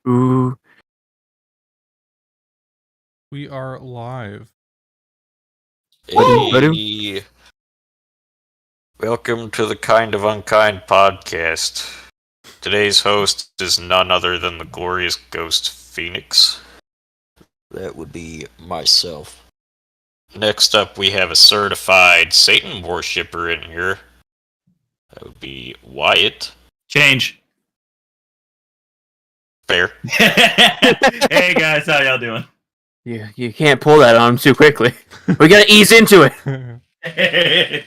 Ooh. We are live. Hey, welcome to the Kind of Unkind podcast. Today's host is none other than the glorious Ghost Phoenix. That would be myself. Next up, we have a certified Satan worshipper in here. That would be Wyatt. Change. Fair. Hey guys, how y'all doing? You can't pull that on him too quickly. We gotta ease into it.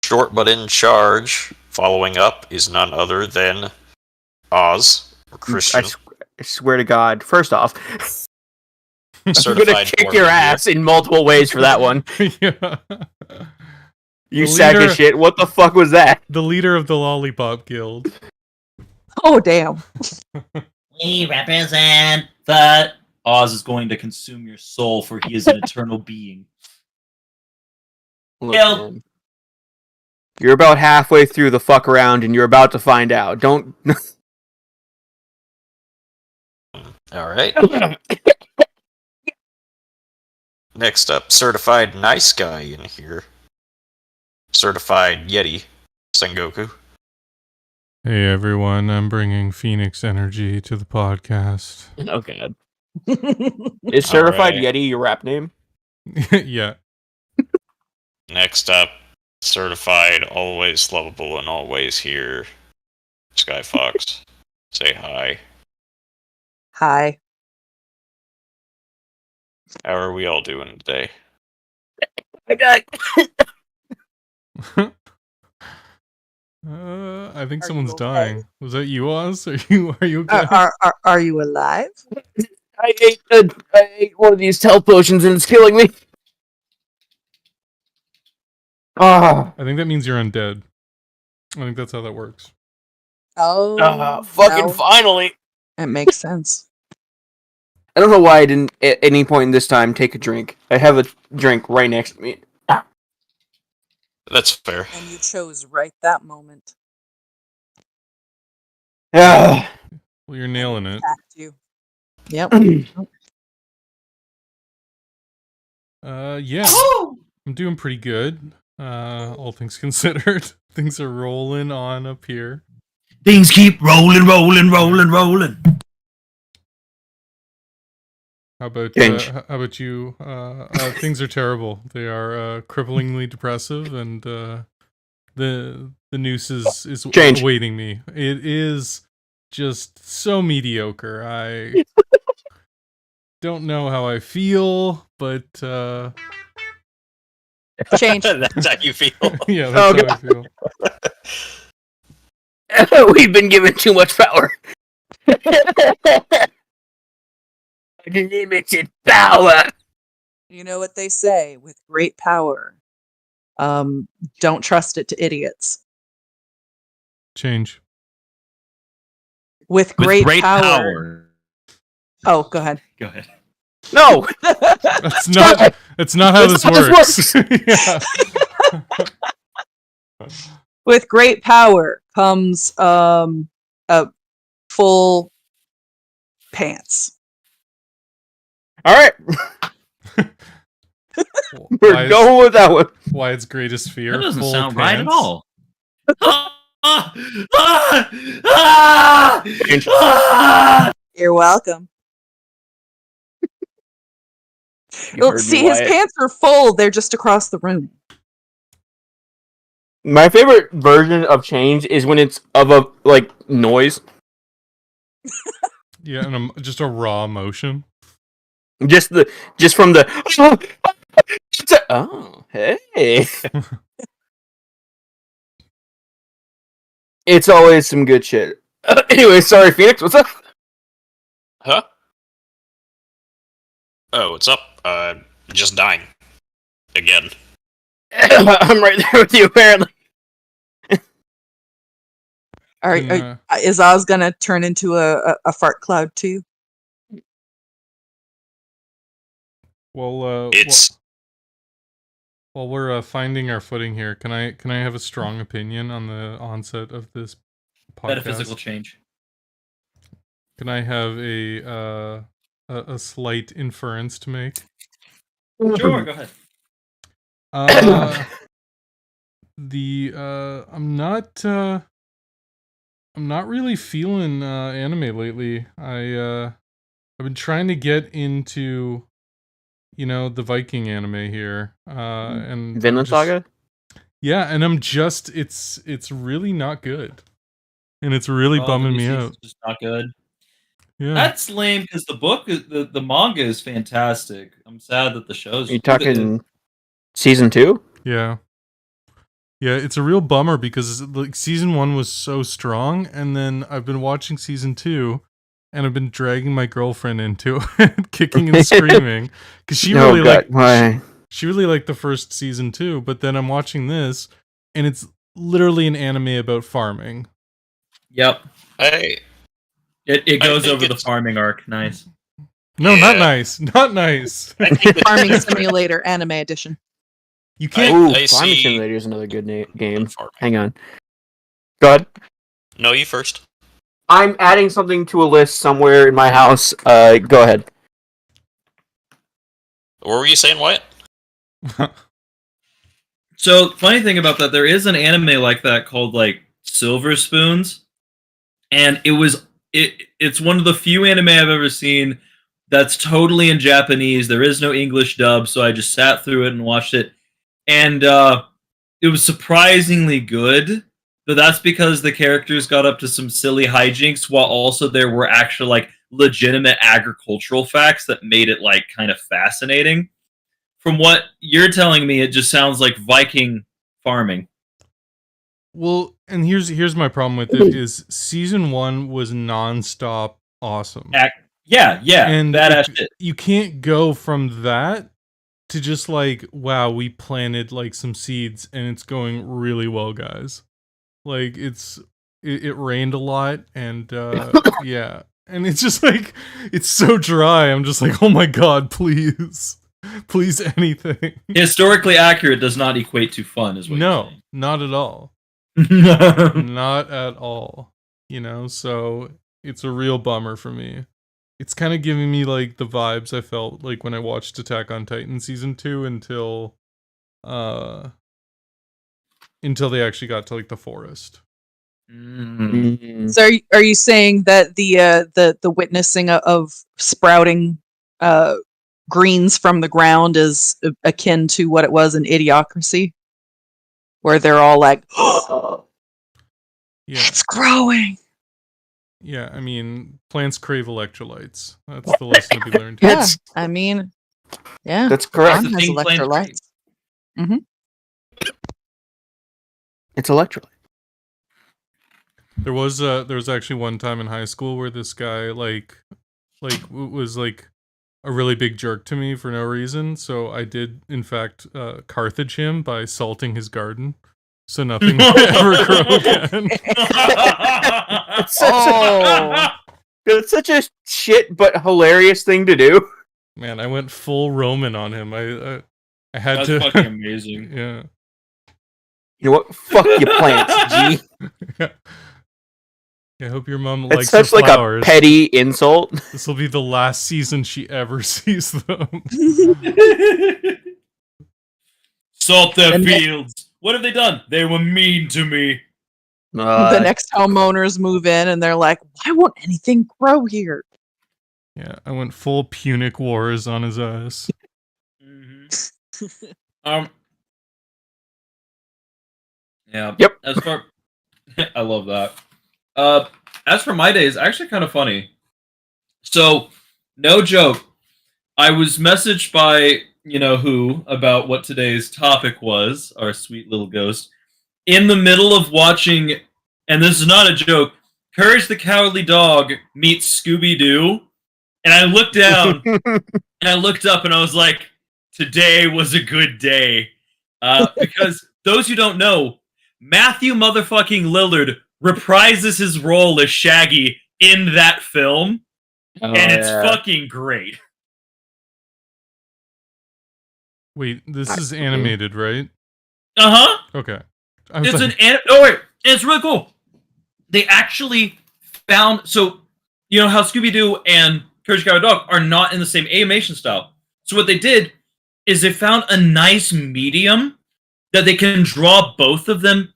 Short but in charge. Following up is none other than Oz, or Christian. I swear to God. First off, I'm Certified gonna kick dwarf your here. ass in multiple ways for that one. Yeah. You The sack leader- of shit. What the fuck was that? The leader of the Lollipop Guild. Oh, damn. We represent the... Oz is going to consume your soul, for he is an eternal being. Look, Kill. man. You're about halfway through the fuck around, and you're about to find out. Don't. Alright. Next up, certified nice guy in here. Certified Yeti, Sengoku. Hey everyone, I'm bringing Phoenix energy to the podcast. Oh God. Is certified Alright. Yeti your rap name? Yeah. Next up, certified always lovable and always here, Sky Fox. Say hi. Hi. How are we all doing today? I think Are someone's you okay? dying. Was that you, Oz? Are you okay? Are you alive? I ate one of these health potions and it's killing me. Ah, I think that means you're undead. I think that's how that works. Oh, fucking no. finally. It makes sense. I don't know why I didn't at any point in this time take a drink. I have a drink right next to me. That's fair. And you chose right that moment. Ah. Well, you're nailing it. Attacked you. Yep. Yeah. I'm doing pretty good. All things considered. Things are rolling on up here. Things keep rolling. How about Change. how about you? Things are terrible. They are cripplingly depressive, and the noose is Change. awaiting me. It is just so mediocre. I don't know how I feel, but Change. That's how you feel. yeah, that's Oh, how I feel. We've been given too much power. Unlimited power. You know what they say, with great power. Don't trust it to idiots. Change. With great, power. Oh, go ahead. Go ahead. No. That's not. That's not how this That's how this works. Yeah. With great power comes full pants. All right. We're Why going with that one. Wyatt's greatest fear. That doesn't full sound right at pants. all. You're welcome. You heard me, See, his Wyatt. pants are full. They're just across the room. My favorite version of change is when it's of a noise. Yeah, and just a raw emotion. Just from the oh, hey. It's always some good shit. Anyway, sorry, Phoenix. What's up? Huh? Oh, what's up? Just dying. Again. I'm right there with you, apparently. Is Oz gonna turn into a fart cloud too? Well, It's while we're finding our footing here, can I have a strong opinion on the onset of this podcast? Metaphysical change. Can I have a slight inference to make? Sure, go ahead. I'm not really feeling anime lately. I've been trying to get into, the Viking anime here. And Vinland Saga? Yeah, and it's really not good. And it's really The bumming new me season's out. just not good. Yeah. That's lame because the book, the manga is fantastic. I'm sad that the show's. Are you talking season 2? Yeah. Yeah, it's a real bummer because like season 1 was so strong, and then I've been watching season 2, and I've been dragging my girlfriend into it, kicking and screaming, because she really she really liked the first season too. But then I'm watching this, and it's literally an anime about farming. Yep. It I goes think over the it's- farming arc. Nice. No, Yeah. not nice, not nice. I think that- Farming Simulator Anime Edition. You can't. Ooh, I Farming see- Simulator is another good game. Farming. Hang on. Go ahead. No, you first. I'm adding something to a list somewhere in my house. Go ahead. What were you saying, Wyatt? So funny thing about that, there is an anime like that called like Silver Spoons, and it's one of the few anime I've ever seen that's totally in Japanese. There is no English dub, so I just sat through it and watched it, and it was surprisingly good. But that's because the characters got up to some silly hijinks, while also there were actual like legitimate agricultural facts that made it like kind of fascinating. From what you're telling me, it just sounds like Viking farming. Well, and here's my problem with it is season 1 was nonstop awesome. Yeah, And badass shit. you can't go from that to just like, wow, we planted like some seeds and it's going really well, guys. Like it rained a lot, and yeah, and it's just like it's so dry. I'm just like, oh my god, please, please, anything. Historically accurate does not equate to fun, is what No, not at all. you're saying. Not at all. So it's a real bummer for me. It's kind of giving me like the vibes I felt like when I watched Attack on Titan season 2 until they actually got to like the forest. So are you saying that the witnessing of sprouting greens from the ground is akin to what it was in Idiocracy, where they're all like, "Oh, Yeah. it's growing." Yeah, I mean, plants crave electrolytes. That's the lesson to be learned. Yeah, That's- I mean, yeah, That's correct. Mine has thing plants electrolytes. It's electrolyte. There was actually one time in high school where this guy was like a really big jerk to me for no reason. So I did in fact Carthage him by salting his garden, so nothing would ever grow again. It's such a shit but hilarious thing to do. Man, I went full Roman on him. I had That's to. fucking amazing. Yeah. You know what? Fuck you, plants, G. I hope your mom It's likes her such like flowers. a petty insult. This will be the last season she ever sees them. Salt their And then- fields. What have they done? They were mean to me. The next homeowners move in and they're like, "Why won't anything grow here?" Yeah, I went full Punic Wars on his ass. Yeah. Yep. As for, I love that. As for my days, actually kind of funny. So, no joke. I was messaged by who about what today's topic was. Our sweet little ghost. In the middle of watching, and this is not a joke. Courage the Cowardly Dog meets Scooby Doo, and I looked down and I looked up and I was like, "Today was a good day," because those who don't know, Matthew motherfucking Lillard reprises his role as Shaggy in that film, and it's fucking great. Wait, this is animated, right? Uh-huh. Okay. I was It's like, it's really cool. They actually found, so you know how Scooby-Doo and Courage the Cowardly Dog are not in the same animation style. So what they did is they found a nice medium that they can draw both of them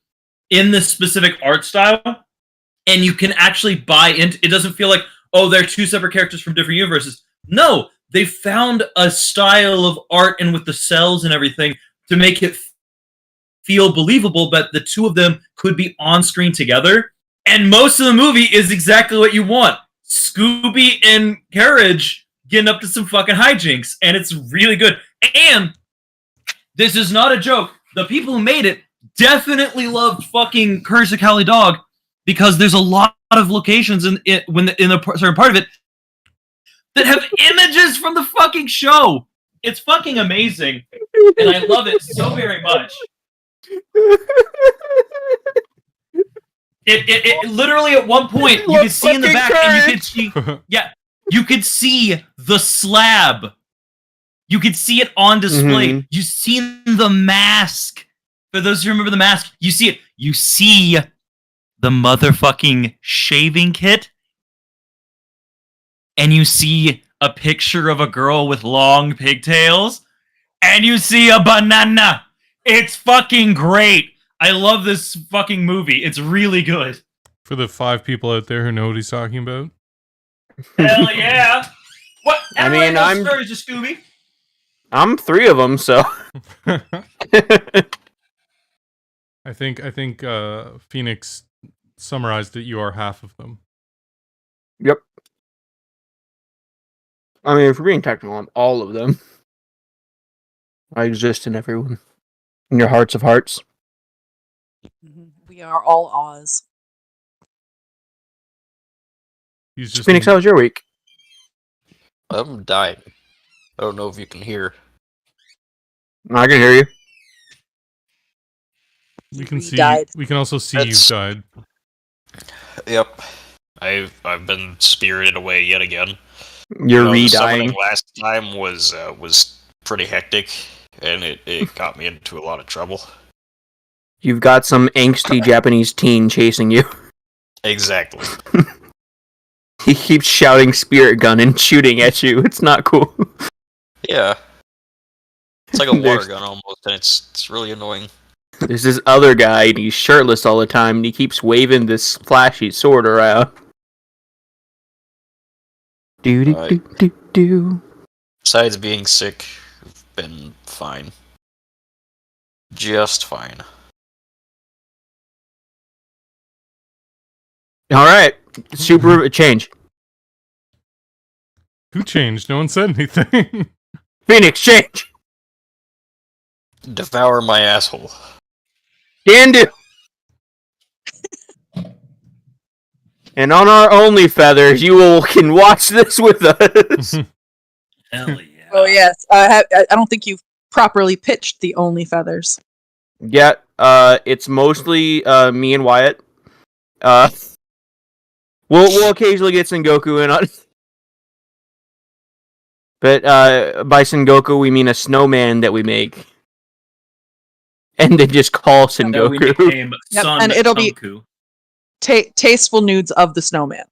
in this specific art style, and you can actually buy into it. Doesn't feel like, oh, they're two separate characters from different universes. No, they found a style of art and with the cells and everything to make it feel believable, but the two of them could be on screen together. And most of the movie is exactly what you want. Scooby and Courage getting up to some fucking hijinks, and it's really good. And this is not a joke. The people who made it definitely loved fucking Courage the Cowardly Dog because there's a lot of locations in a certain part of it that have images from the fucking show. It's fucking amazing, and I love it so very much. It literally at one point you could see in the back, and you could see, you could see the slab. You could see it on display. Mm-hmm. You see the mask. For those who remember the mask, you see it. You see the motherfucking shaving kit, and you see a picture of a girl with long pigtails, and you see a banana. It's fucking great. I love this fucking movie. It's really good. For the 5 people out there who know what he's talking about. Hell yeah. What? I mean, I'm stories of Scooby. I'm 3 of them, so. I think Phoenix summarized it. You are half of them. Yep. I mean, if we're being technical, I'm all of them. I exist in everyone. In your hearts of hearts. We are all Oz. He's just Phoenix, how was your week? I'm dying. I don't know if you can hear. I can hear you. We can see. Died. We can also see That's- you've died. Yep. I've been spirited away yet again. You're The summoning re-dying. last time was pretty hectic, and it got me into a lot of trouble. You've got some angsty Japanese teen chasing you. Exactly. He keeps shouting spirit gun and shooting at you. It's not cool. Yeah. It's like a water There's- gun almost, and it's really annoying. There's this other guy, and he's shirtless all the time, and he keeps waving this flashy sword around. Do do do do do. Besides being sick, I've been fine. Just fine. All right, super change. Who changed? No one said anything. Phoenix, change. Devour my asshole. Dandu. And on our Only Feathers, can watch this with us. Hell yeah. Oh yes, I don't think you've properly pitched the Only Feathers. Yeah, it's mostly me and Wyatt. We'll occasionally get Sengoku in on it. But by Sengoku we mean a snowman that we make. And then just call That we Sengoku. nickname Yep, Son and it'll be- Sunku. Tasteful nudes of the snowman.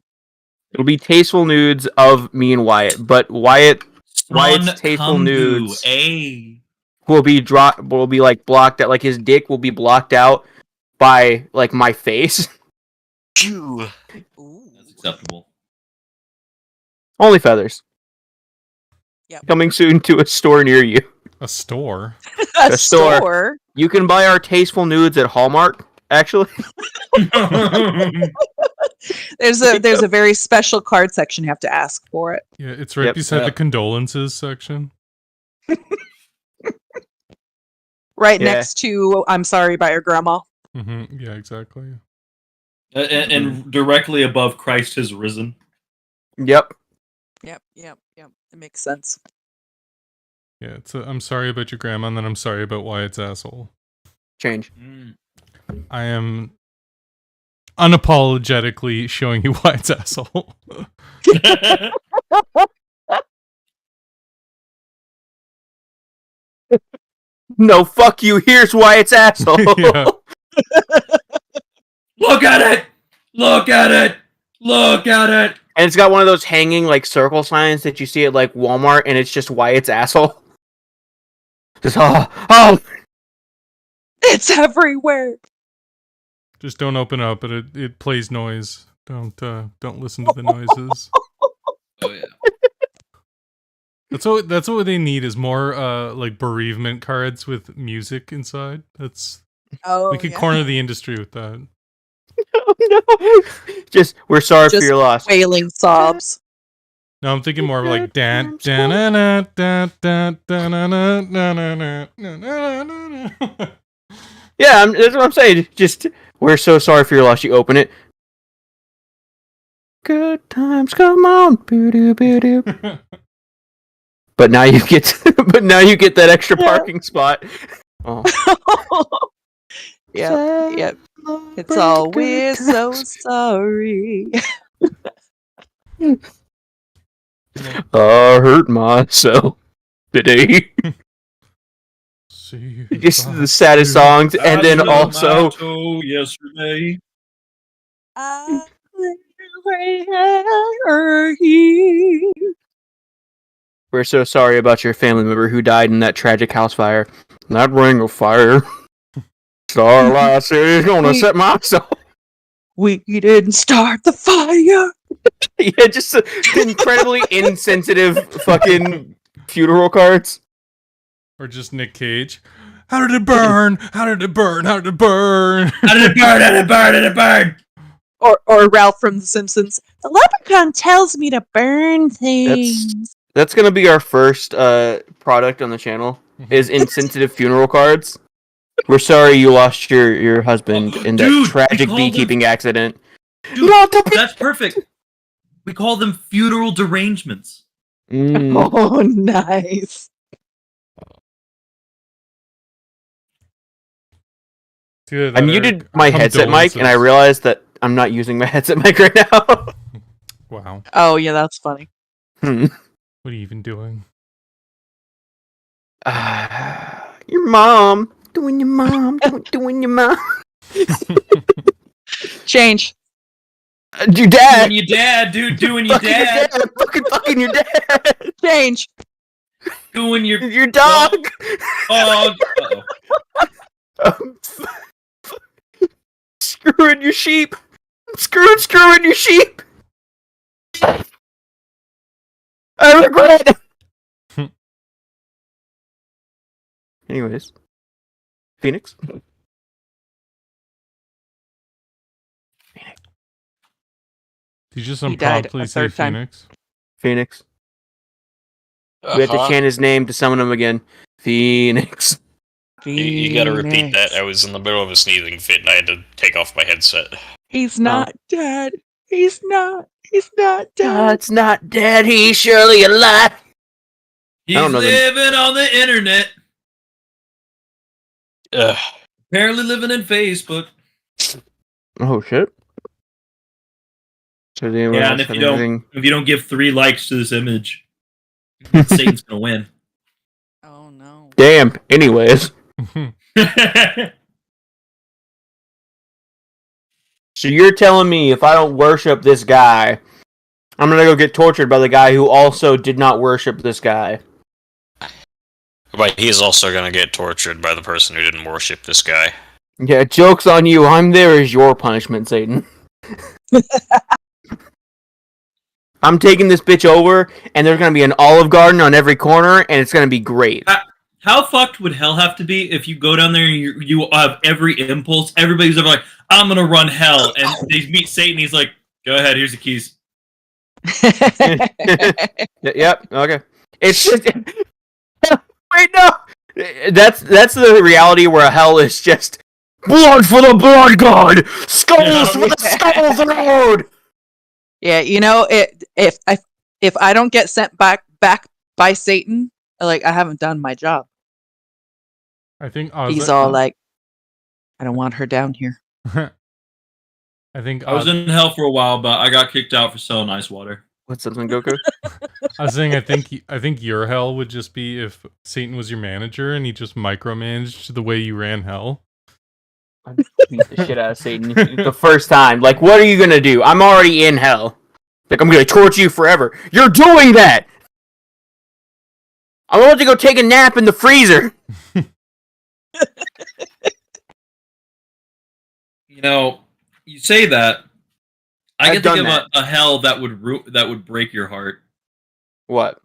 It'll be tasteful nudes of me and Wyatt, but Wyatt's Son tasteful Kungu, nudes eh? will be like blocked out, like his dick will be blocked out by like my face. Phew. That's acceptable. Only Feathers. Yep. Coming soon to a store near you. A store. A store. store. You can buy our tasteful nudes at Hallmark, actually. There's a very special card section. You have to ask for it. Yeah, it's right Yep. beside Yeah. the condolences section. Right Yeah. next to "I'm sorry" by your grandma. Yeah, exactly. and directly above Christ has risen. Yep. Yep. It makes sense. Yeah, it's I'm sorry about your grandma, and then I'm sorry about Wyatt's asshole. Change. I am unapologetically showing you Wyatt's asshole. No, fuck you. Here's Wyatt's asshole. Yeah. Look at it! Look at it! Look at it! And it's got one of those hanging like circle signs that you see at like Walmart, and it's just Wyatt's asshole. Just oh. It's everywhere. Just don't open up, but it plays noise. Don't listen to the noises. Oh yeah. That's what they need is more like bereavement cards with music inside. We could corner the industry with that. Oh no! Just we're sorry for Just your loss. wailing sobs. No, I'm thinking more of like dan dan dan dan dan dan dan dan. Yeah, that's what I'm saying. Just we're so sorry for your loss. You open it. Good times, come on. Boo-doo, boo-doo. But now you get that extra parking spot. Oh. Yep. It's all we're so sorry. I hurt myself today. See, Just the saddest songs, and then also yesterday. we're so sorry about your family member who died in that tragic house fire. That ring of fire. Starlight is gonna set myself. We didn't start the fire. Yeah, just incredibly insensitive fucking funeral cards. or just Nick Cage. How did it burn? How did it burn? How did it burn? How did it burn? How did it burn? How did it burn? Or Ralph from The Simpsons. The leprechaun tells me to burn things. That's gonna be our first product on the channel. Is insensitive funeral cards. We're sorry you lost your husband in that tragic beekeeping accident. Dude, that's perfect. We call them funeral derangements. Oh, nice. Dude, I muted my headset mic, and I realized that I'm not using my headset mic right now. Wow. Oh, yeah, that's funny. What are you even doing? Your mom. Doing your mom. Doing your mom. Change. Your dad. Doing your dad, dude. Doing your dad. Fucking your dad. Change. Doing your dog. Dog. Screwing your sheep. Screwing your sheep. I regret it. Anyways. Phoenix? Did you just He died unpromptly a say third time. Phoenix? Phoenix. We have to chant his name to summon him again. Phoenix. You gotta repeat that. I was in the middle of a sneezing fit and I had to take off my headset. He's not dead. He's not dead. God's not dead. He's surely alive. He's living on the internet. Apparently living in Facebook. Oh shit. So Yeah, and if you don't give 3 likes to this image, Satan's gonna win. Oh no. Damn. Anyways. So you're telling me if I don't worship this guy, I'm gonna go get tortured by the guy who also did not worship this guy. But he's also gonna get tortured by the person who didn't worship this guy. Yeah, joke's on you. I'm there as your punishment, Satan. I'm taking this bitch over, and there's gonna be an Olive Garden on every corner, and it's gonna be great. How fucked would hell have to be if you go down there and you have every impulse? Everybody's ever like, I'm gonna run hell, and they meet Satan. He's like, go ahead, here's the keys. Yep. Okay. It's just wait, no. That's the reality where hell is just blood for the blood god, skulls for the skulls lord. Yeah, you know, if I don't get sent back by Satan, I haven't done my job. I think he's all like, I don't want her down here. I think I was in hell for a while, but I got kicked out for selling ice water. What's up, Goku? I was saying, I think your hell would just be if Satan was your manager and he just micromanaged the way you ran hell. I beat the shit out of Satan the first time. Like, what are you gonna do? I'm already in hell. Like, I'm gonna torture you forever. You're doing that! I want to go take a nap in the freezer. You know, you say that. I I've can think done of a hell that would break your heart. What?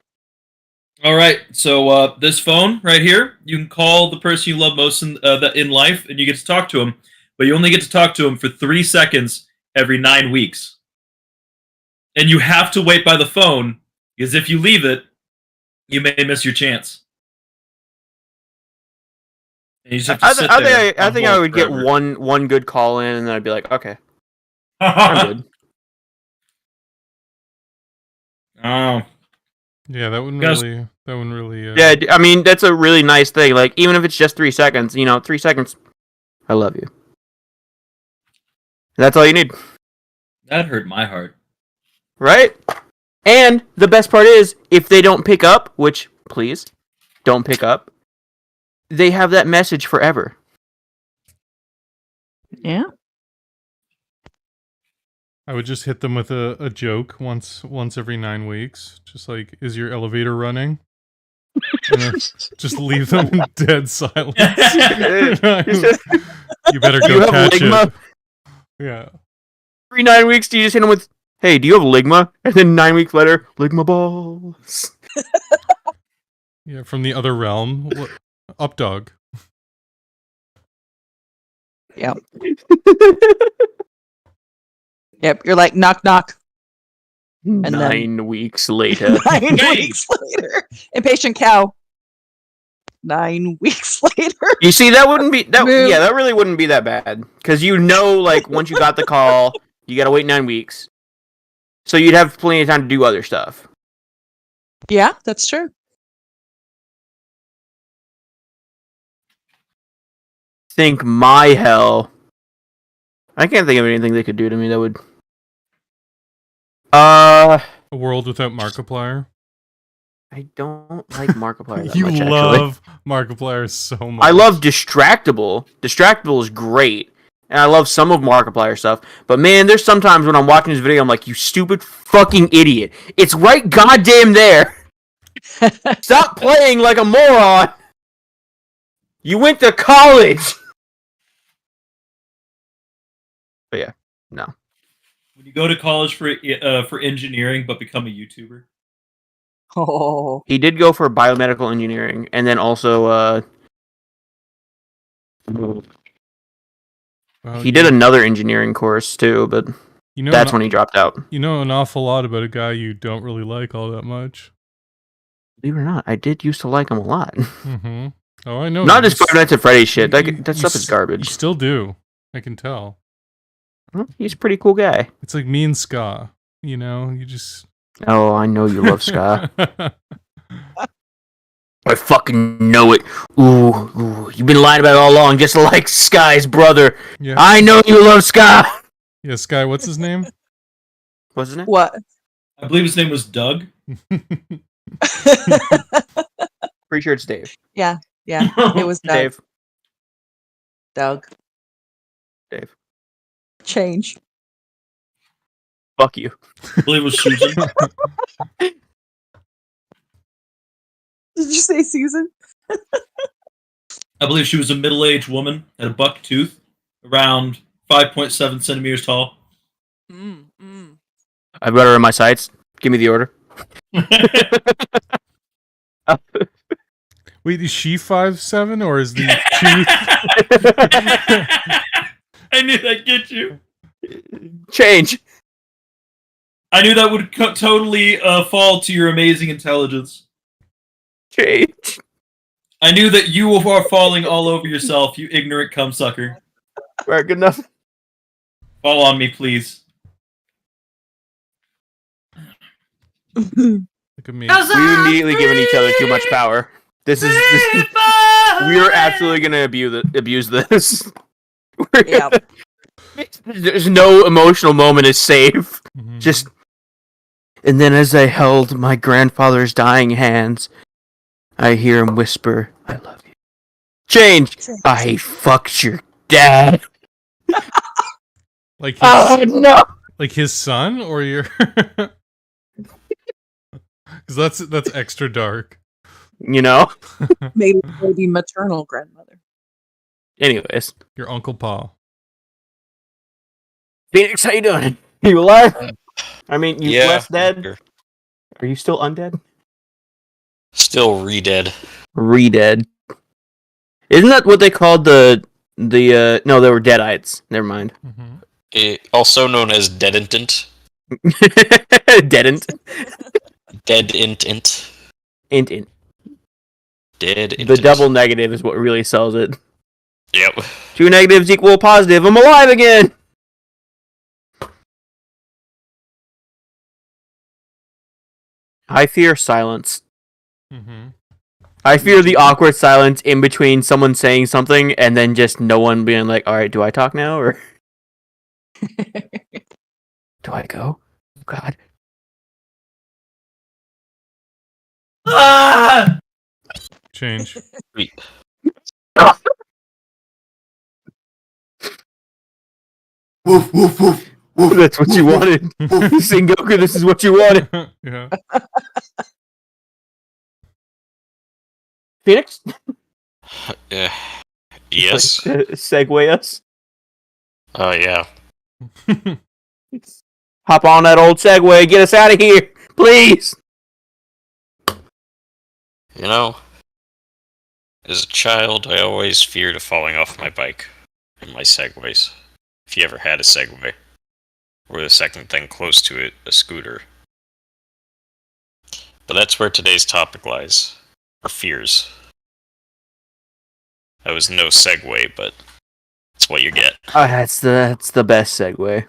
All right, so this phone right here, you can call the person you love most in life, and you get to talk to him, but you only get to talk to him for 3 seconds every 9 weeks, and you have to wait by the phone because if you leave it, you may miss your chance. And you just have to sit there. I think I would get forever. one good call in, and then I'd be like, okay, I'm good. Oh, Yeah, that wouldn't Guys- really. Yeah, I mean, that's a really nice thing. Like, even if it's just 3 seconds, 3 seconds, I love you. That's all you need, that hurt my heart. right? And the best part is, if they don't pick up, which, please, don't pick up, they have that message forever. Yeah. I would just hit them with a joke once every 9 weeks. Just like, is your elevator running? And then just leave them in dead silence. You better You go have catch ligma? it. Yeah. Every 9 weeks, do you just hit them with, hey, do you have ligma? And then 9 weeks later, ligma balls. Yeah, from the other realm. Up dog. Yep. Yep. You're like knock knock. And then- 9 weeks later. 9 Hey! weeks later. Impatient cow. 9 weeks later. You see, that wouldn't be that. Move. Yeah, that really wouldn't be that bad because like once you got the call, you gotta wait 9 weeks, so you'd have plenty of time to do other stuff. Yeah, that's true. Think my hell. I can't think of anything they could do to me that would. A world without Markiplier. I don't like Markiplier that You much. Actually, love Markiplier so much. I love Distractable. Distractable is great, and I love some of Markiplier stuff. But man, there's sometimes when I'm watching this video, I'm like, you stupid fucking idiot! It's right goddamn there. Stop playing like a moron. You went to college. But yeah, no. When you go to college for engineering but become a YouTuber. Oh. He did go for biomedical engineering, and then also Well, he did another engineering course too, but You know, that's when he dropped out. you know an awful lot about a guy you don't really like all that much. Believe it or not, I did used to like him a lot. Mm-hmm. Oh, I know. Not you his Five Nights at Freddy's shit. you- That you stuff is s- garbage. You still do. I can tell. He's a pretty cool guy. It's like me and Ska. You know, you just. Oh, I know you love Ska. I fucking know it. Ooh, you've been lying about it all along, just like Sky's brother. Yeah. I know you love Ska. Yeah, Sky. What's his name? What's his name? What? I believe his name was Doug. Pretty sure it's Dave. Yeah, it was Doug. Dave. Doug. Dave. Change. Fuck you. I believe it was Susan. Did you say Susan? I believe she was a middle-aged woman, had a buck tooth, around 5.7 centimeters tall. I've got her in my sights. Give me the order. Wait, is she 5'7" or is the tooth? I knew that'd get you. Change. I knew that would totally fall to your amazing intelligence. Change. I knew that you are falling all over yourself, you ignorant cumsucker. Alright, good enough. Fall on me, please. Look at me. We've immediately given each other too much power. We are absolutely gonna abuse this. Yeah. There's no emotional moment is safe. Mhm. Just. And then as I held my grandfather's dying hands, I hear him whisper, I love you. Change! I fucked your dad. like Oh no! Like his son or your? Because that's extra dark. You know. Maybe maternal grandmother. Anyways, Your Uncle Pa. Phoenix, how you doing? You alive? I mean, you Yeah, less dead? sure. Are you still undead? Still re-dead. Re-dead. Isn't that what they called the no, they were deadites. Never mind. Also known as deadentant. Deadent. Deadintant. Int. Dead. The double negative is what really sells it. Yep. 2 negatives equal positive. I'm alive again! I fear silence. I fear the awkward silence in between someone saying something and then just no one being like, alright, do I talk now? Or do I go? Oh, God. Ah! Change. Sweet. Woof, woof, woof. That's what you wanted. Sengoku, this is what you wanted. Yeah. Phoenix? Yes. Segue us. Oh, yeah. Hop on that old Segway. Get us out of here. Please. You know, as a child, I always feared of falling off my bike and my Segways. If you ever had a Segway. Or the second thing close to it, a scooter. But that's where today's topic lies. Our fears. That was no Segway, but it's what you get. That's the best segue.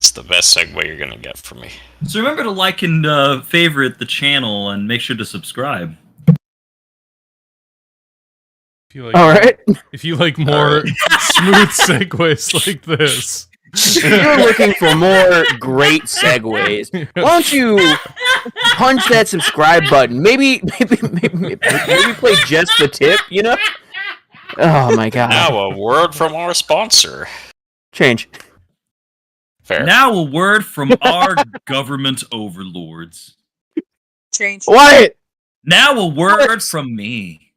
It's the best Segway you're gonna get from me. So remember to like and favorite the channel and make sure to subscribe. If you like, All right. If you like more smooth segues like this, If you're looking for more great segues, why don't you punch that subscribe button? Maybe play just the tip. You know? Oh my God. Now a word from our sponsor. Change. Fair. Now a word from our government overlords. Change. Wyatt. Now a word What? from me.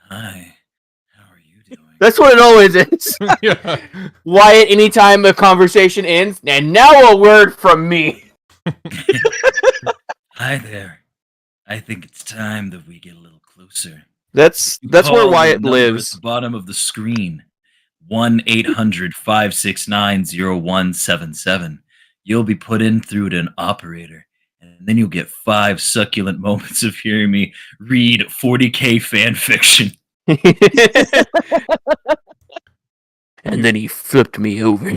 Hi. How are you doing? That's what it always is. yeah. Wyatt, anytime a conversation ends, and now a word from me. Hi there. I think it's time that we get a little closer. That's You where call the Wyatt number At lives. the bottom of the screen, 1-800-569-0177. You'll be put in through to an operator, and then you'll get 5 succulent moments of hearing me read 40K fan fiction. And then he flipped me over.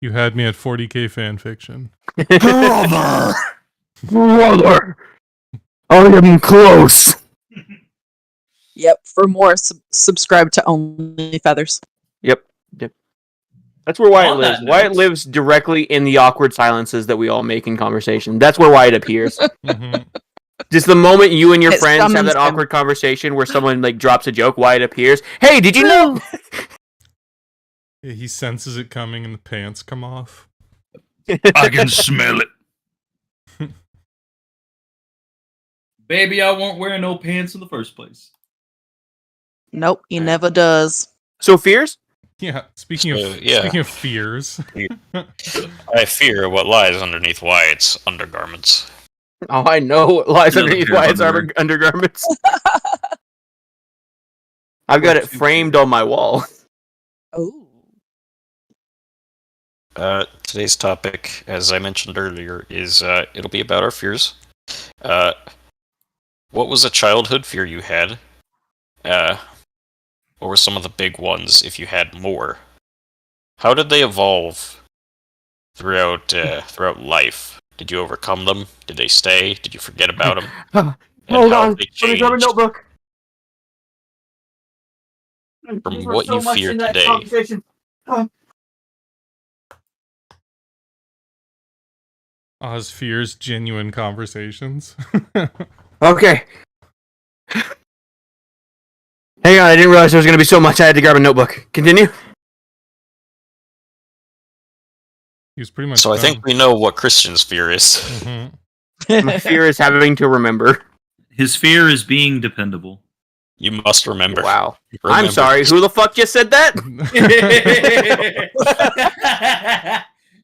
You had me at 40k fan fiction. Brother! Brother! I am close! Yep. For more, subscribe to Only Feathers. Yep. That's where Wyatt On lives. that Wyatt note- lives directly in the awkward silences that we all make in conversation. That's where Wyatt appears. Just the moment you and your It friends have summons that him. awkward conversation where someone like drops a joke, Wyatt appears. Hey, did you know? Yeah, he senses it coming and the pants come off. I can smell it. Baby, I won't wear no pants in the first place. Nope, he never does. So fears? Yeah, speaking So, of yeah. speaking of fears. I fear what lies underneath Wyatt's undergarments. Oh, I know what lies Another underneath pair of Wyatt's underwear. undergarments. I've got it framed on my wall. Oh. Today's topic, as I mentioned earlier, is it'll be about our fears. What was a childhood fear you had? What were some of the big ones if you had more? How did they evolve throughout life? Did you overcome them? Did they stay? Did you forget about them? Hold how on. have they Let me grab a changed notebook. from what you fear today? Oz fears genuine conversations. Okay. Hang on, I didn't realize there was going to be so much. I had to grab a notebook. Continue. He was pretty much. So I think we know what Christian's fear is. Mm-hmm. My fear is having to remember. His fear is being dependable. You must remember. Wow. Remember. I'm sorry. Who the fuck just said that?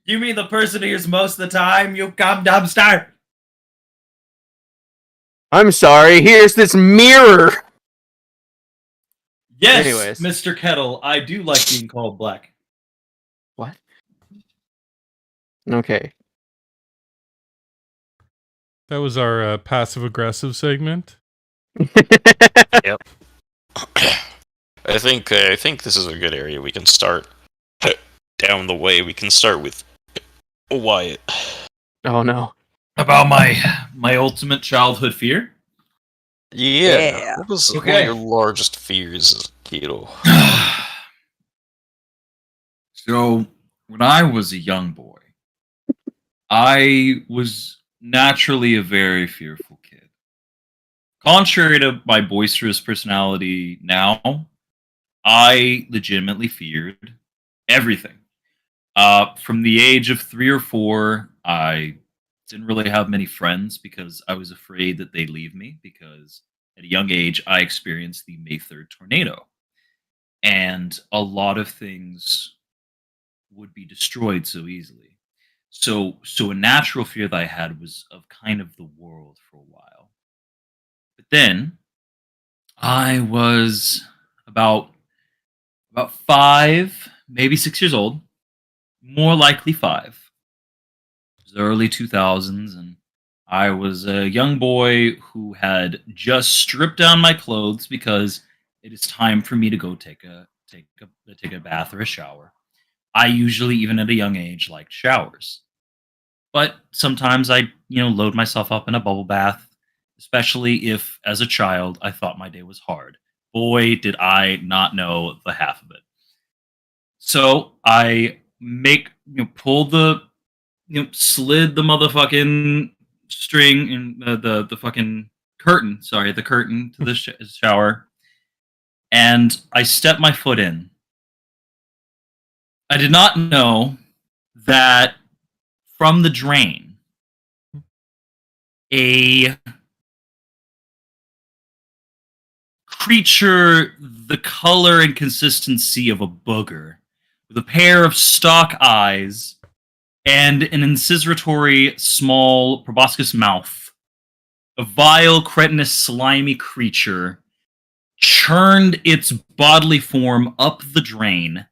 You mean the person who hears most of the time? You come dumpster. I'm sorry. Here's this mirror. Yes, Anyways. Mr. Kettle, I do like being called black. What? Okay. That was our passive aggressive segment. I think this is a good area. We can start down the way. We can start with Wyatt. Oh no. About my ultimate childhood fear? Yeah. What was one Okay. of your largest fears as a kiddo? So, when I was a young boy, I was naturally a very fearful kid. Contrary to my boisterous personality now, I legitimately feared everything. From the age of 3 or 4, I didn't really have many friends because I was afraid that they'd leave me, because at a young age I experienced the May 3rd tornado. And a lot of things would be destroyed so easily. So a natural fear that I had was of kind of the world for a while. But then I was about 5, maybe 6 years old, more likely 5. It was the early 2000s, and I was a young boy who had just stripped down my clothes because it is time for me to go take a bath or a shower. I usually, even at a young age, liked showers. But sometimes I, load myself up in a bubble bath, especially if, as a child, I thought my day was hard. Boy, did I not know the half of it. So I slid the motherfucking string and the fucking curtain, the curtain to the shower, and I stepped my foot in. I did not know that from the drain, a creature the color and consistency of a booger, with a pair of stalk eyes and an incisoriatory small proboscis mouth, a vile, cretinous, slimy creature, churned its bodily form up the drain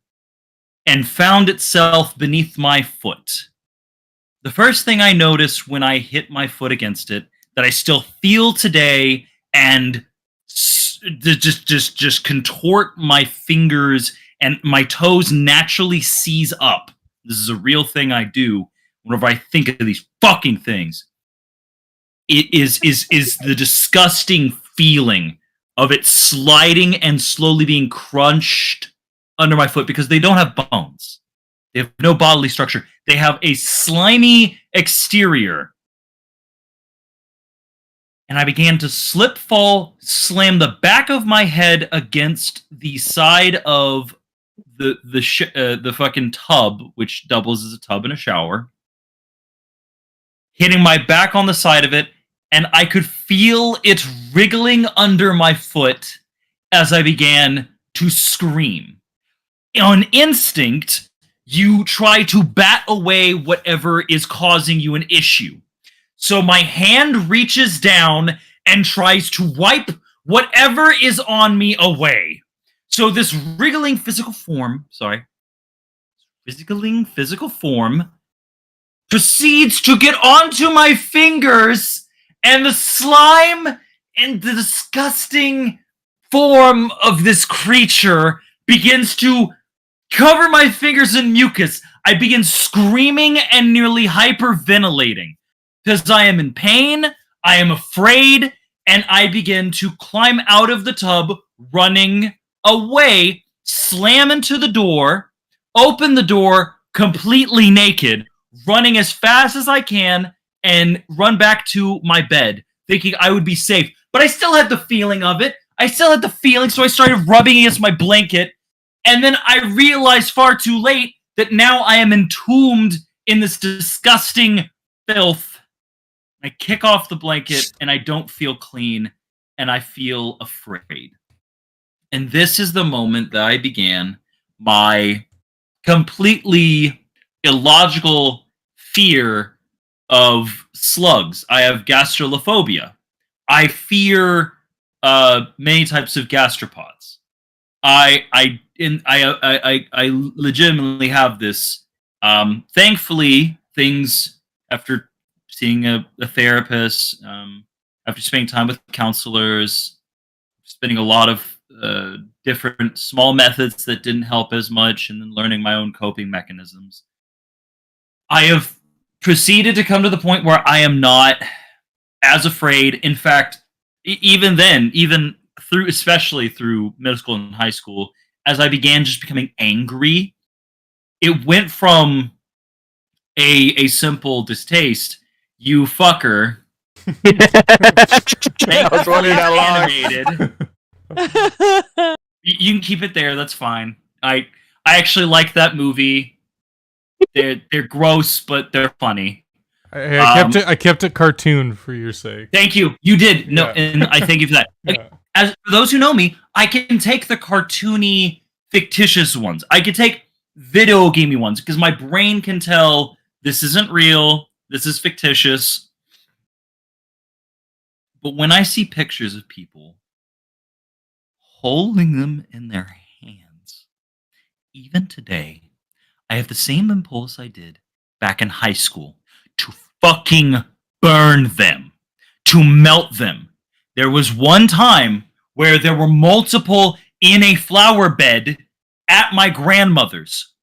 and found itself beneath my foot. The first thing I noticed when I hit my foot against it, that I still feel today, and just contort my fingers and my toes naturally seize up. This is a real thing I do whenever I think of these fucking things. It is the disgusting feeling of it sliding and slowly being crunched under my foot, because they don't have bones. They have no bodily structure. They have a slimy exterior. And I began to slip, fall, slam the back of my head against the side of the fucking tub, which doubles as a tub and a shower, hitting my back on the side of it, and I could feel it wriggling under my foot as I began to scream. On instinct, you try to bat away whatever is causing you an issue. So my hand reaches down and tries to wipe whatever is on me away. So this wriggling physical form proceeds to get onto my fingers, and the slime and the disgusting form of this creature begins to cover my fingers in mucus. I begin screaming and nearly hyperventilating because I am in pain, I am afraid, and I begin to climb out of the tub, running away, slam into the door, open the door completely naked, running as fast as I can, and run back to my bed, thinking I would be safe. But I still had the feeling of it. So I started rubbing against my blanket, and then I realized far too late that now I am entombed in this disgusting filth. I kick off the blanket and I don't feel clean and I feel afraid. And this is the moment that I began my completely illogical fear of slugs. I have gastrolophobia. I fear many types of gastropods. I legitimately have this. Thankfully, things after seeing a therapist, after spending time with counselors, spending a lot of different small methods that didn't help as much, and then learning my own coping mechanisms, I have proceeded to come to the point where I am not as afraid. In fact, even then, even through, especially through middle school and high school, as I began just becoming angry, it went from a simple distaste, you fucker. I was wondering how long. Animated. You can keep it there. That's fine. I actually like that movie. They're gross, but they're funny. I kept it cartoon for your sake. Thank you. You did. No, Yeah. and I thank you for that. Yeah. As for those who know me, I can take the cartoony, fictitious ones. I can take video gamey ones because my brain can tell this isn't real. This is fictitious. But when I see pictures of people holding them in their hands, even today, I have the same impulse I did back in high school to fucking burn them, to melt them. There was one time where there were multiple in a flower bed at my grandmother's.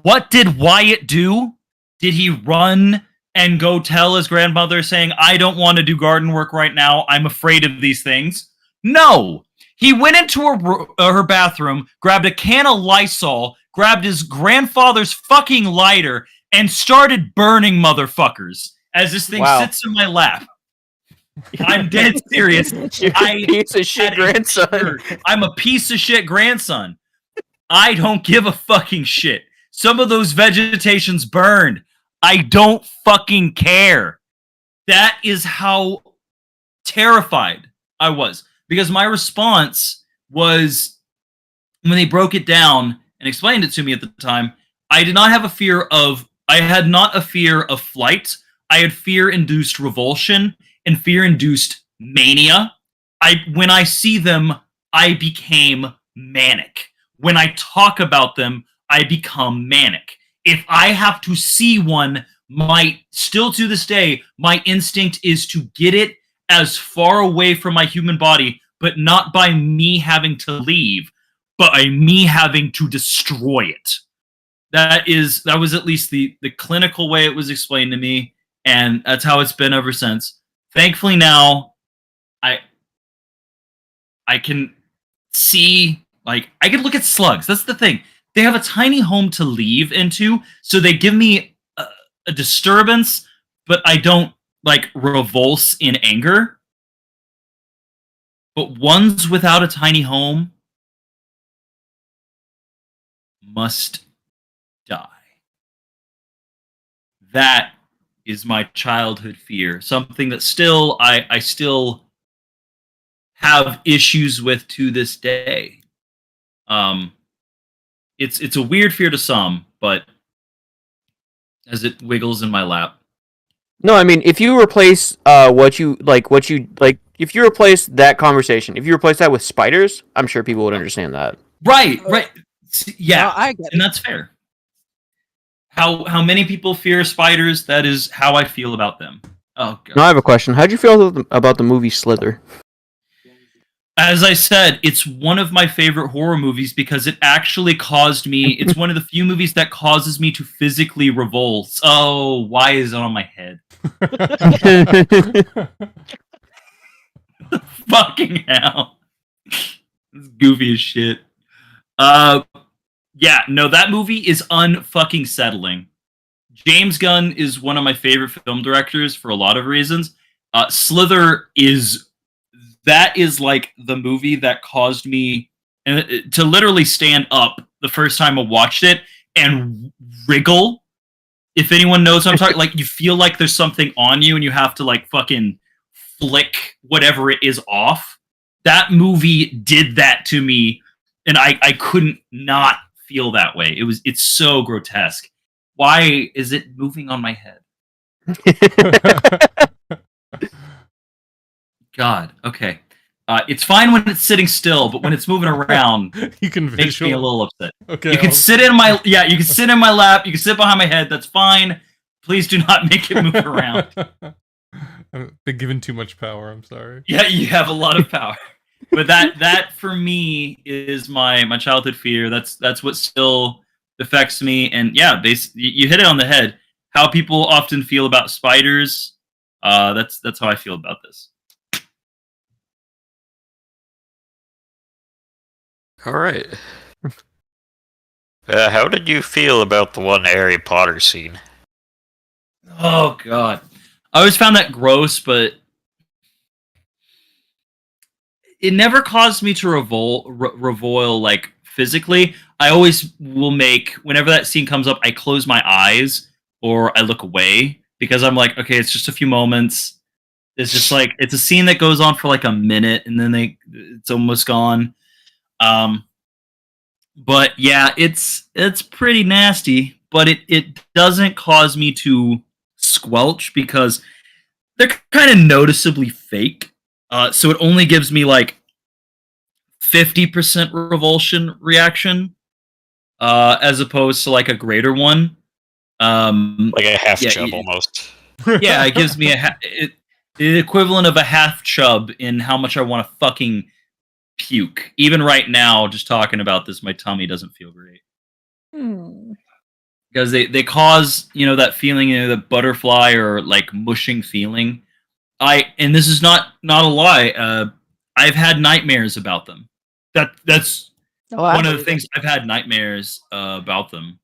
What did Wyatt do? Did he run and go tell his grandmother saying, I don't want to do garden work right now, I'm afraid of these things? No. He went into her bathroom, grabbed a can of Lysol, grabbed his grandfather's fucking lighter, and started burning motherfuckers as this thing sits in my lap. I'm dead serious. You're a piece of shit grandson. I'm a piece of shit grandson. I don't give a fucking shit. Some of those vegetations burned. I don't fucking care. That is how terrified I was. Because my response was, when they broke it down and explained it to me at the time, I did not have a fear of, I had not a fear of flight. I had fear-induced revulsion and fear-induced mania. When I see them, I became manic. When I talk about them, I become manic. If I have to see one, still to this day, my instinct is to get it as far away from my human body, but not by me having to leave, but by me having to destroy it. That was at least the clinical way it was explained to me, and that's how it's been ever since. Thankfully now, I can see, like, I can look at slugs. That's the thing. They have a tiny home to leave into, so they give me a disturbance, but I don't, like, revulse in anger. But ones without a tiny home must die. That is my childhood fear. Something that still I still have issues with to this day. It's a weird fear to some, but as it wiggles in my lap. No, I mean, if you replace if you replace that conversation, if you replace that with spiders, I'm sure people would understand that. Right. Yeah, No, I get it. and that's fair. How many people fear spiders? That is how I feel about them. Oh god. Now I have a question. How'd you feel about the movie Slither? As I said, it's one of my favorite horror movies because it actually caused me. It's one of the few movies that causes me to physically revolt. Oh, why is it on my head? Fucking hell. It's goofy as shit. Yeah, no, that movie is unfucking settling. James Gunn is one of my favorite film directors for a lot of reasons. Slither is like the movie that caused me to literally stand up the first time I watched it and wriggle If anyone knows what I'm talking, like you feel like there's something on you and you have to like fucking flick whatever it is off. That movie did that to me, and I couldn't not feel that way. It's so grotesque. Why is it moving on my head? God, okay. It's fine when it's sitting still, but when it's moving around, You can it makes me a visual. little upset. Okay. You can sit in my you can sit in my lap, you can sit behind my head, that's fine. Please do not make it move around. I've been given too much power. I'm sorry. Yeah, you have a lot of power. But that for me is my childhood fear. That's what still affects me. And yeah, you hit it on the head. How people often feel about spiders. That's how I feel about this. All right. How did you feel about the one Harry Potter scene? Oh God, I always found that gross, but it never caused me to revoil like physically. I always will make whenever that scene comes up, I close my eyes or I look away because I'm like, okay, it's just a few moments. It's just like it's a scene that goes on for like a minute and then it's almost gone. But yeah, it's pretty nasty, but it doesn't cause me to squelch because they're kind of noticeably fake. So it only gives me like 50% revulsion reaction, as opposed to like a greater one. Like a half Yeah, chub almost. Yeah, it gives me the equivalent of a half chub in how much I want to fucking puke. Even right now, just talking about this, my tummy doesn't feel great. Because they cause, that feeling, the butterfly or like mushing feeling. And this is not a lie. I've had nightmares about them. That's one of the things I've had nightmares about them,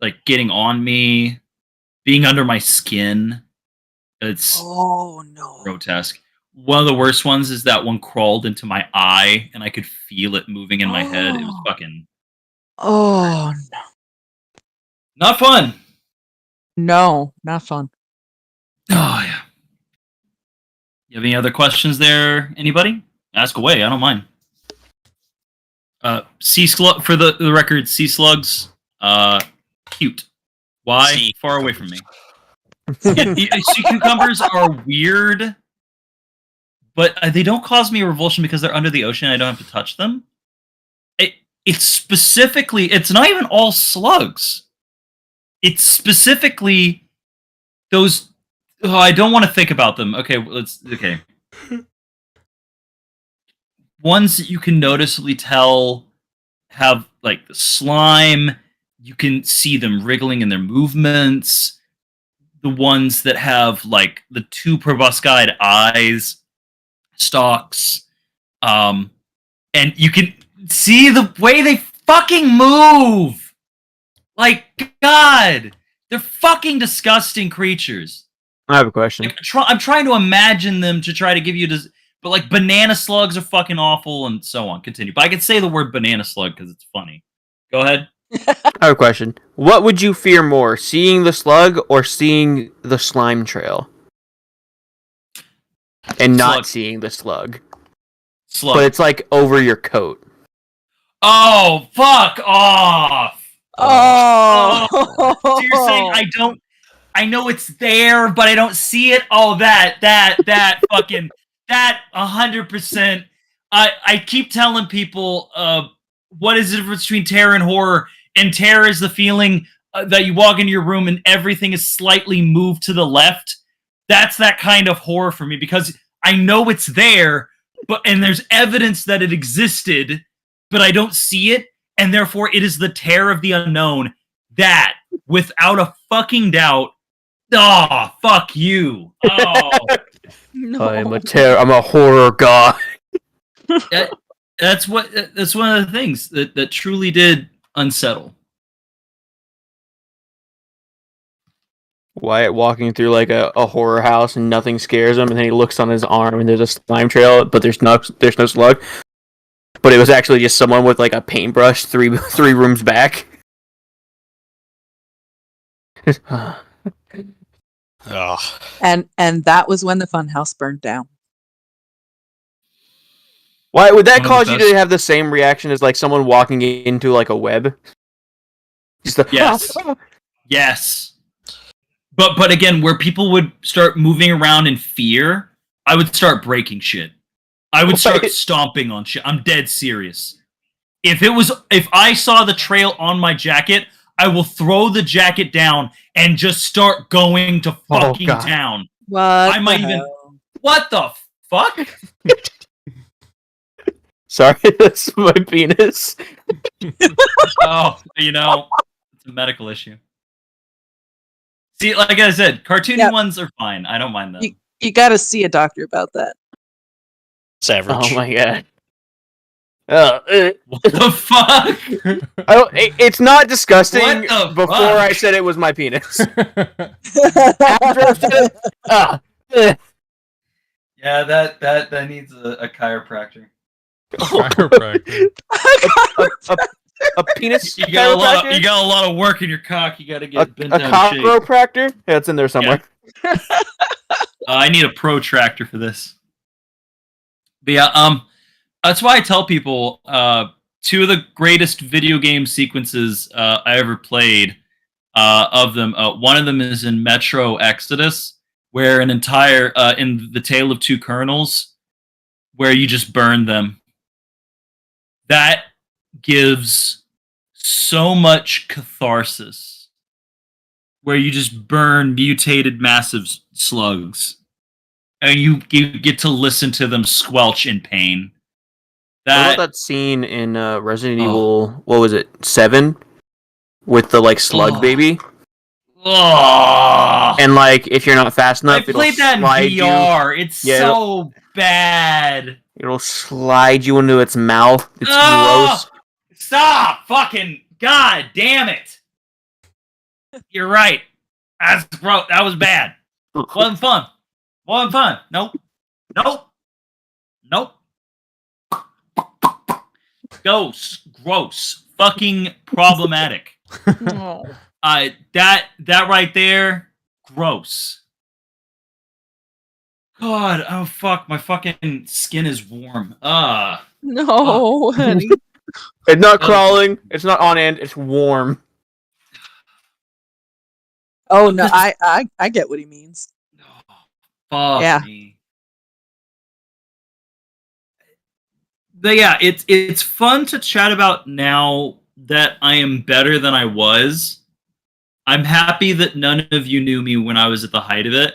like getting on me, being under my skin. It's grotesque. One of the worst ones is that one crawled into my eye and I could feel it moving in my head. It was fucking Oh not fun. no, not fun. Oh yeah. You have any other questions there? Anybody? Ask away. I don't mind. Sea slug for the record. Sea slugs, cute. Why? Sea Far away from me. Sea cucumbers are weird, but they don't cause me revulsion because they're under the ocean. And I don't have to touch them. It's specifically. It's not even all slugs. It's specifically those. Oh, I don't want to think about them. Okay. Ones that you can noticeably tell have like the slime. You can see them wriggling in their movements. The ones that have like the two proboscide eyes, stalks, and you can see the way they fucking move. Like, God, they're fucking disgusting creatures. I have a question. Like, I'm trying to imagine them to try to give you this, but like banana slugs are fucking awful and so on. Continue. But I can say the word banana slug because it's funny. Go ahead. I have a question. What would you fear more, seeing the slug or seeing the slime trail? And not Slug. seeing the slug. Slug. But it's like over your coat. Oh, fuck off. Oh, So you're saying I know it's there, but I don't see it? Oh, that fucking, that 100%. I keep telling people, what is the difference between terror and horror? And terror is the feeling that you walk into your room and everything is slightly moved to the left. That's that kind of horror for me because I know it's there, and there's evidence that it existed, but I don't see it, and therefore it is the terror of the unknown. That, without a fucking doubt, fuck you. Oh, no. I'm a horror god. that's one of the things that truly did unsettle. Wyatt walking through like a horror house and nothing scares him, and then he looks on his arm and there's a slime trail, but there's no slug. But it was actually just someone with like a paintbrush three rooms back. Ugh. And that was when the funhouse burned down. Why would that One of the cause you to best- have the same reaction as like someone walking into like a web? Just a, Yes. Yes. But again, where people would start moving around in fear, I would start breaking shit. I would start Right. stomping on shit. I'm dead serious. If I saw the trail on my jacket, I will throw the jacket down and just start going to Oh, fucking God. town. What I might the even- hell? What the fuck? Sorry, that's my penis. Oh, it's a medical issue. See, like I said, cartoony Yep. ones are fine. I don't mind them. You got to see a doctor about that. It's average. Oh my god. What the fuck? It's not disgusting What the before fuck? I said it was my penis. After I said it, Yeah, that needs a chiropractor. Chiropractor. a penis You got chiropractor? a lot of work in your cock. You got to a get bent down in shape. cockropractor? Yeah, it's in there somewhere. I need a protractor for this. But yeah, that's why I tell people two of the greatest video game sequences I ever played. Of them, one of them is in Metro Exodus, where an entire in the Tale of Two Colonels, where you just burn them. That gives so much catharsis, where you just burn mutated massive slugs, and you get to listen to them squelch in pain. What about that scene in Resident Evil? What was it? 7, with the like slug Oh. baby, Oh, and like if you're not fast I enough, it'll played that in slide you. VR. It's Yeah, so bad. It'll slide you into its mouth. It's Ah! gross. Stop! Fucking god damn it! You're right. That's gross. That was bad. Wasn't fun. Wasn't fun. Nope. Nope. Nope. Gross. Fucking problematic. No. That right there, gross. God, oh fuck, my fucking skin is warm. No, honey. It's not crawling. It's not on end. It's warm. Oh no, I get what he means. Fuck Yeah. me. But yeah, it's fun to chat about now that I am better than I was. I'm happy that none of you knew me when I was at the height of it,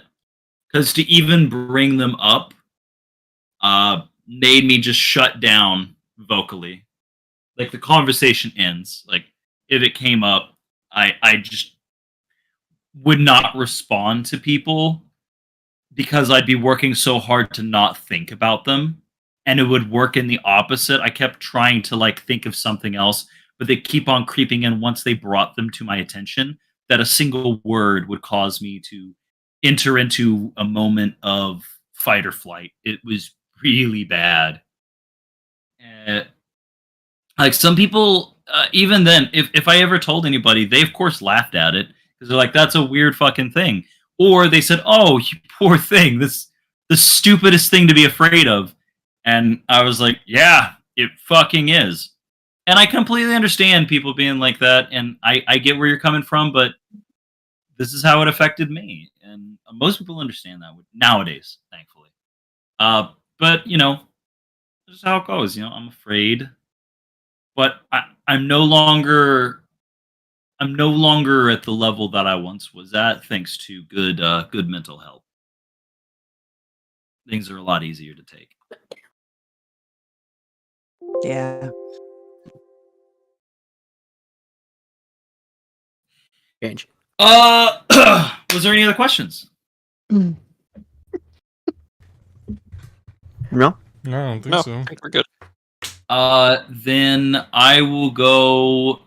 because to even bring them up made me just shut down vocally. Like the conversation ends. Like if it came up, I just would not respond to people because I'd be working so hard to not think about them, and it would work in the opposite. I kept trying to like think of something else, but they keep on creeping in once they brought them to my attention, that a single word would cause me to enter into a moment of fight or flight. It was really bad. Like some people, even then, if I ever told anybody, they of course laughed at it because they're like, "That's a weird fucking thing," or they said, "Oh, you poor thing. This the stupidest thing to be afraid of." And I was like, "Yeah, it fucking is." And I completely understand people being like that, and I get where you're coming from, but this is how it affected me, and most people understand that nowadays, thankfully. But this is how it goes. I'm afraid, but I'm no longer at the level that I once was at, thanks to good mental health. Things are a lot easier to take. Yeah. Change. Was there any other questions? No. No, I don't think No, so. I think we're good. Then I will go.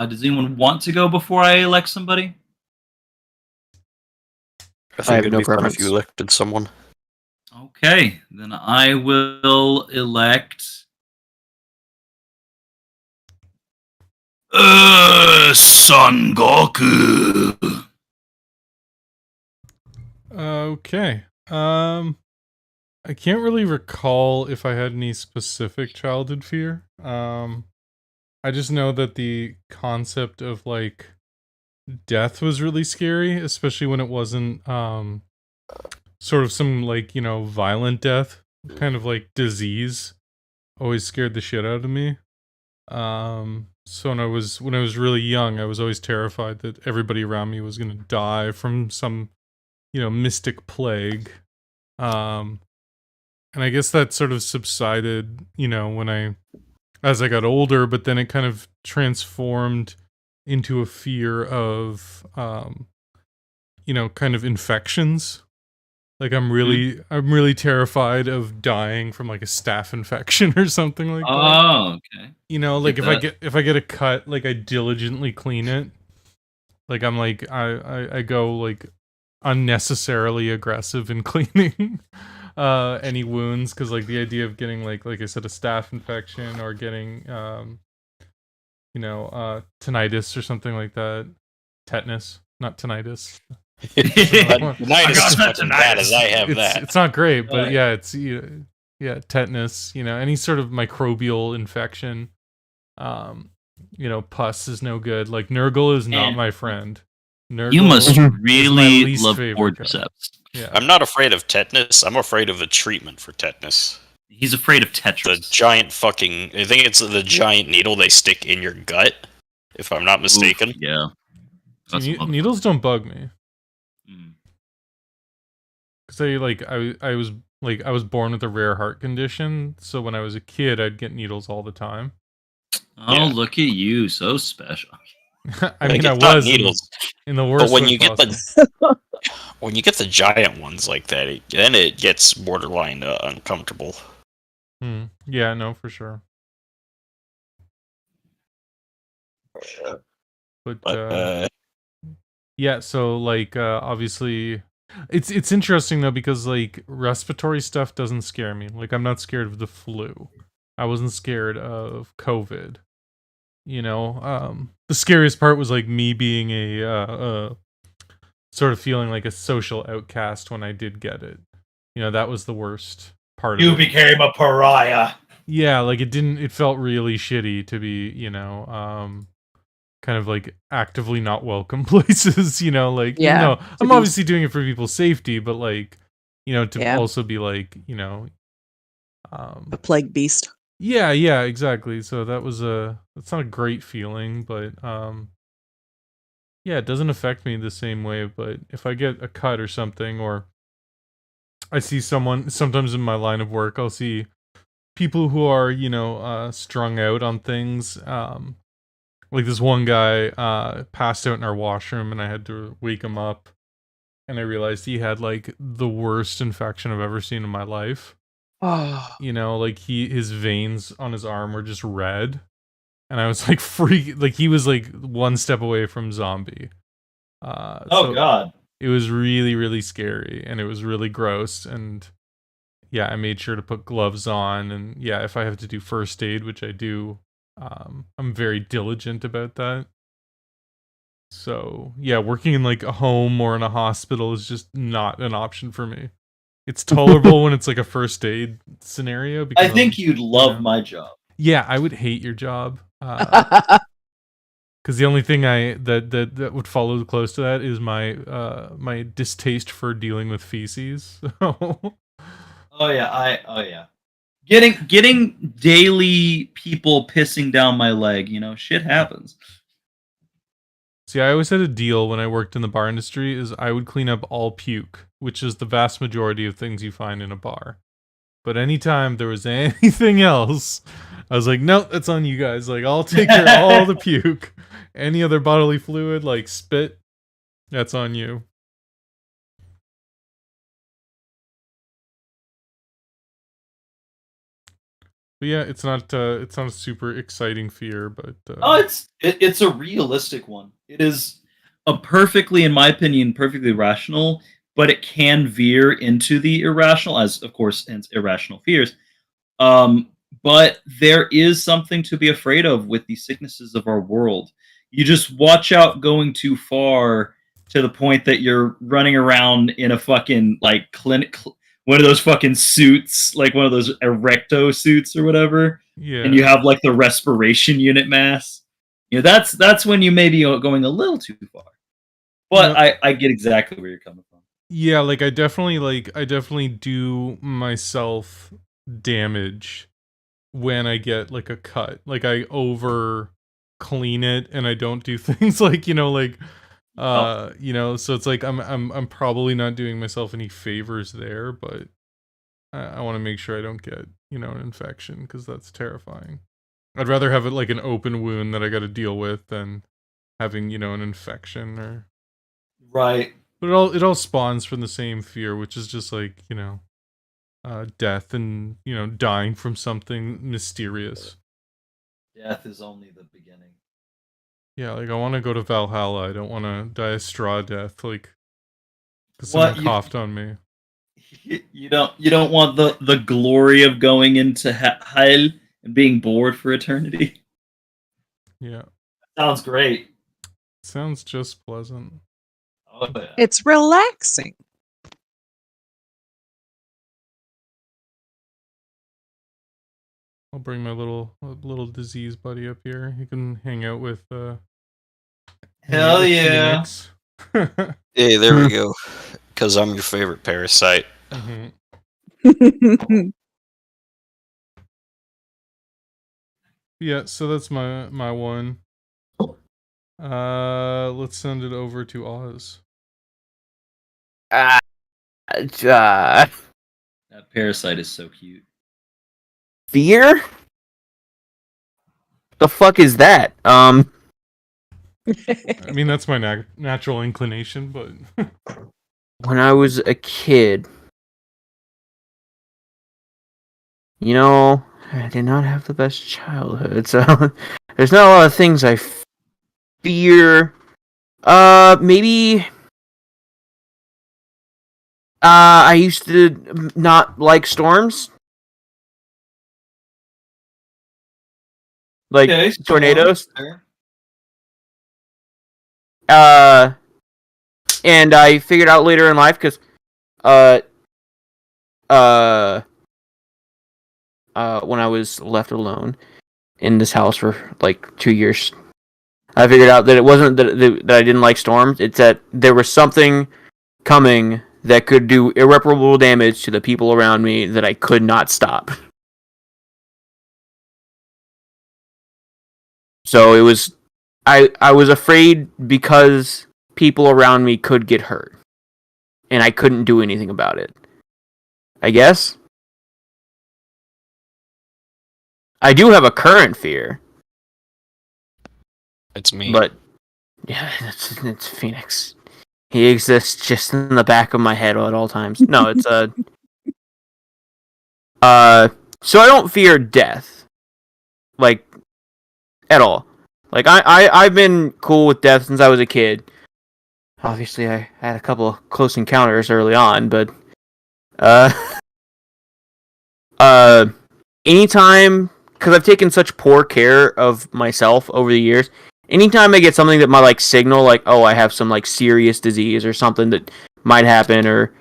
Does anyone want to go before I elect somebody? I think have it'd no be fun if preference. you elected someone. Okay, then I will elect. Son Goku. Okay. I can't really recall if I had any specific childhood fear. I just know that the concept of like death was really scary, especially when it wasn't sort of some like, violent death, kind of like disease. Always scared the shit out of me. So when I was really young, I was always terrified that everybody around me was gonna die from some, mystic plague. And I guess that sort of subsided, as I got older, but then it kind of transformed into a fear of, kind of infections. Like I'm really terrified of dying from like a staph infection or something like that. Oh, okay. Like Get if I get a cut, like I diligently clean it. Like I'm like I go like unnecessarily aggressive in cleaning any wounds, because like the idea of getting like I said, a staph infection or getting tinnitus or something like that. Tetanus, not tinnitus. Tinnitus is fucking bad as I have that. It's not great, but yeah, it's tetanus, any sort of microbial infection. Pus is no good. Like Nurgle is not my friend. Nurgle You must is my really least love favorite guy. cordyceps. Yeah. I'm not afraid of tetanus. I'm afraid of the treatment for tetanus. He's afraid of The Tetris. giant fucking... I think it's the giant needle they stick in your gut, if I'm not mistaken. Oof, yeah. See, needles don't bug me. Mm. Because I was born with a rare heart condition, so when I was a kid, I'd get needles all the time. Oh, Yeah. look at you, so special. I mean, I it's not was needles. in the worst But when way you get possible. when you get the giant ones like that, then it gets borderline uncomfortable. Yeah, no, for sure. But yeah, so like obviously it's interesting though, because like respiratory stuff doesn't scare me. Like I'm not scared of the flu. I wasn't scared of COVID. The scariest part was like me being a sort of feeling like a social outcast when I did get it. That was the worst part of it. became a pariah. Yeah, like it felt really shitty to be, kind of like actively not welcome places, like, Yeah, I'm be- obviously doing it for people's safety, but like, to Yeah. also be like, a plague beast. yeah, exactly. So that's not a great feeling, but, yeah, it doesn't affect me the same way, but if I get a cut or something, or I see someone, sometimes in my line of work, I'll see people who are, strung out on things. Like this one guy passed out in our washroom, and I had to wake him up, and I realized he had like the worst infection I've ever seen in my life. Oh, Like his veins on his arm were just red, and I was like like he was like one step away from zombie. So God. it was really, really scary, and it was really gross, and yeah, I made sure to put gloves on, and yeah, if I have to do first aid, which I do, I'm very diligent about that. So yeah, working in like a home or in a hospital is just not an option for me. It's tolerable when it's like a first aid scenario. Because I think you'd love my job. Yeah, I would hate your job. Because the only thing that would follow close to that is my my distaste for dealing with feces. Oh yeah. Getting daily people pissing down my leg, shit happens. See, I always had a deal when I worked in the bar industry is I would clean up all puke, which is the vast majority of things you find in a bar. But anytime there was anything else, I was like, nope, that's on you guys. Like, I'll take care of all the puke. Any other bodily fluid, like spit, that's on you. But yeah, it's not a super exciting fear, but it's a realistic one. It is In my opinion, perfectly rational, but it can veer into the irrational, as of course, hence irrational fears. But there is something to be afraid of with the sicknesses of our world. You just watch out going too far to the point that you're running around in a fucking like clinic, one of those fucking suits, like one of those erecto suits or whatever, Yeah. and you have like the respiration unit mask. That's when you may be going a little too far. But I get exactly where you're coming from. Yeah, like I definitely do myself damage when I get like a cut. Like I over clean it and I don't do things like, so it's like I'm probably not doing myself any favors there, but I want to make sure I don't get, an infection because that's terrifying. I'd rather have it like an open wound that I got to deal with than having, an infection or Right. But it all spawns from the same fear, which is just like, death and, dying from something mysterious. Death is only the beginning. Yeah, like I want to go to Valhalla. I don't want to die a straw death, like because someone coughed on me. You don't want the glory of going into hell and being bored for eternity. Yeah, Sounds great. sounds just pleasant. Oh, yeah. It's relaxing. I'll bring my little disease buddy up here. He can hang out with Hell yeah. Phoenix. Hey, there we go. Because I'm your favorite parasite. Mhm. Yeah, so that's my one. Let's send it over to Oz. Uh, That parasite is so cute. fear? The fuck is that? I mean, that's my natural inclination, but When I was a kid, I did not have the best childhood, so there's not a lot of things I fear. Maybe. I used to not like storms. Like tornadoes. And I figured out later in life because, when I was left alone in this house for like 2 years, I figured out that it wasn't that I didn't like storms. It's that there was something coming that could do irreparable damage to the people around me that I could not stop. So it was, I was afraid because people around me could get hurt, and I couldn't do anything about it. I guess. I do have a current fear, It's me. but yeah, it's Phoenix. He exists just in the back of my head at all times. No, it's so I don't fear death, like, at all. Like I've been cool with death since I was a kid. Obviously, I had a couple of close encounters early on, but anytime, because I've taken such poor care of myself over the years. Anytime I get something that might like signal like, oh, I have some like serious disease or something that might happen, or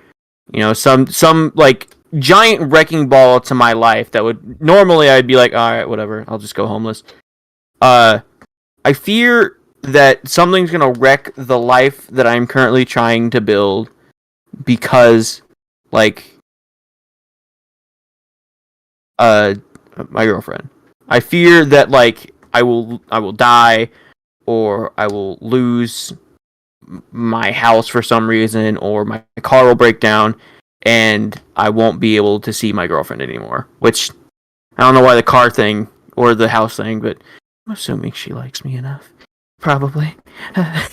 some like giant wrecking ball to my life that would normally I'd be like, all right, whatever, I'll just go homeless. I fear that something's gonna wreck the life that I'm currently trying to build because, like, my girlfriend. I fear that like I will die, or I will lose my house for some reason, or my car will break down, and I won't be able to see my girlfriend anymore. Which I don't know why the car thing or the house thing, but I'm assuming she likes me enough. Probably. That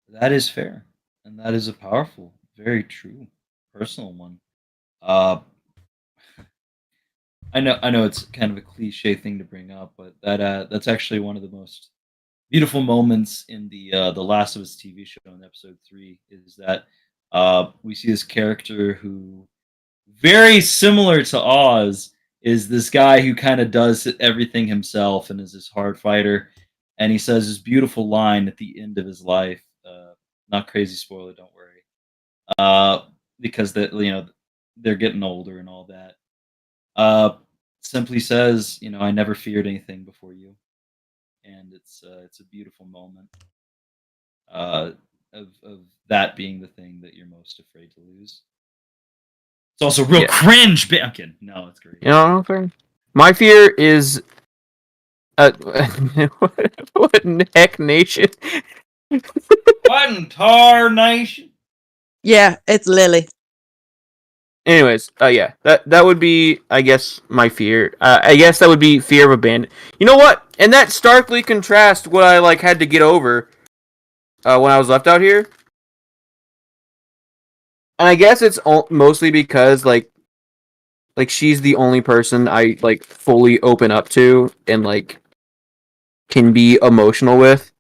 that is fair, and that is a powerful, very true, personal one. Uh, I know it's kind of a cliche thing to bring up, but that's actually one of the most beautiful moments in the Last of Us TV show in episode 3 is that we see this character who, very similar to Oz, is this guy who kind of does everything himself and is this hard fighter. And he says this beautiful line at the end of his life. Not crazy spoiler, don't worry. Because they're getting older and all that. Simply says, I never feared anything before you, and it's a beautiful moment of that being the thing that you're most afraid to lose. It's also real Yeah. cringe. I'm kidding. No, it's great. You know what I'm saying? My fear is what in the heck nation? One tar nation. Yeah, it's Lily. Anyways, yeah, that would be, I guess, my fear. I guess that would be fear of abandon. You know what? And that starkly contrasts what I had to get over when I was left out here. And I guess it's mostly because she's the only person I fully open up to and can be emotional with.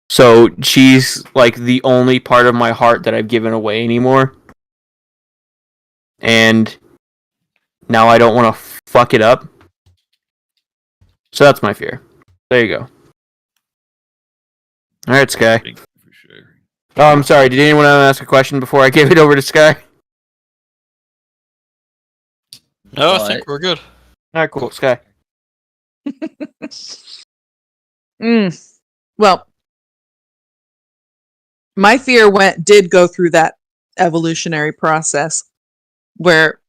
So she's the only part of my heart that I've given away anymore. And now I don't want to fuck it up. So that's my fear. There you go. Alright, Sky. For sure. Oh, I'm sorry. Did anyone want to ask a question before I gave it over to Sky? No, I think we're good. Alright, cool. Sky. Well, my fear did go through that evolutionary process where,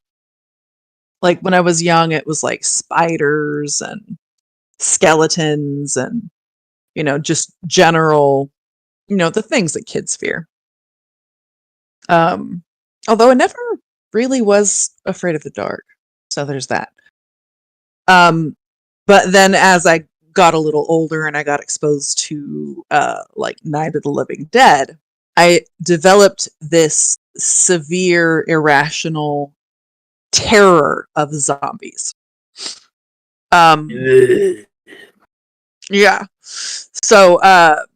when I was young, it was spiders and skeletons and, just general, the things that kids fear. Although I never really was afraid of the dark. So there's that. But then as I got a little older and I got exposed to Night of the Living Dead, I developed this severe irrational terror of zombies. Yeah. So to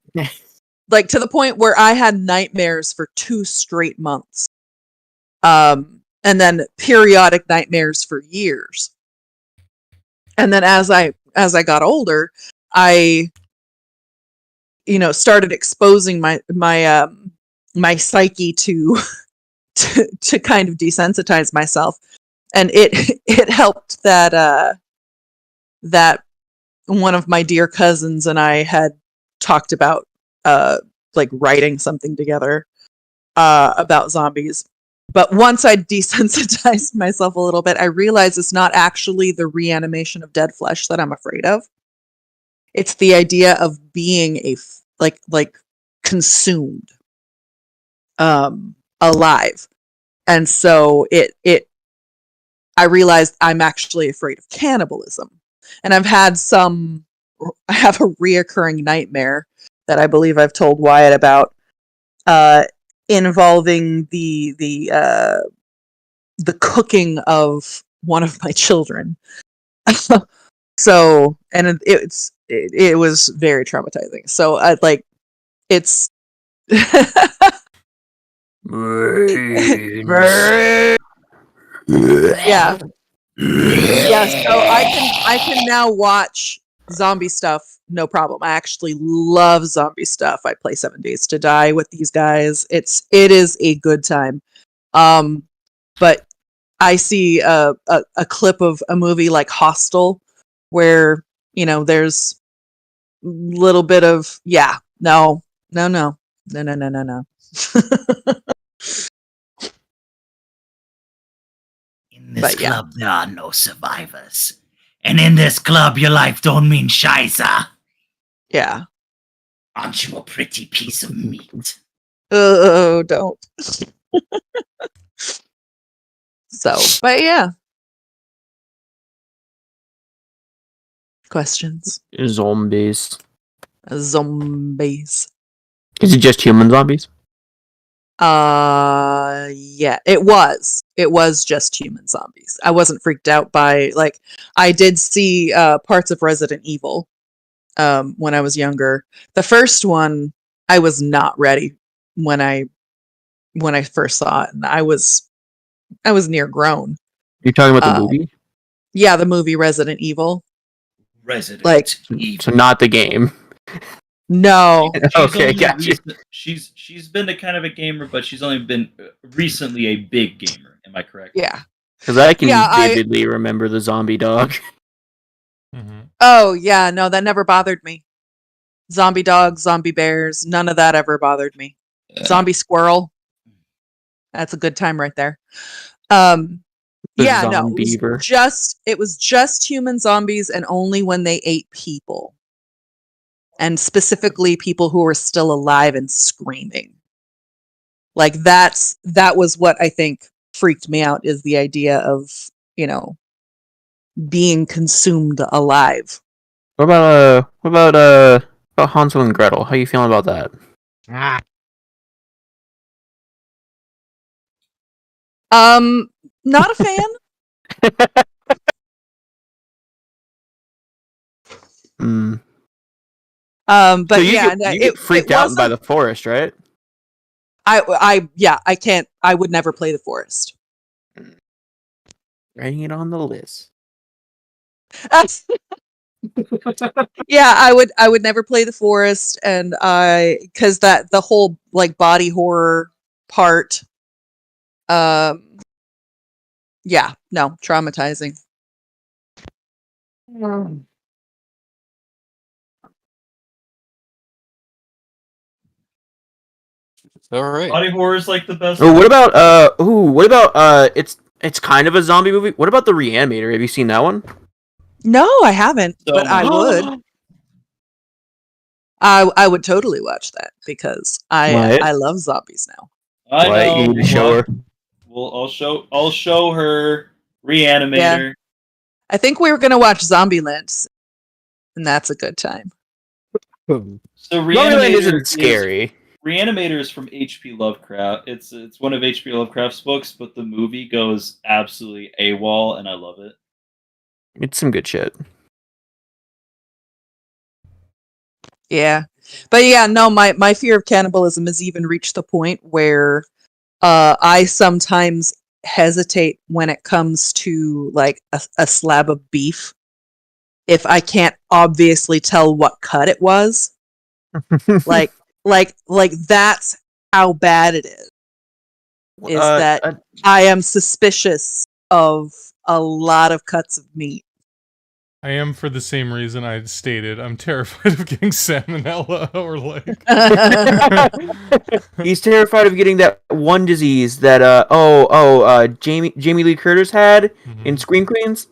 the point where I had nightmares for 2 straight months. And then periodic nightmares for years. And then as I got older, I started exposing my psyche to kind of desensitize myself, and it helped that that one of my dear cousins and I had talked about writing something together about zombies. But once I desensitized myself a little bit, I realized it's not actually the reanimation of dead flesh that I'm afraid of. It's the idea of being consumed, alive. And so I realized I'm actually afraid of cannibalism. And I have a reoccurring nightmare that I believe I've told Wyatt about, involving the cooking of one of my children. So, and it was very traumatizing. So it's yeah. Yeah, so I can now watch zombie stuff, no problem. I actually love zombie stuff. I play 7 Days to Die with these guys. It is a good time. But I see a clip of a movie like Hostel where, there's a little bit of no. In this club, there are no survivors. And in this club, your life don't mean scheisse. Yeah. Aren't you a pretty piece of meat? Oh, don't. So, but yeah. Questions? Zombies. Zombies. Is it just human zombies? Yeah, it was. It was just human zombies. I wasn't freaked out by, I did see parts of Resident Evil when I was younger. The first one, I was not ready when I when I first saw it, and I was near grown. You're talking about the Uh, movie? Yeah, the movie Resident Evil. Resident Like, Evil. So not the game. No. She's Okay, only gotcha. she's been a kind of a gamer, but she's only been recently a big gamer. Am I correct? Yeah. Because I can Yeah, vividly remember the zombie dog. Oh, yeah, no, that never bothered me. Zombie dogs, zombie bears, none of that ever bothered me. Zombie squirrel. That's a good time right there. The Yeah, no, Zombeaver. it was just human zombies, and only when they ate people. And specifically people who were still alive and screaming. Like that was what I think freaked me out, is the idea of, being consumed alive. What about Hansel and Gretel? How you feeling about that? Not a fan. Mm. But So you yeah, get, you get freaked out by the forest, right? I can't. I would never play the forest. Writing it on the list. Yeah, I would never play the forest, and because that the whole like body horror part, yeah, no, traumatizing. All right. Body horror is like the best. Oh, what about it's kind of a zombie movie. What about the Reanimator? Have you seen that one? No, I haven't, So but I would. I would totally watch that because What? I love zombies now. I What? know. You need to show her. I'll show her Reanimator. I think we were gonna watch Zombieland, and that's a good time. So Zombieland isn't scary. Reanimator is from H.P. Lovecraft. It's one of H.P. Lovecraft's books, but the movie goes absolutely AWOL, and I love it. It's some good shit. Yeah. But yeah, no, my fear of cannibalism has even reached the point where I sometimes hesitate when it comes to like a slab of beef if I can't obviously tell what cut it was. like that's how bad it is. That I am suspicious of a lot of cuts of meat. I am for the same reason I stated. I'm terrified of getting salmonella or like. He's terrified of getting that one disease that Jamie Lee Curtis had in Scream Queens,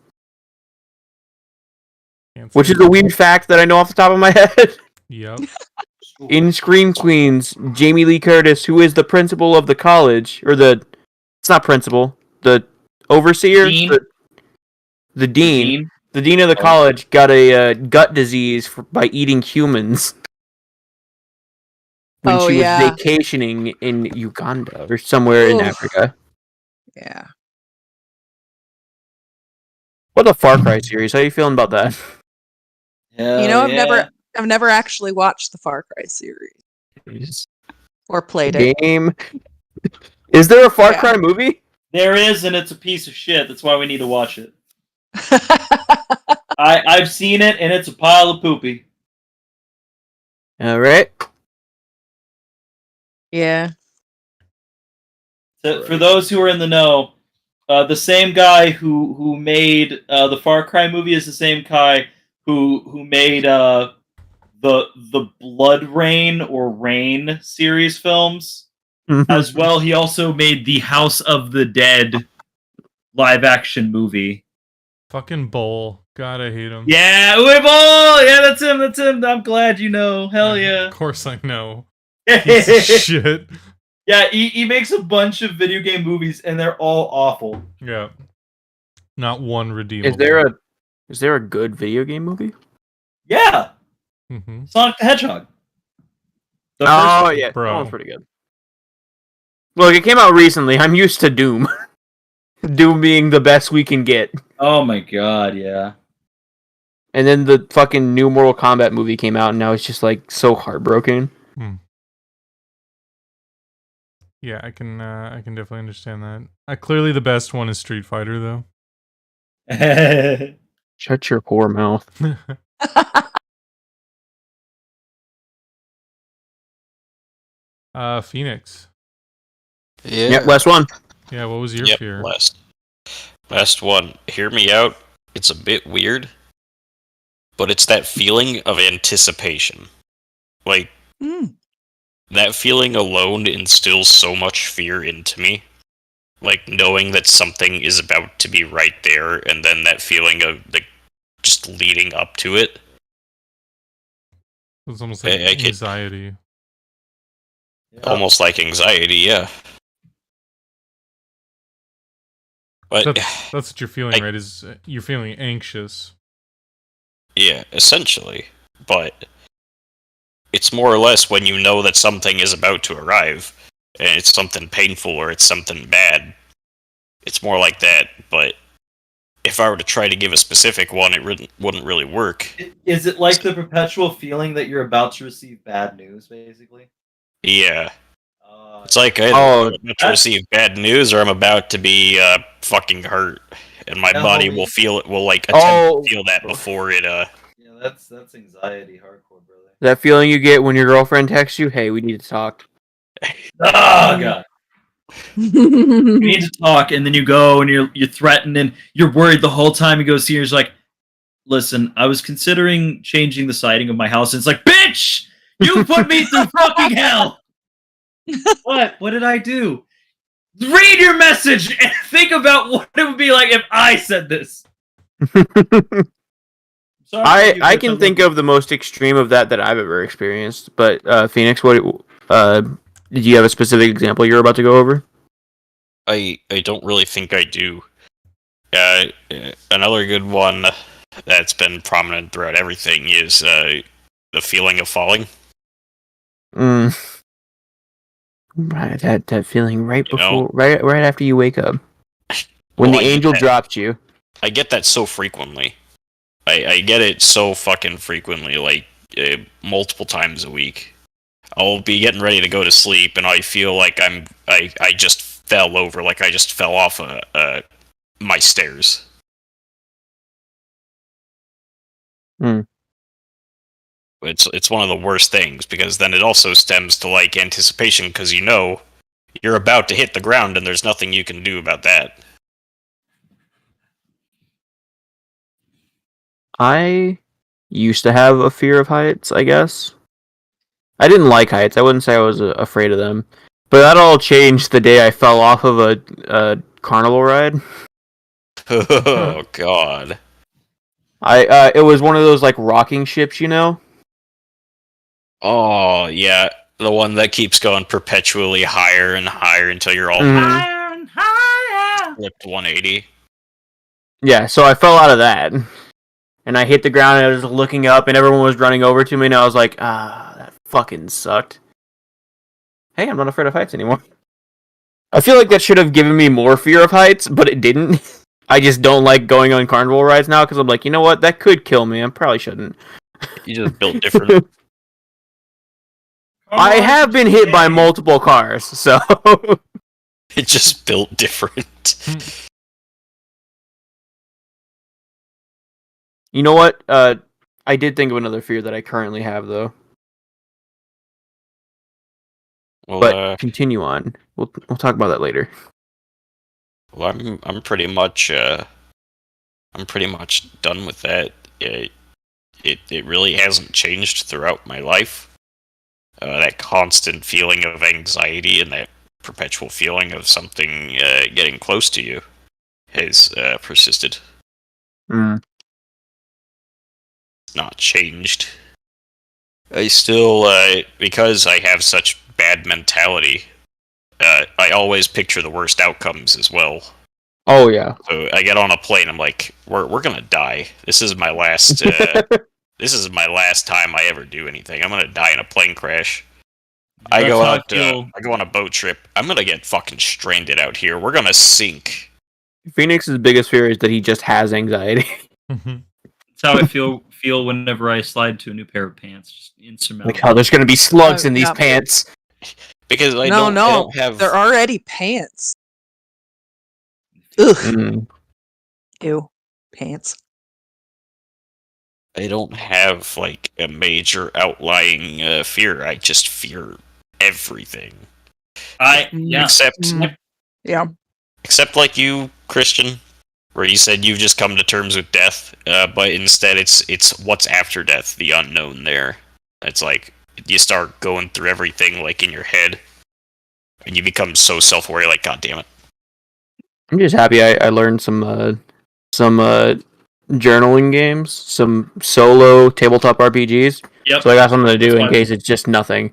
which is a weird fact that I know off the top of my head. Yep. In Scream Queens, Jamie Lee Curtis, who is the principal of the college, it's not principal, the overseer, Dean? the dean. The dean of the college got a gut disease by eating humans when she was vacationing in Uganda or somewhere in Africa. Yeah. What the Far Cry series? How are you feeling about that? I've never actually watched the Far Cry series or played it. Game. Is there a Far Cry movie? There is, and it's a piece of shit. That's why we need to watch it. I've seen it, and it's a pile of poopy. All right. Yeah. So, for those who are in the know, the same guy who made the Far Cry movie is the same guy who made the Blood Rain or Rain series films. As well, he also made the House of the Dead live action movie. Fucking Bowl. God, I hate him. Yeah, Uwe Boll! Yeah, that's him. I'm glad you know. Hell yeah. Of course I know. Piece of shit. Yeah, he makes a bunch of video game movies, and they're all awful. Yeah. Not one redeemable. Is there a good video game movie? Yeah. Mm-hmm. Sonic the Hedgehog. Oh, yeah. Bro. That one's pretty good. Look, it came out recently. I'm used to Doom. Doom being the best we can get. Oh my god, yeah. And then the fucking new Mortal Kombat movie came out, and now it's just like so heartbroken. Yeah, I can definitely understand that. Clearly the best one is Street Fighter though. Shut your whore mouth. Phoenix. Yeah. Yep, last one. Yeah, what was your Yep, fear? last one. Hear me out. It's a bit weird, but it's that feeling of anticipation. Like, Mm. that feeling alone instills so much fear into me. Like, knowing that something is about to be right there, and then that feeling of just leading up to it. It's almost like I get- anxiety. Almost like anxiety, yeah. But That's what you're feeling, I- right? Is you're feeling anxious. yeah, essentially. But it's more or less when you know that something is about to arrive, and it's something painful or it's something bad. It's more like that, but if I were to try to give a specific one, it wouldn't really work. Is it like the perpetual feeling that you're about to receive bad news, basically? Yeah. It's like I'm about to receive bad news, or I'm about to be fucking hurt, and my body will feel it. Will like attempt to feel that before it. Yeah, that's anxiety, hardcore, brother. That feeling you get when your girlfriend texts you, "Hey, we need to talk." Oh god. You need to talk, and then you go and you're threatened and you're worried the whole time. You go see her. He's like, "Listen, I was considering changing the siding of my house." And it's like, "Bitch, you put me through fucking hell." What? What did I do? Read your message and think about what it would be like if I said this. I can think of the most extreme of that I've ever experienced. But Phoenix, what did you have a specific example you were about to go over? I don't really think I do. Another good one that's been prominent throughout everything is the feeling of falling. Right, that feeling right You know? before, right after you wake up, when Well, the I get angel that. dropped you. I get that so frequently. I get it so fucking frequently, like multiple times a week. I'll be getting ready to go to sleep, and I feel like I just fell over, like I just fell off my stairs. It's one of the worst things, because then it also stems to like anticipation, because you know you're about to hit the ground, and there's nothing you can do about that. I used to have a fear of heights, I guess. I didn't like heights. I wouldn't say I was afraid of them. But that all changed the day I fell off of a carnival ride. Oh god. It was one of those like rocking ships, you know? Oh yeah, the one that keeps going perpetually higher and higher until you're all Higher and higher. flipped 180. Yeah, so I fell out of that. And I hit the ground and I was looking up and everyone was running over to me and I was like, that fucking sucked. Hey, I'm not afraid of heights anymore. I feel like that should have given me more fear of heights, but it didn't. I just don't like going on carnival rides now because I'm like, you know what? That could kill me. I probably shouldn't. You just built different. I have been hit by multiple cars, so... It just built different. You know what? I did think of another fear that I currently have, though. Well, But continue on. We'll talk about that later. well, I'm pretty much done with that. It really hasn't changed throughout my life. That constant feeling of anxiety and that perpetual feeling of something getting close to you has persisted. Not changed. I still, because I have such bad mentality, I always picture the worst outcomes as well. Oh, yeah. So I get on a plane, I'm like, we're gonna die. This is my last, this is my last time I ever do anything. I'm gonna die in a plane crash. I go on a boat trip. I'm gonna get fucking stranded out here. We're gonna sink. Phoenix's biggest fear is that he just has anxiety. That's how I feel whenever I slide to a new pair of pants. Just insurmountable. Like, oh, there's gonna be slugs in these yeah. pants. Because I no, don't have. they're already pants. Ugh. Mm. Ew. Pants. I don't have like a major outlying fear. I just fear everything. Yeah. Except Yeah. except like you, Christian, where you said you've just come to terms with death, but instead it's what's after death, the unknown there. It's like you start going through everything like in your head, and you become so self-aware, like, God damn it. I'm just happy I learned some journaling games, some solo tabletop RPGs. Yep. So I got something to do That's in why- case it's just nothing.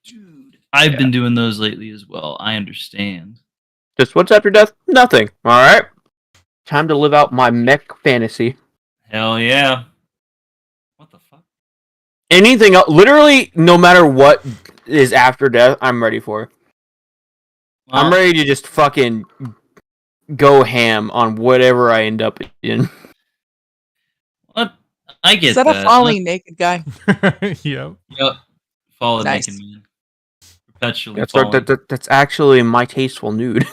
Dude, I've been doing those lately as well. I understand. Just what's after death? Nothing. All right. Time to live out my mech fantasy. Hell yeah. What the fuck? Anything else, literally, no matter what is after death, I'm ready for. I'm Well, ready to just fucking go ham on whatever I end up in. What? I get Is that that. a falling naked guy? Yep. Yep. Fallen Nice. naked man. Perpetually That's falling. that's actually my tasteful nude.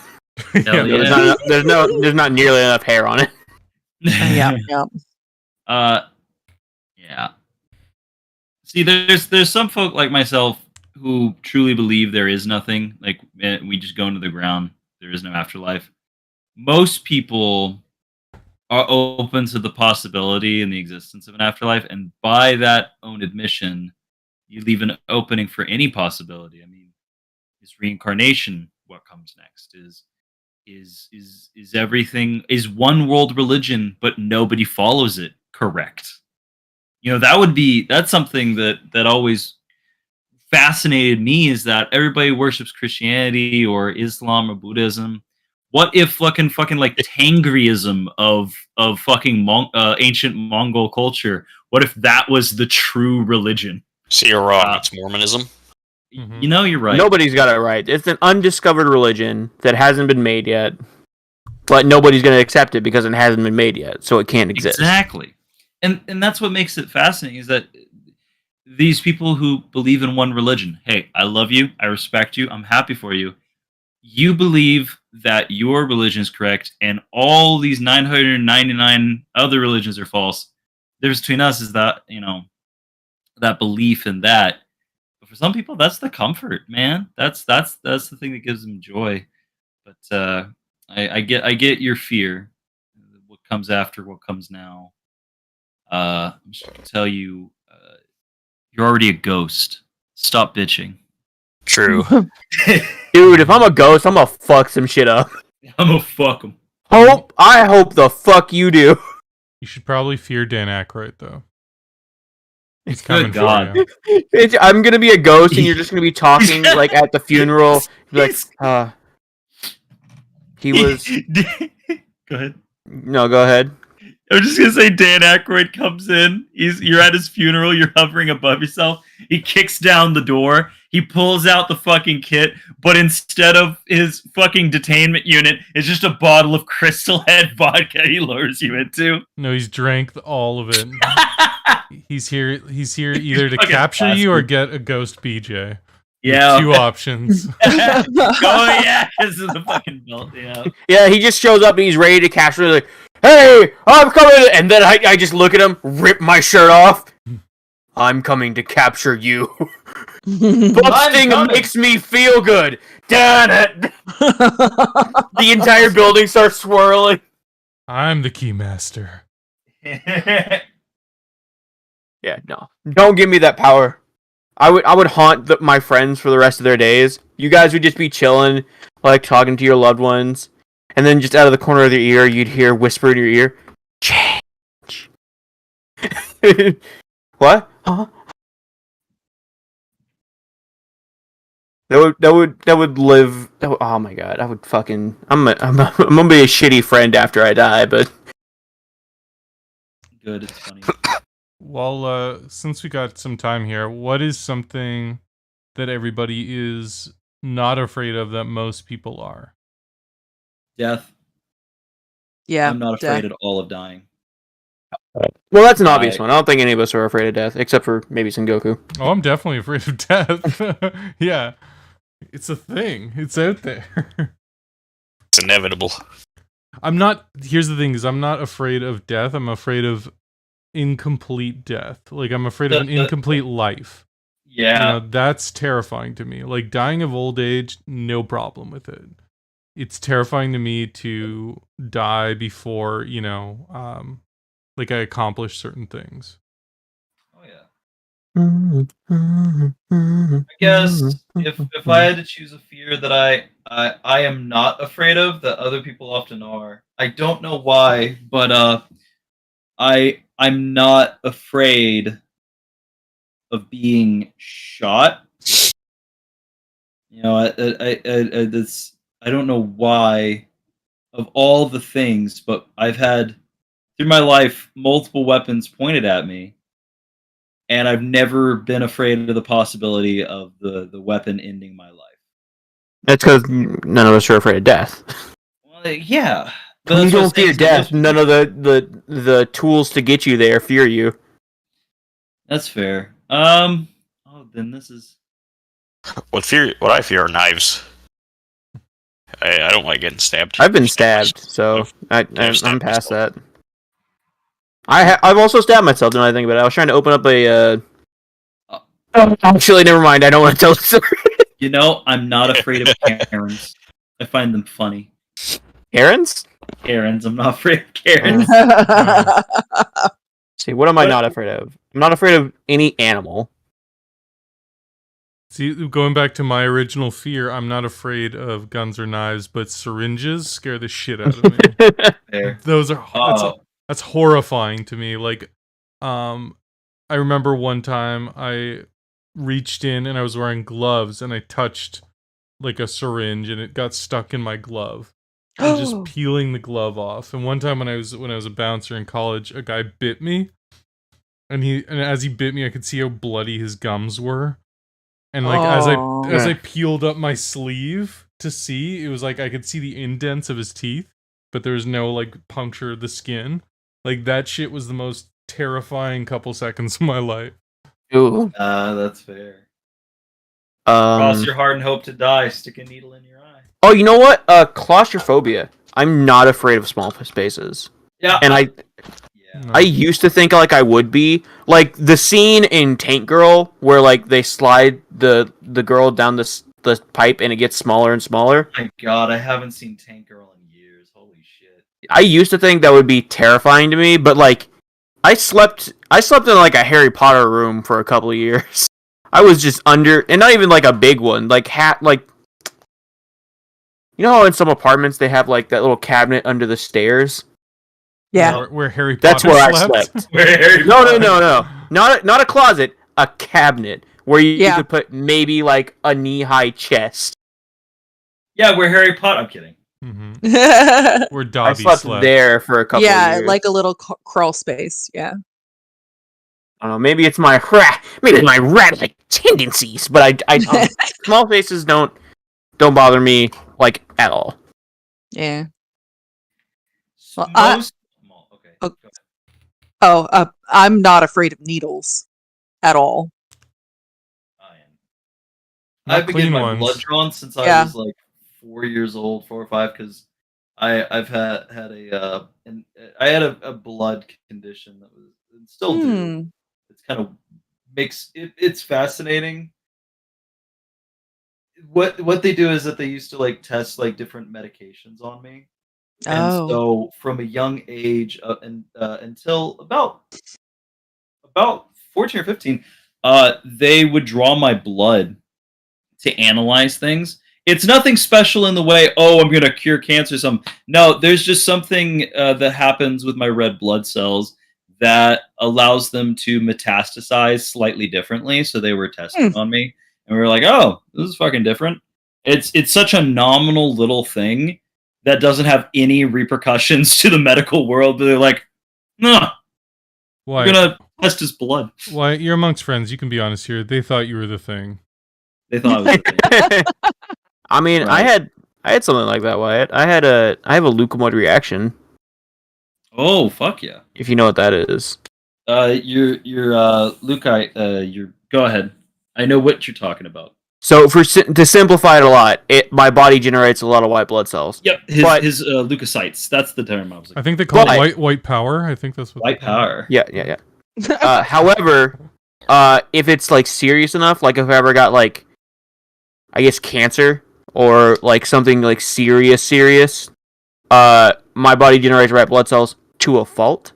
Hell Yeah. yeah. There's not nearly enough hair on it. Yeah. Yeah. Yeah. See, there's some folk like myself who truly believe there is nothing. Like we just go into the ground. There is no afterlife. Most people are open to the possibility and the existence of an afterlife, and by that own admission, you leave an opening for any possibility. I mean, is reincarnation what comes next? Is everything, is one world religion but nobody follows it correct? You know, that's something that always fascinated me, is that everybody worships Christianity or Islam or Buddhism. What if fucking like Tangriism of fucking ancient Mongol culture? What if that was the true religion? So you're wrong, it's Mormonism. Mhm. You know, you're right. Nobody's got it right. It's an undiscovered religion that hasn't been made yet, but nobody's going to accept it because it hasn't been made yet, so it can't exist. Exactly. And that's what makes it fascinating, is that these people who believe in one religion, hey, I love you, I respect you, I'm happy for you. You believe that your religion is correct and all these 999 other religions are false. The difference between us is that, you know, that belief in that. But for some people, that's the comfort, man. That's the thing that gives them joy. But I get your fear. What comes after? What comes now? I'm just gonna tell you, you're already a ghost. Stop bitching. True. Dude, if I'm a ghost, I'm gonna fuck some shit up. I'm gonna fuck him. I hope the fuck you do. You should probably fear Dan Aykroyd, though. He's Good coming God. for you. I'm gonna be a ghost, and you're just gonna be talking like at the funeral. Like, he was. Go ahead. No, go ahead. I'm just gonna say Dan Aykroyd comes in. You're at his funeral. You're hovering above yourself. He kicks down the door. He pulls out the fucking kit, but instead of his fucking detainment unit, it's just a bottle of Crystal Head vodka he lures you into. No, he's drank all of it. He's here either to Fucking capture you or bastard. get a ghost BJ. Yeah. Two options. Oh yeah, because of the fucking belt. Yeah. Yeah, he just shows up and he's ready to capture. Like, hey, I'm coming, and then I just look at him, rip my shirt off. I'm coming to capture you. Busting coming. makes me feel good. Damn it! The entire building starts swirling. I'm the keymaster. Yeah, no, don't give me that power. I would haunt my friends for the rest of their days. You guys would just be chilling, like talking to your loved ones, and then just out of the corner of their ear, you'd hear whisper in your ear, "Change." What? Huh? That would live. Oh my god! I would fucking. I'm gonna be a shitty friend after I die, but Good. It's funny. Well, since we got some time here, what is something that everybody is not afraid of that most people are? Death. Yeah. I'm not afraid at all of dying. well, that's an obvious one. I don't think any of us are afraid of death, except for maybe Son Goku. Oh, I'm definitely afraid of death. Yeah. It's a thing. It's out there. It's inevitable. I'm not. Here's the thing: is I'm not afraid of death. I'm afraid of incomplete death. Like I'm afraid of an incomplete life. Yeah. You know, that's terrifying to me. Like dying of old age, no problem with it. It's terrifying to me to die before, like I accomplish certain things. Oh yeah. I guess if I had to choose a fear that I am not afraid of that other people often are. I don't know why, but I'm not afraid of being shot. You know, I don't know why of all the things, but I've had through my life multiple weapons pointed at me, and I've never been afraid of the possibility of the weapon ending my life. That's because none of us are afraid of death. Well, yeah. When you That's what I'm don't fear saying, death, none of the tools to get you there fear you. That's fair. Oh, then this is. What I fear are knives. I don't like getting stabbed. I've been stabbed, so I'm stabbed past myself. that. I've also stabbed myself. Now I think about it, I was trying to open up a. Actually, never mind. I don't want to tell the story. You know, I'm not afraid of Karens. I find them funny. Karens? Karens. I'm not afraid of Karens. See, what am I not afraid of? I'm not afraid of any animal. See, going back to my original fear, I'm not afraid of guns or knives, but syringes scare the shit out of me. Fair. Those are Oh, that's horrifying to me. Like, I remember one time I reached in and I was wearing gloves and I touched like a syringe and it got stuck in my glove. And just peeling the glove off. And one time when I was a bouncer in college, a guy bit me, and as he bit me, I could see how bloody his gums were. And like as I peeled up my sleeve to see, it was like I could see the indents of his teeth, but there was no like puncture of the skin. Like that shit was the most terrifying couple seconds of my life. Ooh. that's fair. Cross your heart and hope to die. Stick a needle in your eye. Oh, you know what? Claustrophobia. I'm not afraid of small spaces. Yeah. And I used to think like I would be. Like the scene in Tank Girl where like they slide the girl down the pipe and it gets smaller and smaller. My God, I haven't seen Tank Girl in years. Holy shit. I used to think that would be terrifying to me, but like I slept in like a Harry Potter room for a couple of years. I was just under, and not even like a big one, like you know how in some apartments they have like that little cabinet under the stairs? Yeah. Where Harry Potter That's where slept? I slept. No. Not a closet, a cabinet where you could put maybe like a knee-high chest. Yeah, where Harry Potter. I'm kidding. Mm-hmm. Where Dobby I slept there for a couple of years. Yeah, like a little crawl space. Yeah. I don't know. Maybe it's my rat-like tendencies, but I small faces don't bother me like at all. Yeah. Well, okay. I'm not afraid of needles at all. I am. I've been getting my ones. blood drawn since I was like 4 years old, 4 or 5, because I've had a blood condition that was and still do. It's kind of makes it's fascinating. What they do is that they used to like test like different medications on me, and so from a young age until about 14 or 15, they would draw my blood to analyze things. It's nothing special in the way, I'm going to cure cancer or something. No, there's just something that happens with my red blood cells that allows them to metastasize slightly differently. So they were testing on me, and we were like, oh, this is fucking different. It's such a nominal little thing that doesn't have any repercussions to the medical world. But they're like, no, we're going to test his blood. Why, you're amongst friends. You can be honest here. They thought you were the thing. They thought I was the thing. I mean, right. I had something like that, Wyatt. I have a leukemoid reaction. Oh, fuck yeah. If you know what that is. You're Luke, go ahead. I know what you're talking about. So to simplify it a lot, my body generates a lot of white blood cells. Yep, his leukocytes. That's the term I was I looking think they call it white power. I think that's what White power. Yeah. However, if it's like serious enough, like if I ever got like, I guess cancer or like something like serious, my body generates red blood cells to a fault,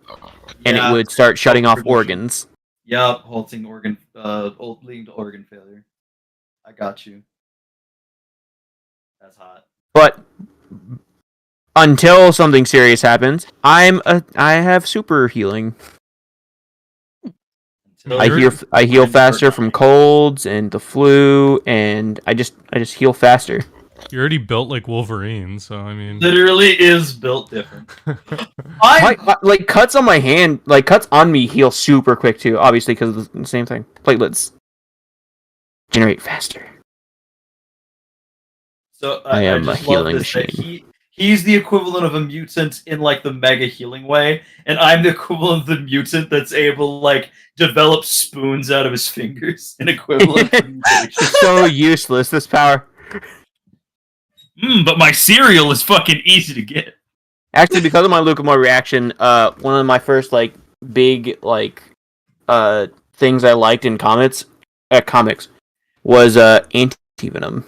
and it would start shutting off organs. Yep, leading to organ failure. I got you. That's hot. But until something serious happens, I have super healing. I heal faster from colds and the flu, and I just heal faster. You're already built like Wolverine, so I mean, Literally is built different. Like cuts on my hand, like cuts on me heal super quick too. Obviously, because of the same thing. Platelets generate faster. So I am a just love healing this, that machine. He's the equivalent of a mutant in like the mega healing way, and I'm the equivalent of the mutant that's able to like develop spoons out of his fingers. An equivalent. So useless, this power. But my cereal is fucking easy to get. Actually, because of my Leukomoid reaction, one of my first like big like things I liked in comics was Anti-Venom,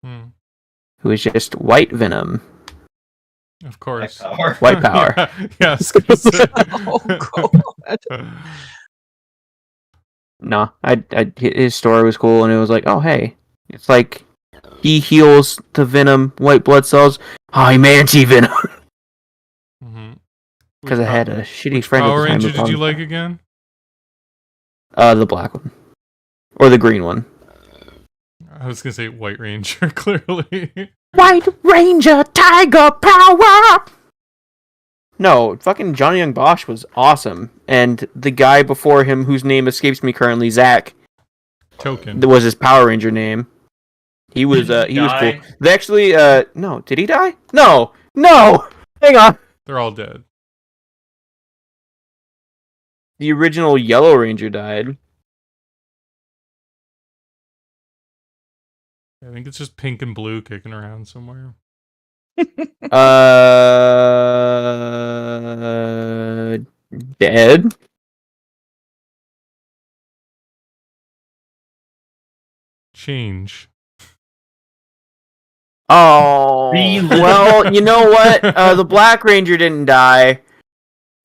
who is just white venom. Of course. White power. Yeah. Oh god. No, his story was cool, and it was like, oh hey, it's like he heals the venom white blood cells. Oh, he made Anti-Venom because I had a shitty friend. Power at the time Ranger who did called you him- like again? The black one, or the green one. I was gonna say White Ranger. Clearly. White Ranger, Tiger Power! No, fucking Johnny Young Bosch was awesome. And the guy before him, whose name escapes me currently, Zach, Token. that was his Power Ranger name. He was was cool. They actually, no, did he die? No! Hang on! They're all dead. The original Yellow Ranger died. I think it's just pink and blue kicking around somewhere. Dead? Change. Oh, well, you know what? The Black Ranger didn't die,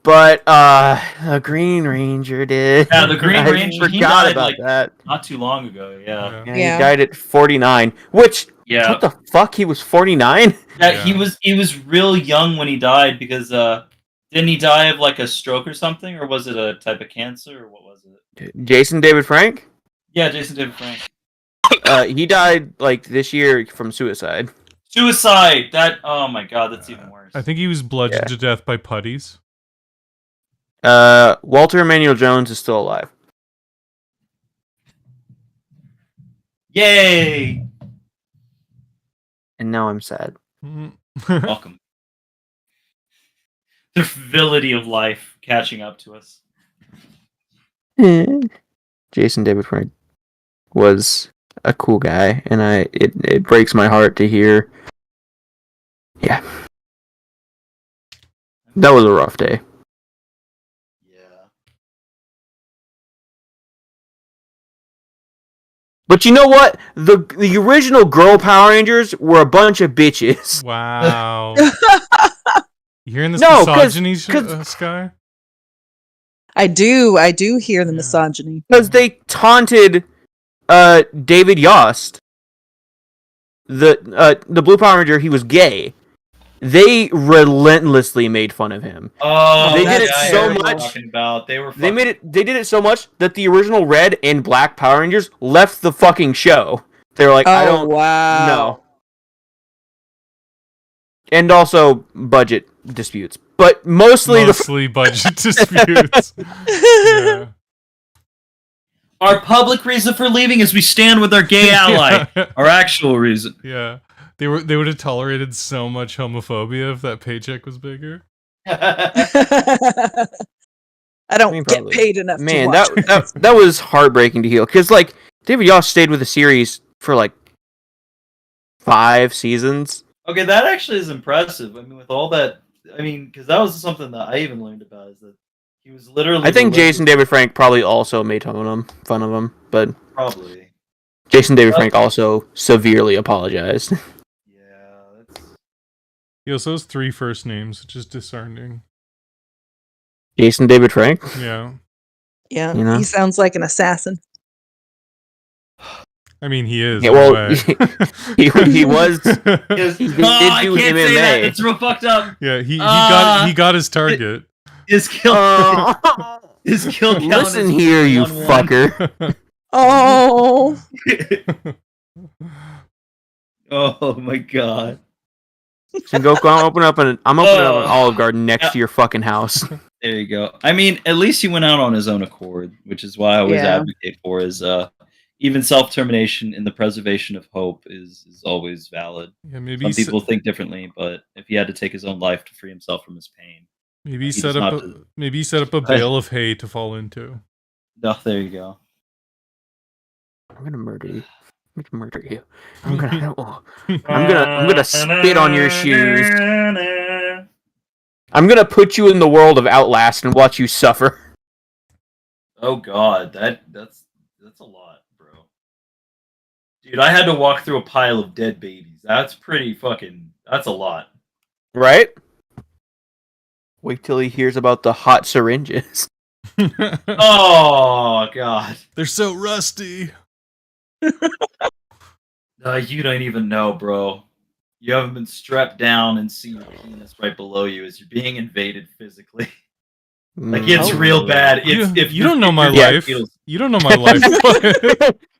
but the Green Ranger did. Yeah, the Green Ranger, I he forgot died, about like, that. Not too long ago, yeah. Yeah, he died at 49. Which, what the fuck? He was 49? Yeah, he was real young when he died because didn't he die of like a stroke or something, or was it a type of cancer, or what was it? Jason David Frank? Yeah, Jason David Frank. He died like this year from suicide. Suicide. That. Oh my god, that's even worse. I think he was bludgeoned to death by putties. Walter Emmanuel Jones is still alive. Yay! And now I'm sad. Welcome. The virility of life catching up to us. Jason David Frank was a cool guy, and it breaks my heart to hear. Yeah, that was a rough day. But you know what? The original girl Power Rangers were a bunch of bitches. Wow. You hearing this No, misogyny, Sky? I do hear the misogyny. Because they taunted David Yost, the Blue Power Ranger. He was gay. They relentlessly made fun of him. Oh, they did it guy so I was much. talking about. They were. They did it so much that the original Red and Black Power Rangers left the fucking show. They were like, I don't know. And also budget disputes, but mostly budget disputes. Yeah. Our public reason for leaving is we stand with our gay ally. Our actual reason. Yeah. They would have tolerated so much homophobia if that paycheck was bigger. I don't get paid enough. Man, to watch. that was heartbreaking to heal, because like David Yost stayed with the series for like 5 seasons. Okay, that actually is impressive. I mean, with all that, I mean, because that was something that I even learned about is that he was literally. I think Jason relentless- David Frank probably also made fun of him, but Probably. Jason David Frank also severely apologized. Yeah, that's. He also has 3 first names, which is discerning. Jason David Frank? Yeah. Yeah, You know? he sounds like an assassin. I mean, he is. Yeah, in a well, way. he was. His, He Oh, did I do can't say that. MMA. It's real fucked up. Yeah, he got his target. His kill. Oh, His kill count. listen is here, you 1-1. fucker. Oh, oh my god. So Goku, I'm opening up an Oh. Olive Garden next to your fucking house. There you go. I mean, at least he went out on his own accord, which is why I always Yeah. advocate for is even self-termination in the preservation of hope is always valid. Yeah, maybe Some people think differently, but if he had to take his own life to free himself from his pain, maybe he set does up not a bale of hay to fall into. no, there you go. I'm gonna murder you. I'm gonna murder you. I'm gonna spit on your shoes. I'm gonna put you in the world of Outlast and watch you suffer. Oh god, that's a lot, bro. Dude, I had to walk through a pile of dead babies. That's a lot. Right? Wait till he hears about the hot syringes. Oh god. They're so rusty. You don't even know, bro. You haven't been strapped down and see your penis right below you as you're being invaded physically. Like it's Oh. real bad. It's You, if you don't know my Yeah. life. feels- You don't know my life.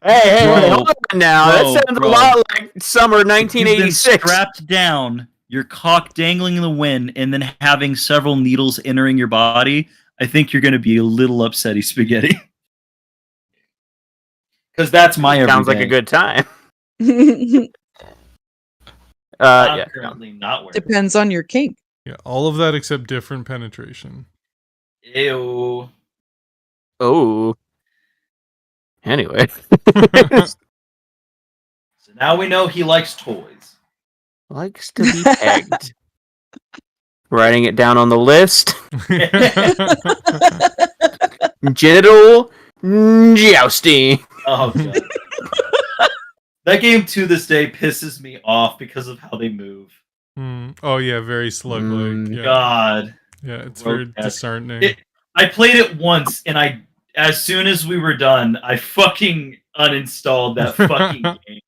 Hey, Bro. hold on now. Bro, That sounds bro. a lot like summer You've been 1986. strapped down, your cock dangling in the wind, and then having several needles entering your body. I think you're going to be a little upsetty, spaghetti. Because that's my everyday. Sounds like a good time. I'm Yeah. currently not wearing. depends on your kink. Yeah, all of that except different penetration. Ew. Oh. Anyway. So now we know he likes toys. Likes to be pegged. Writing it down on the list. Genital jousting. Oh god. That game to this day pisses me off because of how they move. Oh yeah, very slug-like. Yeah. God. Yeah, it's very Grotesque. disheartening. I played it once and as soon as we were done, I fucking uninstalled that fucking game.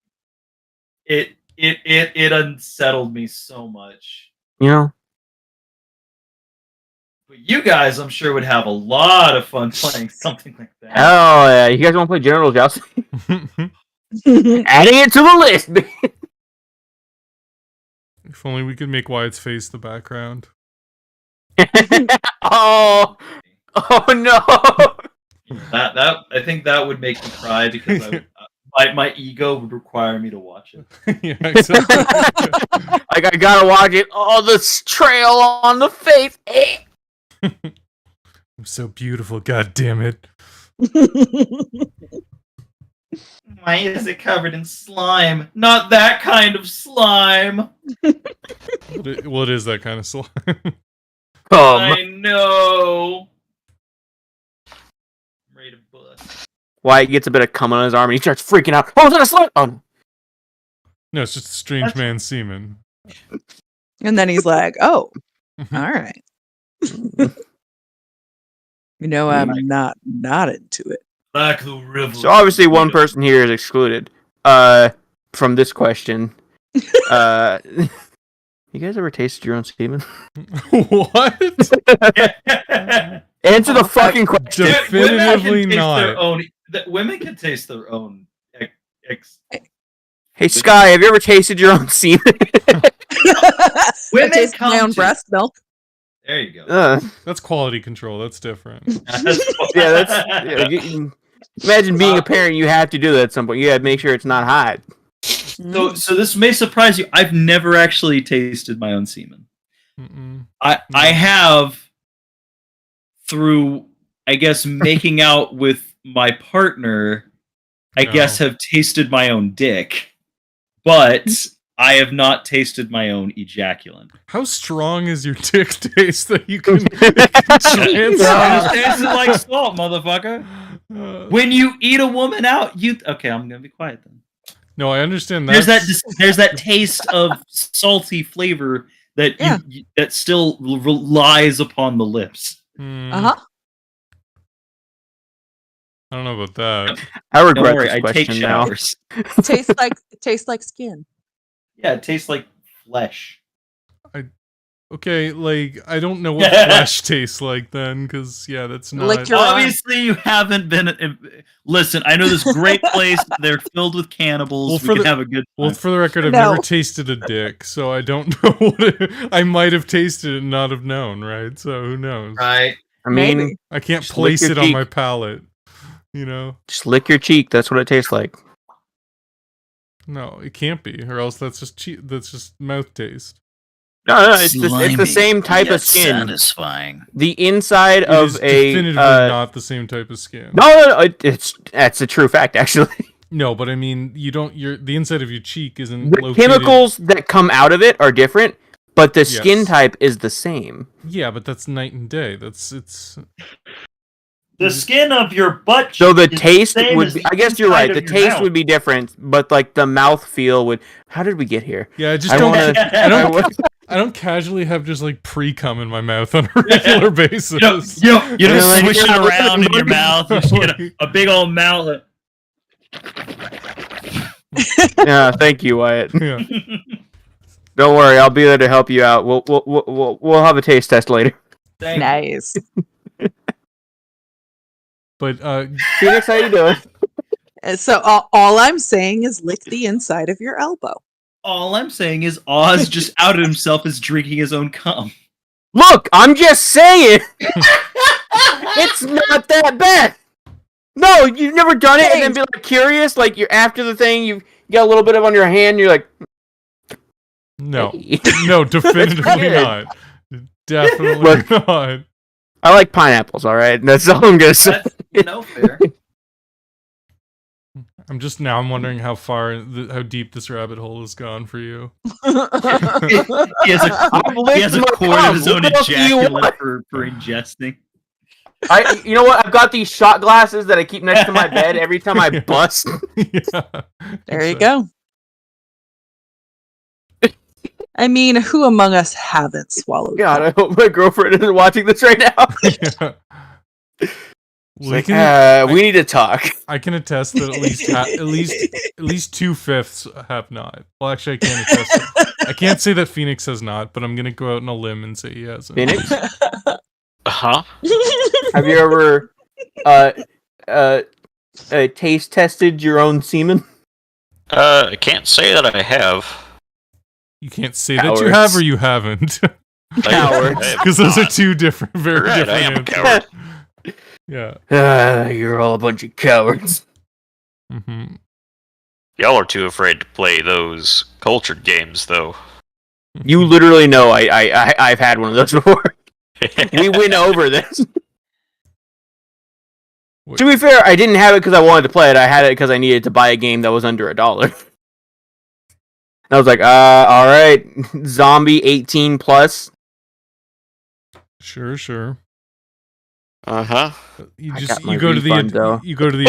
It unsettled me so much. You know? But you guys, I'm sure, would have a lot of fun playing something like that. Oh yeah, you guys want to play genital jousting? Adding it to the list. If only we could make Wyatt's face the background. Oh no. That I think that would make me cry because my ego would require me to watch it. Yeah, exactly. Like I gotta watch it. Oh, this trail on the face. I'm so beautiful, god damn it. Why is it covered in slime? Not that kind of slime. What is that kind of slime? I know. I'm ready to bust. Wyatt gets a bit of cum on his arm and he starts freaking out. Oh, is that a slime? Oh, no. No, it's just a strange man's semen. And then he's like, "Oh, all right." I'm not into it. Like the river. So obviously one person here is excluded. From this question. You guys ever tasted your own semen? What? Answer the fucking question. Definitively not. Women can taste their own. Hey Sky, have you ever tasted your own semen? I Women taste my come own to- breast milk. There you go. That's quality control. That's different. Imagine being a parent. You have to do that at some point. You have to make sure it's not hot. So this may surprise you. I've never actually tasted my own semen. Mm-mm. I have through, I guess, making out with my partner. I No. guess, have tasted my own dick, but I have not tasted my own ejaculant. How strong is your dick taste that you can It tasted like salt, motherfucker. Uh, When you eat a woman out, okay, I'm gonna be quiet then. no, I understand that. There's that taste of salty flavor that that still relies upon the lips. Uh-huh. I don't know about that. I Don't regret worry, this I take question now. showers. Tastes like skin. Yeah, it tastes like flesh. Okay, like I don't know what flesh tastes like then, because that's not. Lick your arm. Obviously, you haven't been. Listen, I know this great place. They're filled with cannibals. Well, We for can the- have a good time. Well, for the record, I've No. never tasted a dick, so I don't know I might have tasted it and not have known, right? So who knows? Right. I mean, Maybe. I can't Just lick place your it on my cheek. palate. You know? just lick your cheek. That's what it tastes like. No, it can't be, or else that's just mouth taste. No, it's the same type of skin. Satisfying. The inside It of is a definitively not the same type of skin. no, that's a true fact actually. No, but I mean, the inside of your cheek isn't The located. chemicals that come out of it are different, but the skin Yes. type is the same. Yeah, but that's night and day. It's The skin of your butt. So the cheek is taste same would as be, the I guess you're inside right. of The your taste mouth. would be different, but like the mouth feel would. How did we get here? yeah. I just I don't. wanna- I don't casually have just like pre-cum in my mouth on a regular basis. You don't Yeah, like, swish it yeah, look at around the in your monkey. mouth. You just get a big old mouth. Yeah, thank you, Wyatt. Yeah. Don't worry, I'll be there to help you out. We'll have a taste test later. Nice. But Phoenix, how you doing? So all I'm saying is lick the inside of your elbow. All I'm saying is Oz just outed himself as drinking his own cum. Look, I'm just saying. It's not that bad. No, you've never done it and then be like curious, like you're after the thing, you got a little bit of on your hand, you're like, no, hey. no, definitively good. not. Definitely Look. not. I like pineapples, all right. That's all I'm gonna say. No fair. I'm wondering how how deep this rabbit hole has gone for you. He has a my quart of his cum. own What else do you ejaculate want? for ingesting. You know what? I've got these shot glasses that I keep next to my bed every time I bust. Yeah. There you go. I mean, who among us haven't swallowed? God, I hope my girlfriend isn't watching this right now. Yeah. It's We like, we need to talk. I can attest that at least 2/5 have not. Well, actually, I can't attest. I can't say that Phoenix has not, but I'm gonna go out on a limb and say he hasn't. Phoenix, Huh? have you ever taste tested your own semen? I can't say that I have. You can't say that you Cowards. have or you haven't, Cowards. because those are two different, very Right, I different am a answers. coward. Yeah. You're all a bunch of cowards. Hmm. Y'all are too afraid to play those cultured games, though. You literally know I've had one of those before. We went over this. Wait. To be fair, I didn't have it because I wanted to play it. I had it because I needed to buy a game that was under $1. I was like, all right, zombie 18 plus. Sure. Uh-huh. You I just got my you go to refund, though. you go to the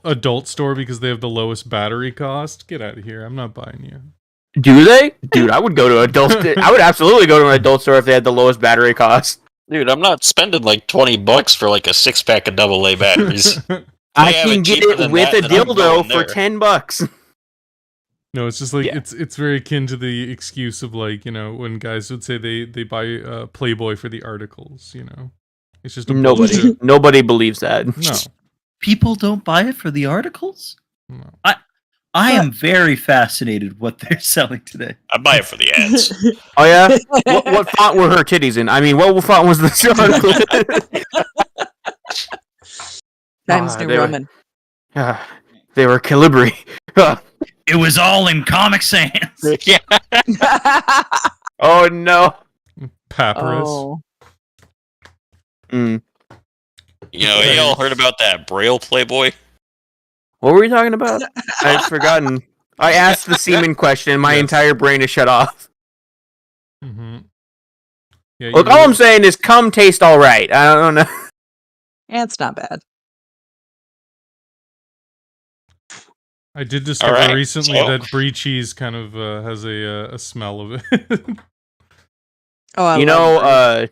adult store because they have the lowest battery cost. Get out of here! I'm not buying you. Do they? Dude, I would go to adult. I would absolutely go to an adult store if they had the lowest battery cost. Dude, I'm not spending like $20 for like a 6-pack of AA batteries. I have can it get cheaper it than with that, a then I'm dildo going for there. $10. No, it's just like Yeah. it's very akin to the excuse of like, when guys would say they buy Playboy for the articles. It's just a bullshit. Nobody believes that. No, People don't buy it for the articles? no. I am very fascinated what they're selling today. I buy it for the ads. Oh yeah. What font were her titties in? I mean, what font was the article? Times New they were- Roman. They were Calibri. It was all in Comic Sans. Yeah. Oh no. Papyrus. Oh. Mm. You know, y'all heard about that Braille Playboy? What were we talking about? I've forgotten. I asked the semen question, and my Yes. entire brain is shut off. Mm-hmm. Yeah, Look, all I'm saying is cum taste all right. I don't know. Yeah, it's not bad. I did discover Alright, recently so- that brie cheese kind of has a smell of it. Oh, I You love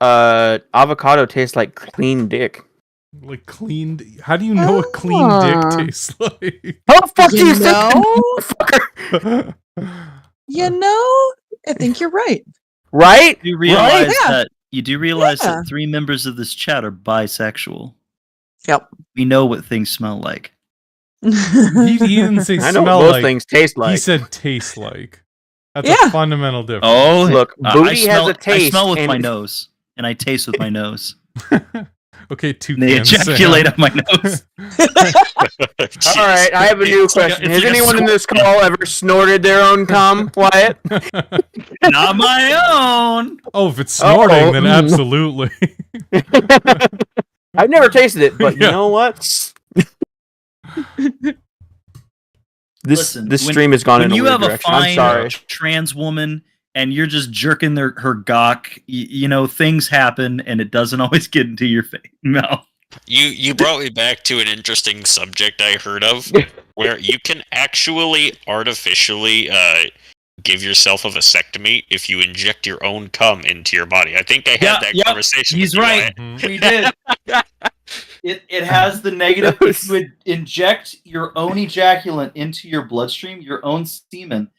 know, avocado tastes like clean dick. Like cleaned. How do you know what clean Ah. dick tastes like? How the fuck do You you think, know? motherfucker? You know, I think you're right. Right? You realize Yeah. that you do realize Yeah. that 3 members of this chat are bisexual. Yep. We know what things smell like. he didn't say I know smell what most like. things taste like. He said taste like. That's Yeah. a fundamental difference. Oh, Look, I booty smell, has a taste. I smell with and my nose, and I taste with my nose. Okay, two And they cans, ejaculate Sam. on my nose. All right, I have a new question. it's Has like a anyone in this call ever snorted their own cum, Wyatt? Not my own. Oh, if it's snorting, then mm. absolutely. I've never tasted it, but Yeah. you know what? Listen, this when- stream has gone in When a you weird have a direction. I'm fine sorry. trans woman and you're just jerking her gawk, you know, things happen, and it doesn't always get into your mouth. You brought me back to an interesting subject I heard of, where you can actually artificially give yourself a vasectomy if you inject your own cum into your body. I think I had Yeah, that yep, conversation. he's with you, right. Mhm. We did. It has the negative. If you would inject your own ejaculant into your bloodstream, your own semen,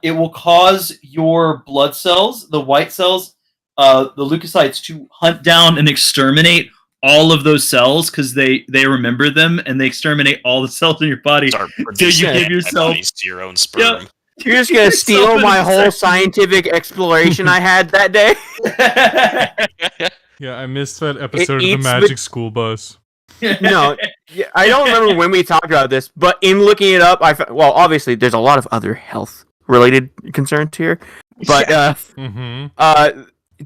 it will cause your blood cells, the white cells, the leukocytes, to hunt down and exterminate all of those cells because they remember them and they exterminate all the cells in your body. Start So producing you give yourself. antibodies to your own sperm. You're just gonna steal Yourself in my a whole vasectomy. scientific exploration I had that day? Yeah, I missed that episode of the eats the- Magic School Bus. No, yeah, I don't remember when we talked about this, but in looking it up, well, obviously there's a lot of other health-related concerns here, but Mm-hmm.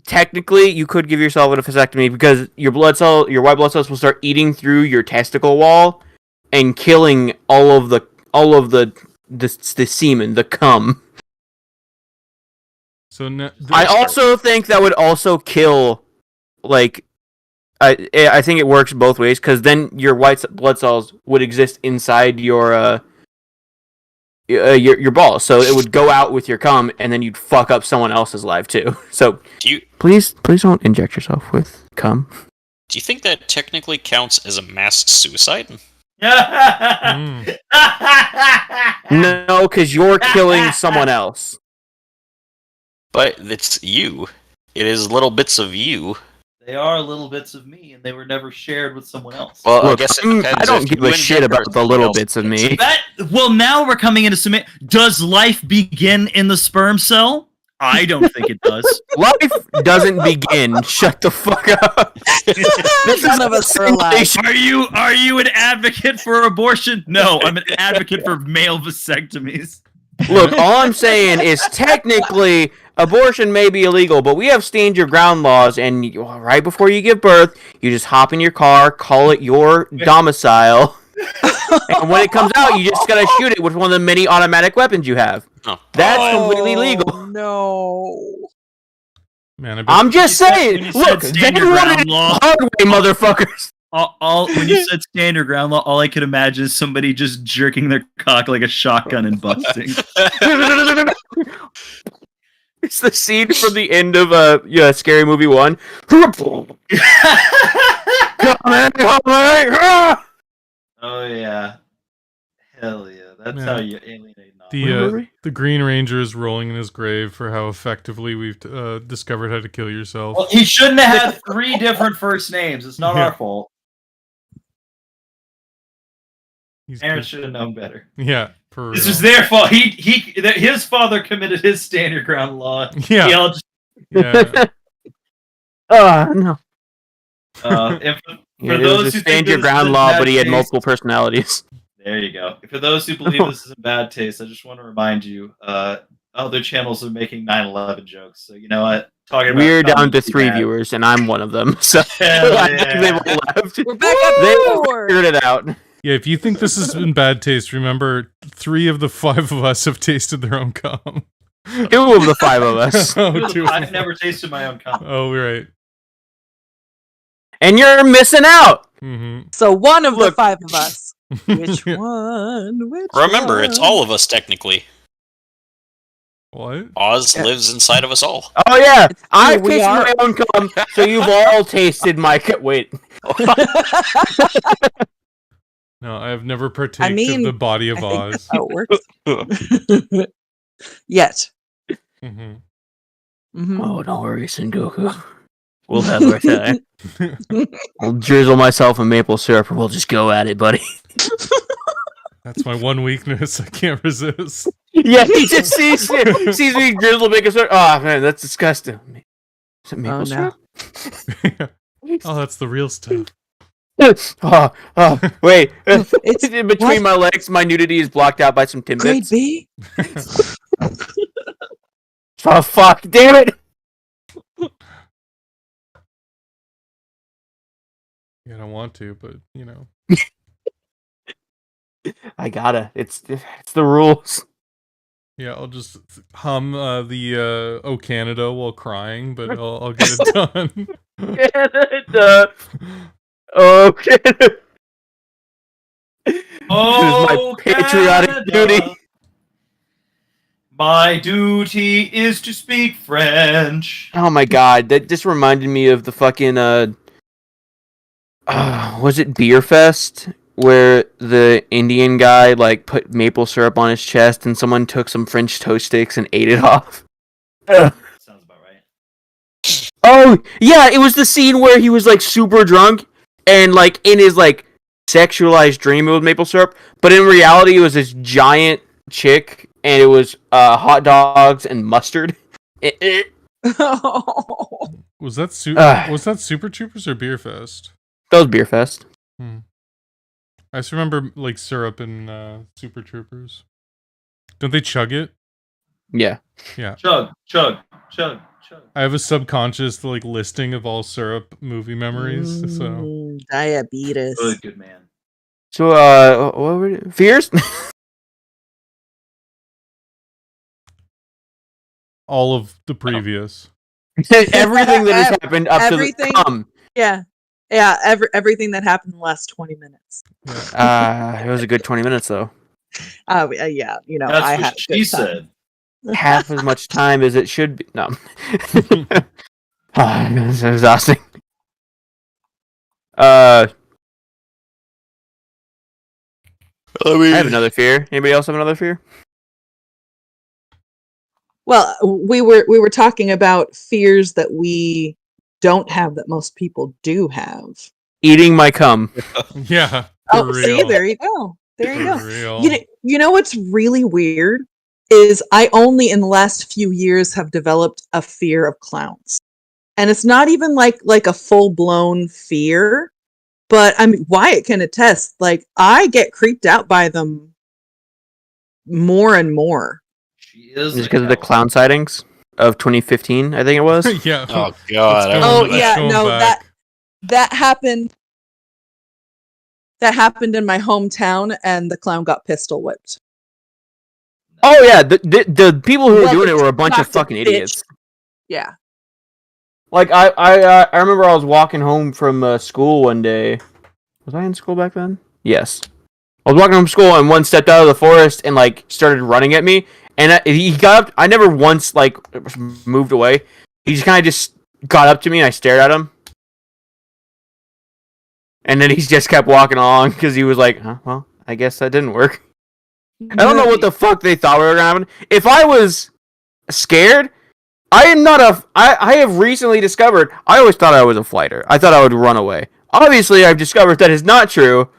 technically you could give yourself a vasectomy because your white blood cells will start eating through your testicle wall and killing all of the semen, the cum. So I also think that would also kill, like, I think it works both ways because then your white blood cells would exist inside your balls, so it would go out with your cum, and then you'd fuck up someone else's life too. So please don't inject yourself with cum. Do you think that technically counts as a mass suicide? Mm. No, because you're killing someone else. But it's you. It is little bits of you. They are little bits of me, and they were never shared with someone else. Well, Look, I guess it I depends don't if give you a shit inject or about the someone little else bits of gets me. it. Well, now we're coming into some. Does life begin in the sperm cell? I don't think it does. Life doesn't begin. Shut the fuck up. This None of us are alive. simulation. Are you an advocate for abortion? No, I'm an advocate for male vasectomies. Look, all I'm saying is technically abortion may be illegal, but we have stand your ground laws, and right before you give birth, you just hop in your car, call it your domicile, and when it comes out, you just gotta shoot it with one of the many automatic weapons you have. Oh, That's completely legal. Oh, no. Man, I bet I'm just when saying. you Look, said they stand your wanted ground it law. the hard way, motherfuckers. All when you said standard ground law, all I could imagine is somebody just jerking their cock like a shotgun and busting. It's the scene from the end of Scary Movie 1. Oh yeah, hell yeah! That's Man. how you alienate knowledge. Where were we? The Green Ranger is rolling in his grave for how effectively we've discovered how to kill yourself. Well, he shouldn't have had 3 different first names. It's not Yeah. our fault. He's Parents should have known better. yeah, for real. This is their fault. His father committed his stand your ground law. Yeah. Y'all just, Yeah. No. and for Yeah, it those was who a think stand your this ground is law, bad but he had taste- multiple personalities. There you go. For those who believe this is in bad taste, I just want to remind you, other channels are making 9/11 jokes. So you know what? Talking about We're down comedy to is 3 bad. viewers, and I'm one of them. So Hell I think yeah. they've all left. We're back up They four. figured it out. Yeah, if you think this has been bad taste, remember 3 of the 5 of us have tasted their own cum. 2 of the 5 of us. Oh, 2 of I've them. never tasted my own cum. Oh, we're right. And you're missing out. Mm-hmm. So one of the Look. 5 of us. Which one? Which Remember, one? it's all of us technically. What? Oz Yeah. lives inside of us all. Oh yeah, I've we tasted are. my own cum, so you've all tasted my cum. Wait. No, I have never partaken mean, of the body of I think Oz. that's how it works. Yet. Mm-hmm. Mhm. Oh, don't worry, Sengoku. We'll have our time. I'll drizzle myself in maple syrup, and we'll just go at it, buddy. That's my one weakness. I can't resist. Yeah, he just sees me drizzle maple syrup. Oh man, that's disgusting. Is it maple Oh, no. syrup? Oh, that's the real stuff. Wait. It's In between my legs, my nudity is blocked out by some grade Timbits. B. Oh fuck! Damn it! Yeah, I don't want to, but you know. I gotta. It's the rules. Yeah, I'll just hum the "Oh Canada" while crying, but I'll get it done. Okay. Oh, It is my patriotic Canada. duty. My duty is to speak French. Oh my god, that just reminded me of the fucking was it Beer Fest where the Indian guy like put maple syrup on his chest and someone took some French toast sticks and ate it off? Ugh. Sounds about right. Oh yeah, it was the scene where he was like super drunk and like in his like sexualized dream it was maple syrup, but in reality it was this giant chick and it was hot dogs and mustard. Was that Super Troopers or Beer Fest? That was Beer Fest. I just remember like syrup in Super Troopers. Don't they chug it? Yeah. Yeah. Chug, chug, chug, chug. I have a subconscious like listing of all syrup movie memories. So Diabetes. Good man. So what were it? Fears? all of the previous. Everything that has happened up Everything- to the cum. Yeah. Everything that happened in the last 20 minutes. Yeah. It was a good 20 minutes though. Yeah, you know, That's I what had a she good time. said. Half as much time as it should be. No. It's exhausting. I have another fear. Anybody else have another fear? Well, we were talking about fears that we don't have that most people do have. Eating my cum. Yeah. Oh, for see, real. there you go. There you For go. real. You know what's really weird is I only in the last few years have developed a fear of clowns. And it's not even like a full-blown fear, but I mean Wyatt can attest, like I get creeped out by them more and more. She is Just because of the clown sightings of 2015, I think it was. Yeah. Oh god. I Let's Oh Let's yeah, go no, back. that happened. That happened in my hometown, and the clown got pistol whipped. Oh yeah, the people who were Well, doing it were a bunch of knocked a fucking bitch. idiots. Yeah. Like I remember I was walking home from school one day. Was I in school back then? Yes. I was walking home from school and one stepped out of the forest and like started running at me. And he got up. I never once like moved away. He just kind of just got up to me and I stared at him. And then he just kept walking along because he was like, huh, well, I guess that didn't work. I don't know what the fuck they thought were gonna happen. If I was scared, I am not a. I have recently discovered. I always thought I was a flighter. I thought I would run away. Obviously, I've discovered that is not true.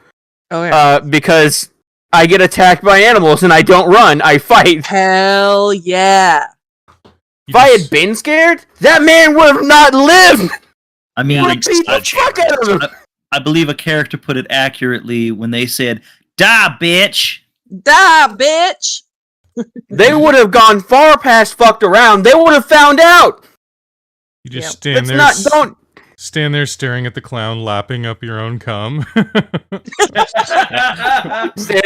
Oh yeah. Because I get attacked by animals and I don't run. I fight. Hell yeah. If I had been scared, that man would have not lived. I mean, Would beat the fuck out of him. I believe a character put it accurately when they said, "Die, bitch." Die, bitch. They would have gone far past fucked around. They would have found out. You just Yep. stand Let's there. not. Don't. Stand there staring at the clown, lapping up your own cum. Stand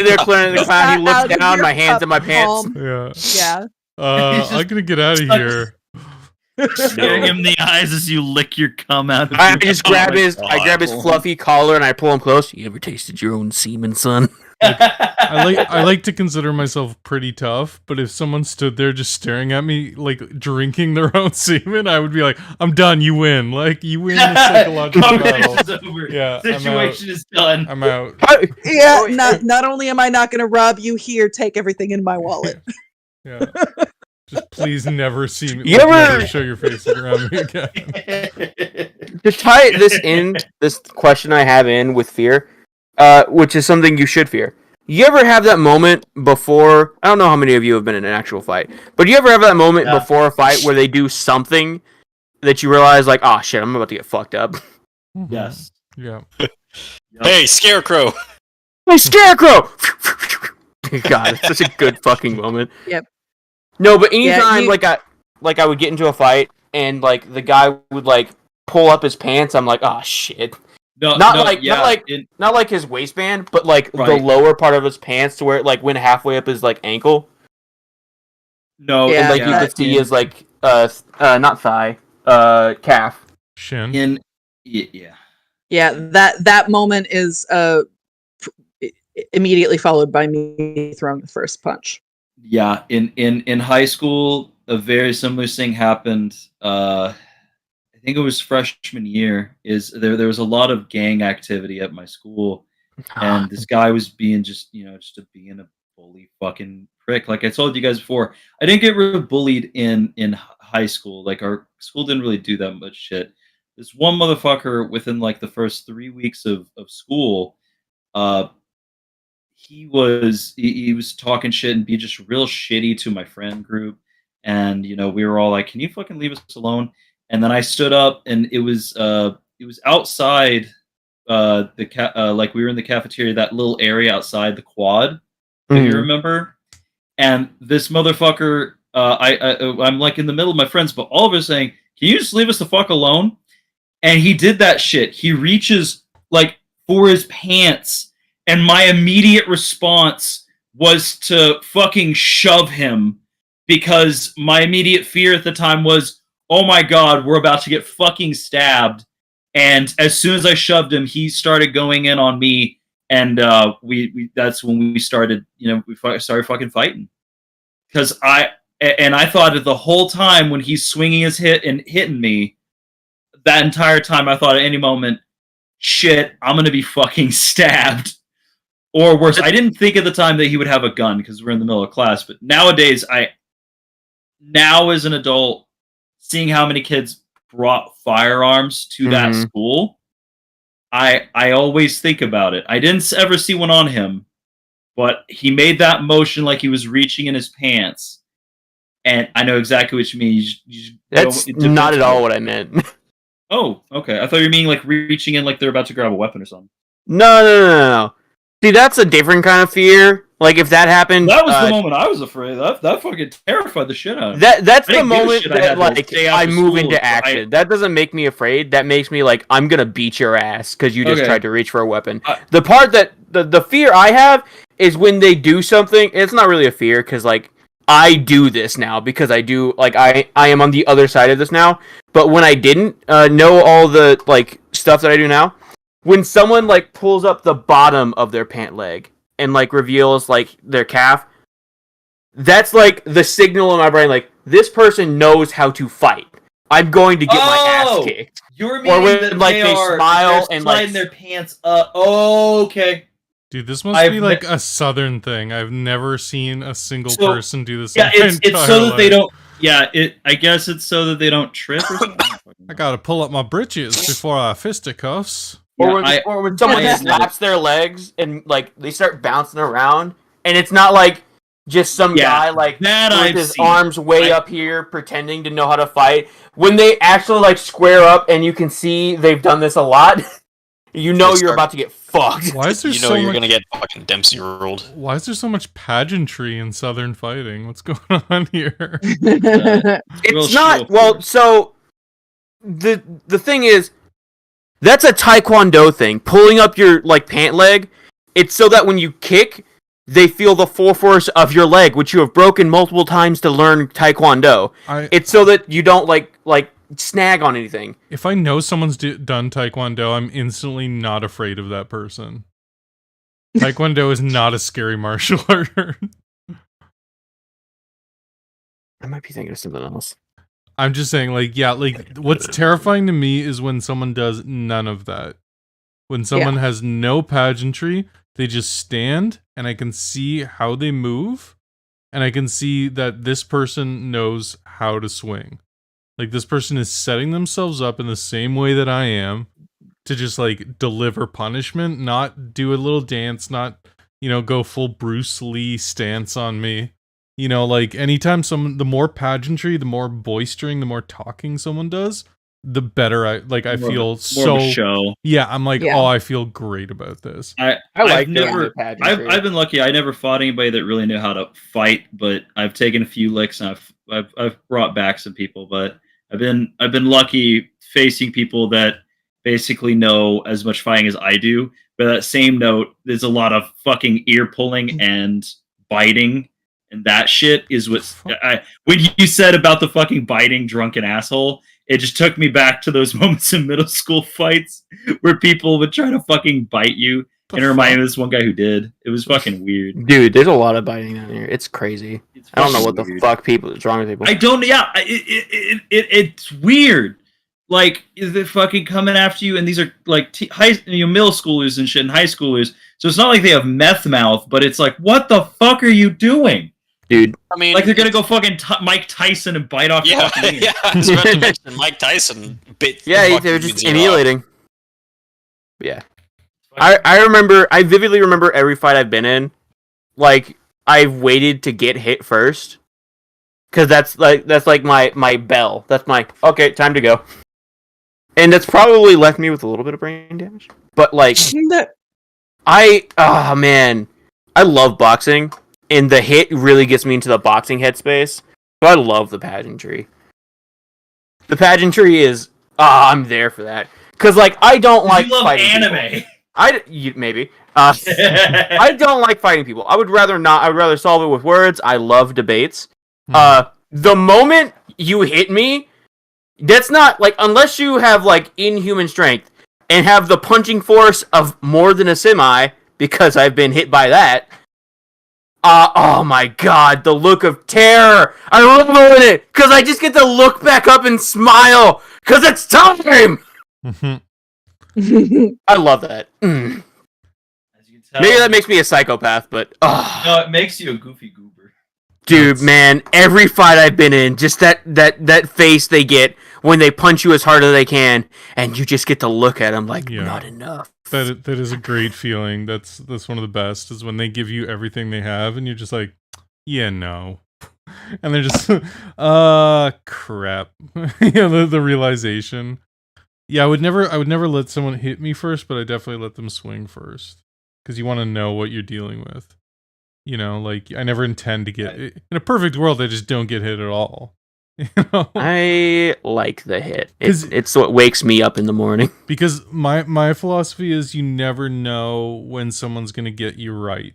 there clearing the clown. He Out looks of down, your my hands cup, in my pants. Tom. Yeah. Yeah. I'm gonna get out of here. Staring him in the eyes as you lick your cum out. Of I your just mouth. grab Oh my I grab his God. fluffy collar and I pull him close. You ever tasted your own semen, son? I like to consider myself pretty tough, but if someone stood there just staring at me, like drinking their own semen, I would be like, "I'm done. You win. Like you win the psychological battle. Conversation's over. Yeah, Situation is done. I'm out." Yeah. Not only am I not going to rob you here, take everything in my wallet. Yeah. Just please never see me. You like, ever- never show your face around me again. To tie this question I have in with fear, which is something you should fear. You ever have that moment before? I don't know how many of you have been in an actual fight, but do you ever have that moment before a fight where they do something that you realize, like, oh shit, I'm about to get fucked up. Yes. Yeah. Hey, Scarecrow! My Scarecrow! God, it's such a good fucking moment. Yep. No, but anytime Yeah, I would get into a fight and like the guy would like pull up his pants, I'm like, oh shit. Not like his waistband, but like the Right. lower part of his pants to where it like went halfway up his like ankle. No, Yeah, And like you could see his like not thigh, calf. Shin. Yeah. Yeah, that moment is immediately followed by me throwing the first punch. Yeah, in high school, a very similar thing happened. I think it was freshman year. Is there was a lot of gang activity at my school, and this guy was being just being a bully fucking prick. Like I told you guys before, I didn't get really bullied in high school. Like our school didn't really do that much shit. This one motherfucker within like the first 3 weeks of school, he was talking shit and being just real shitty to my friend group, and we were all like, "Can you fucking leave us alone?" And then I stood up, and it was outside like we were in the cafeteria, that little area outside the quad, if you remember. And this motherfucker, I'm like in the middle of my friends, but all of us saying, "Can you just leave us the fuck alone?" And he did that shit. He reaches like for his pants, and my immediate response was to fucking shove him, because my immediate fear at the time was, oh my god, we're about to get fucking stabbed. And as soon as I shoved him, he started going in on me, and we that's when we started, we started fucking fighting. Because I thought that the whole time when he's swinging his hit and hitting me, that entire time I thought at any moment, shit, I'm gonna be fucking stabbed. Or worse, I didn't think at the time that he would have a gun because we're in the middle of class. But nowadays, now as an adult, seeing how many kids brought firearms to that school, I always think about it. I didn't ever see one on him, but he made that motion like he was reaching in his pants, and I know exactly what you mean. That's not at all what I meant. Oh, okay. I thought you were meaning like reaching in like they're about to grab a weapon or something. No. See, that's a different kind of fear. Like if that happened, That was the moment I was afraid. That fucking terrified the shit out of me. That's I the didn't give a moment shit I that had to like stay I after move school, into but action. That doesn't make me afraid. That makes me like, I'm gonna beat your ass because you just Okay. tried to reach for a weapon. The part that the fear I have is when they do something. It's not really a fear because like I do this now because I do like I am on the other side of this now. But when I didn't know all the like stuff that I do now, when someone like pulls up the bottom of their pant leg and like reveals like their calf, that's like the signal in my brain, like this person knows how to fight. I'm going to get my ass kicked. You're Or meaning when, that like, they smile they're and, like, sliding their pants up. Oh, okay. Dude, this must I've be ne- like a southern thing. I've never seen a single So- person do this. Yeah, in my it's entire so that they life. don't. Yeah, I guess it's so that they don't trip or something. I gotta pull up my britches before I fisticuffs. Or when someone I- slaps their legs and like they start bouncing around, and it's not like just some Yeah, guy like that with I've his seen. arms way up here pretending to know how to fight. When they actually like square up and you can see they've done this a lot, you know you're about to get fucked. Why is there You know so you're much? gonna get fucking Dempsey rolled. Why is there so much pageantry in southern fighting? What's going on here? It's Real not show well. force. So the thing is, That's a Taekwondo thing. Pulling up your pant leg. It's so that when you kick, they feel the full force of your leg, which you have broken multiple times to learn Taekwondo. It's so that you don't like snag on anything. If I know someone's done Taekwondo, I'm instantly not afraid of that person. Taekwondo is not a scary martial art. I might be thinking of something else. I'm just saying, what's terrifying to me is when someone does none of that. When someone has no pageantry, they just stand, and I can see how they move, and I can see that this person knows how to swing. Like, this person is setting themselves up in the same way that I am to just, deliver punishment, not do a little dance, not, go full Bruce Lee stance on me. Anytime the more pageantry, the more boistering, the more talking someone does, the better I feel so show. Yeah, I'm oh, I feel great about this. I've never I've been lucky. I never fought anybody that really knew how to fight, but I've taken a few licks and I've brought back some people, but I've been lucky facing people that basically know as much fighting as I do. But that same note, there's a lot of fucking ear pulling and biting. And that shit is what when you said about the fucking biting drunken asshole, it just took me back to those moments in middle school fights where people would try to fucking bite you. And it reminded me of this one guy who did. It was fucking weird. Dude, there's a lot of biting down here. It's crazy. I don't know what the fuck is wrong with people. It's weird. Like, is it fucking coming after you? And these are middle schoolers and shit and high schoolers. So it's not like they have meth mouth, but it's like, what the fuck are you doing? Dude, I mean, they're gonna go fucking Mike Tyson and bite off your fucking ear. Yeah, I was about to mention Mike Tyson bit. Yeah, they were just emulating. Yeah. I vividly remember every fight I've been in. I've waited to get hit first. Cause that's my bell. That's my, okay, time to go. And that's probably left me with a little bit of brain damage. But oh man, I love boxing. And the hit really gets me into the boxing headspace. So I love the pageantry. The pageantry is... I'm there for that. Because, I don't like fighting anime. Maybe. I don't like fighting people. I would rather not. I would rather solve it with words. I love debates. The moment you hit me, that's not... unless you have, inhuman strength and have the punching force of more than a semi, because I've been hit by that... oh my god, the look of terror! I love it! Because I just get to look back up and smile! Because it's time! I love that. Mm. As you can tell, Maybe that makes me a psychopath, but... No, it makes you a goofy goober. Dude, man, every fight I've been in, just that face they get when they punch you as hard as they can, and you just get to look at them not enough. That is a great feeling. That's one of the best, is when they give you everything they have, and you're just like, yeah, no. And they're just, crap. The realization. Yeah, I would never let someone hit me first, but I definitely let them swing first. Because you want to know what you're dealing with. I never intend to get... In a perfect world, I just don't get hit at all. I like the hit. It's what wakes me up in the morning. Because my philosophy is you never know when someone's going to get you right.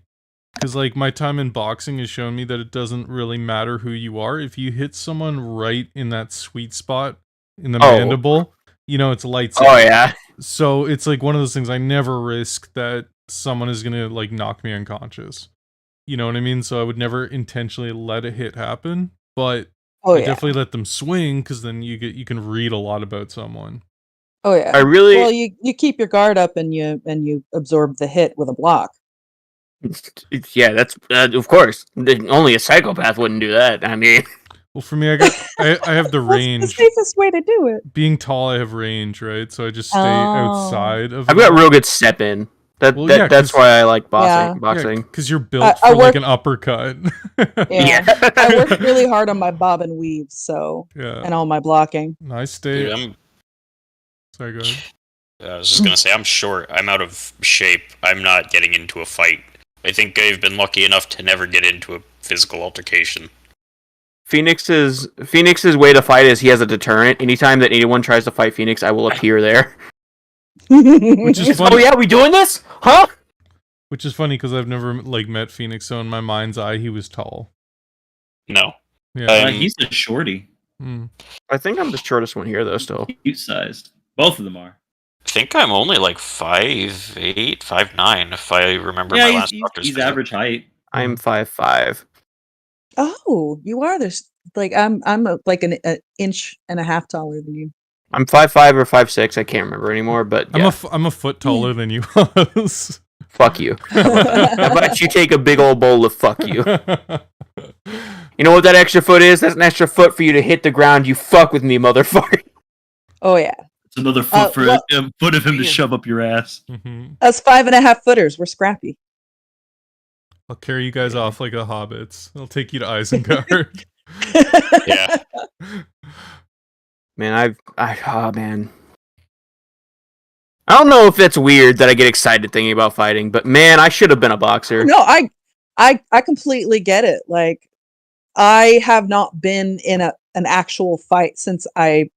Because, my time in boxing has shown me that it doesn't really matter who you are. If you hit someone right in that sweet spot in the mandible, it's lights out. Oh, yeah. So it's one of those things I never risk that someone is going to, knock me unconscious. You know what I mean? So I would never intentionally let a hit happen, but I definitely let them swing, because then you can read a lot about someone. Oh yeah. Well, you keep your guard up and you absorb the hit with a block. Yeah, that's of course. Only a psychopath wouldn't do that. I mean, well, for me, I have the range. That's the safest way to do it. Being tall, I have range, right? So I just stay outside of. I've got real good step in. That's why I like boxing. Because you're built for an uppercut. Yeah. I worked really hard on my bob and weave, and all my blocking. I stay. Dude, Sorry, go ahead. I was just gonna say, I'm short. I'm out of shape. I'm not getting into a fight. I think I've been lucky enough to never get into a physical altercation. Phoenix's way to fight is he has a deterrent. Anytime that anyone tries to fight Phoenix, I will appear there. Which is funny. Oh yeah, we doing this? Huh? Which is funny because I've never like met Phoenix, so in my mind's eye, he was tall. No. Yeah. He's a shorty. Mm. I think I'm the shortest one here, though. Still, Cute sized. Both of them are. I think I'm only like 5'8", 5'9", if I remember my last doctor's he's visit. average height. I'm 5'5". Oh, you are this like I'm like an inch and a half taller than you. I'm 5'5" or 5'6". I can't remember anymore. But yeah, I'm a foot taller than you was. fuck you. How about you take a big old bowl of fuck you? You know what that extra foot is? That's an extra foot for you to hit the ground. You fuck with me, motherfucker. Oh yeah, It's another foot for well- a foot of him to shove up your ass. Mhm. us 5.5 footers. We're scrappy. I'll carry you guys off like the hobbits. I'll take you to Isengard. Yeah. Man, man. I don't know if that's weird that I get excited thinking about fighting, but man, I should have been a boxer. No, I completely get it. Like, I have not been in an actual fight since I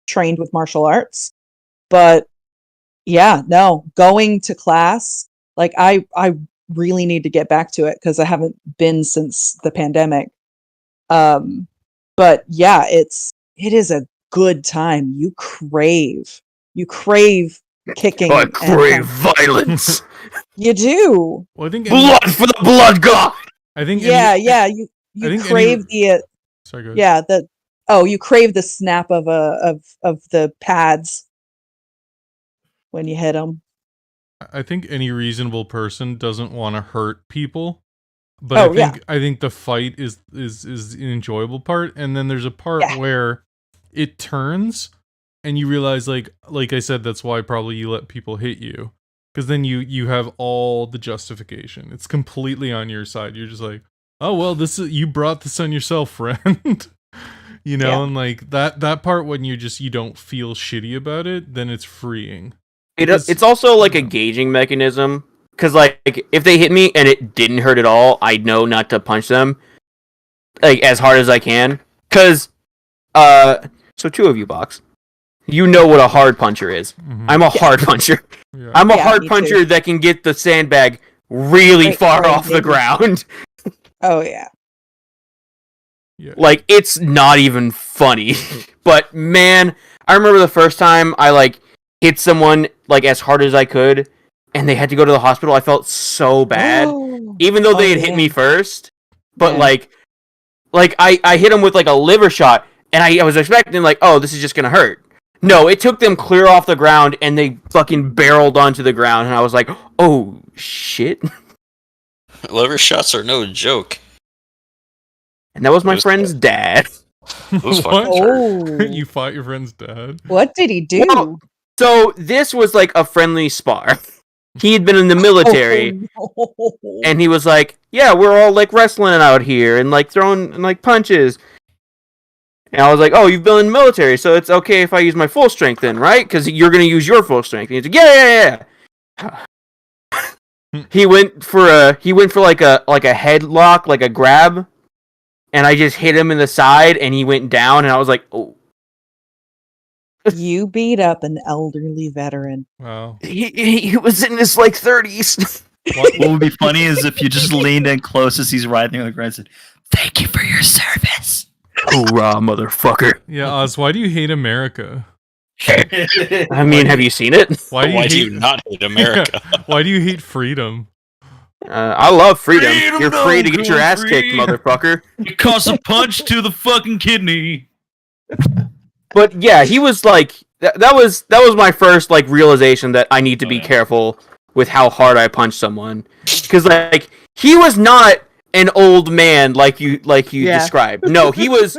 trained with martial arts. But yeah, no, going to class, like I really need to get back to it because I haven't been since the pandemic. But yeah, it is a good time. You crave kicking. I and crave punching. violence. You do. Well, I think Blood for the blood god. I think Yeah, any- yeah. I You think crave the Sorry, go ahead. yeah, you crave the snap of the pads when you hit them. I think any reasonable person doesn't want to hurt people, but Oh, I think the fight is an enjoyable part, and then there's a part Yeah. where it turns, and you realize like I said, that's why probably you let people hit you, because then you have all the justification. It's completely on your side. You're just like, oh well, you brought this on yourself, friend. You know, Yeah. and like that part when you don't feel shitty about it, then it's freeing. It's also like a gauging mechanism, because like if they hit me and it didn't hurt at all, I know not to punch them like as hard as I can. Because so two of you box, you know what a hard puncher is. Mhm. I'm a hard puncher. Yeah. I'm a Yeah, hard me puncher too. that can get the sandbag really Right, far right, off the baby. ground. Oh yeah. Yeah. Like, it's not even funny. But man, I remember the first time I like hit someone like as hard as I could, and they had to go to the hospital. I felt so bad, Oh. even though they had Oh, hit yeah. me first. But Yeah. like I hit them with like a liver shot, and I was expecting like, oh, this is just gonna hurt. No, it took them clear off the ground, and they fucking barreled onto the ground, and I was like, oh shit. Liver shots are no joke. And that was my Those- friend's dad. Those What? fuckers hurt. Oh. You fought your friend's dad. What did he do? Well, So this was like a friendly spar. He had been in the military, Oh, no. and he was like, yeah, we're all like wrestling out here and like throwing like punches. And I was like, oh, you've been in the military, so it's okay if I use my full strength then, right? Because you're gonna use your full strength. And he's like, yeah. He went for like a headlock, like a grab, and I just hit him in the side, and he went down, and I was like, oh. You beat up an elderly veteran. Wow. He was in his like 30s. What would be funny is if you just leaned in close as he's writhing on the ground and said, "Thank you for your service." Hoorah, motherfucker! Yeah, Oz, why do you hate America? I mean, have you seen it? Why do you Why hate do you not hate America? Why do you hate freedom? I love freedom. Freedom, You're free to no, get your ass free. kicked, motherfucker. It costs a punch to the fucking kidney. But yeah, he was like that was my first like realization that I need to Oh, be yeah. careful with how hard I punch someone, because like he was not an old man like you Yeah. described. No, he was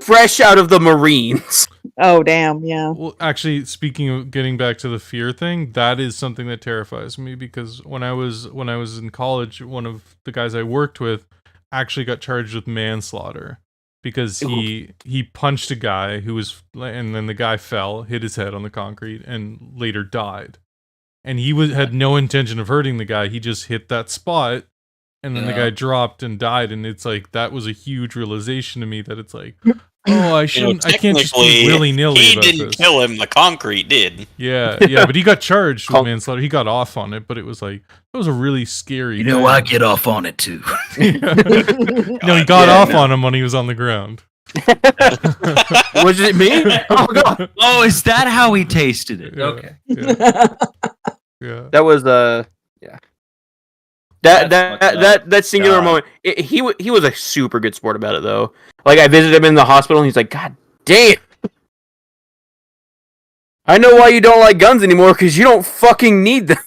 fresh out of the Marines. Oh damn, yeah. Well, actually, speaking of getting back to the fear thing, that is something that terrifies me because when I was in college, one of the guys I worked with actually got charged with manslaughter because he punched a guy and then the guy fell, hit his head on the concrete, and later died. And he had no intention of hurting the guy. He just hit that spot, and then the Yeah. guy dropped and died. And it's like that was a huge realization to me that it's like, Oh, I You know, shouldn't. I can't just be technically, willy nilly he about didn't this. kill him. The concrete did. Yeah, but he got charged with Con- manslaughter. He got off on it, but it was like that was a really scary. You know, thing. I get off on it too. No, he got off on him when he was on the ground. Was it me? Oh god, Oh, is that how he tasted it? Yeah, Okay. Yeah. that was yeah. That singular God. moment. He was a super good sport about it though. Like I visited him in the hospital, and he's like, "God damn, I know why you don't like guns anymore because you don't fucking need them."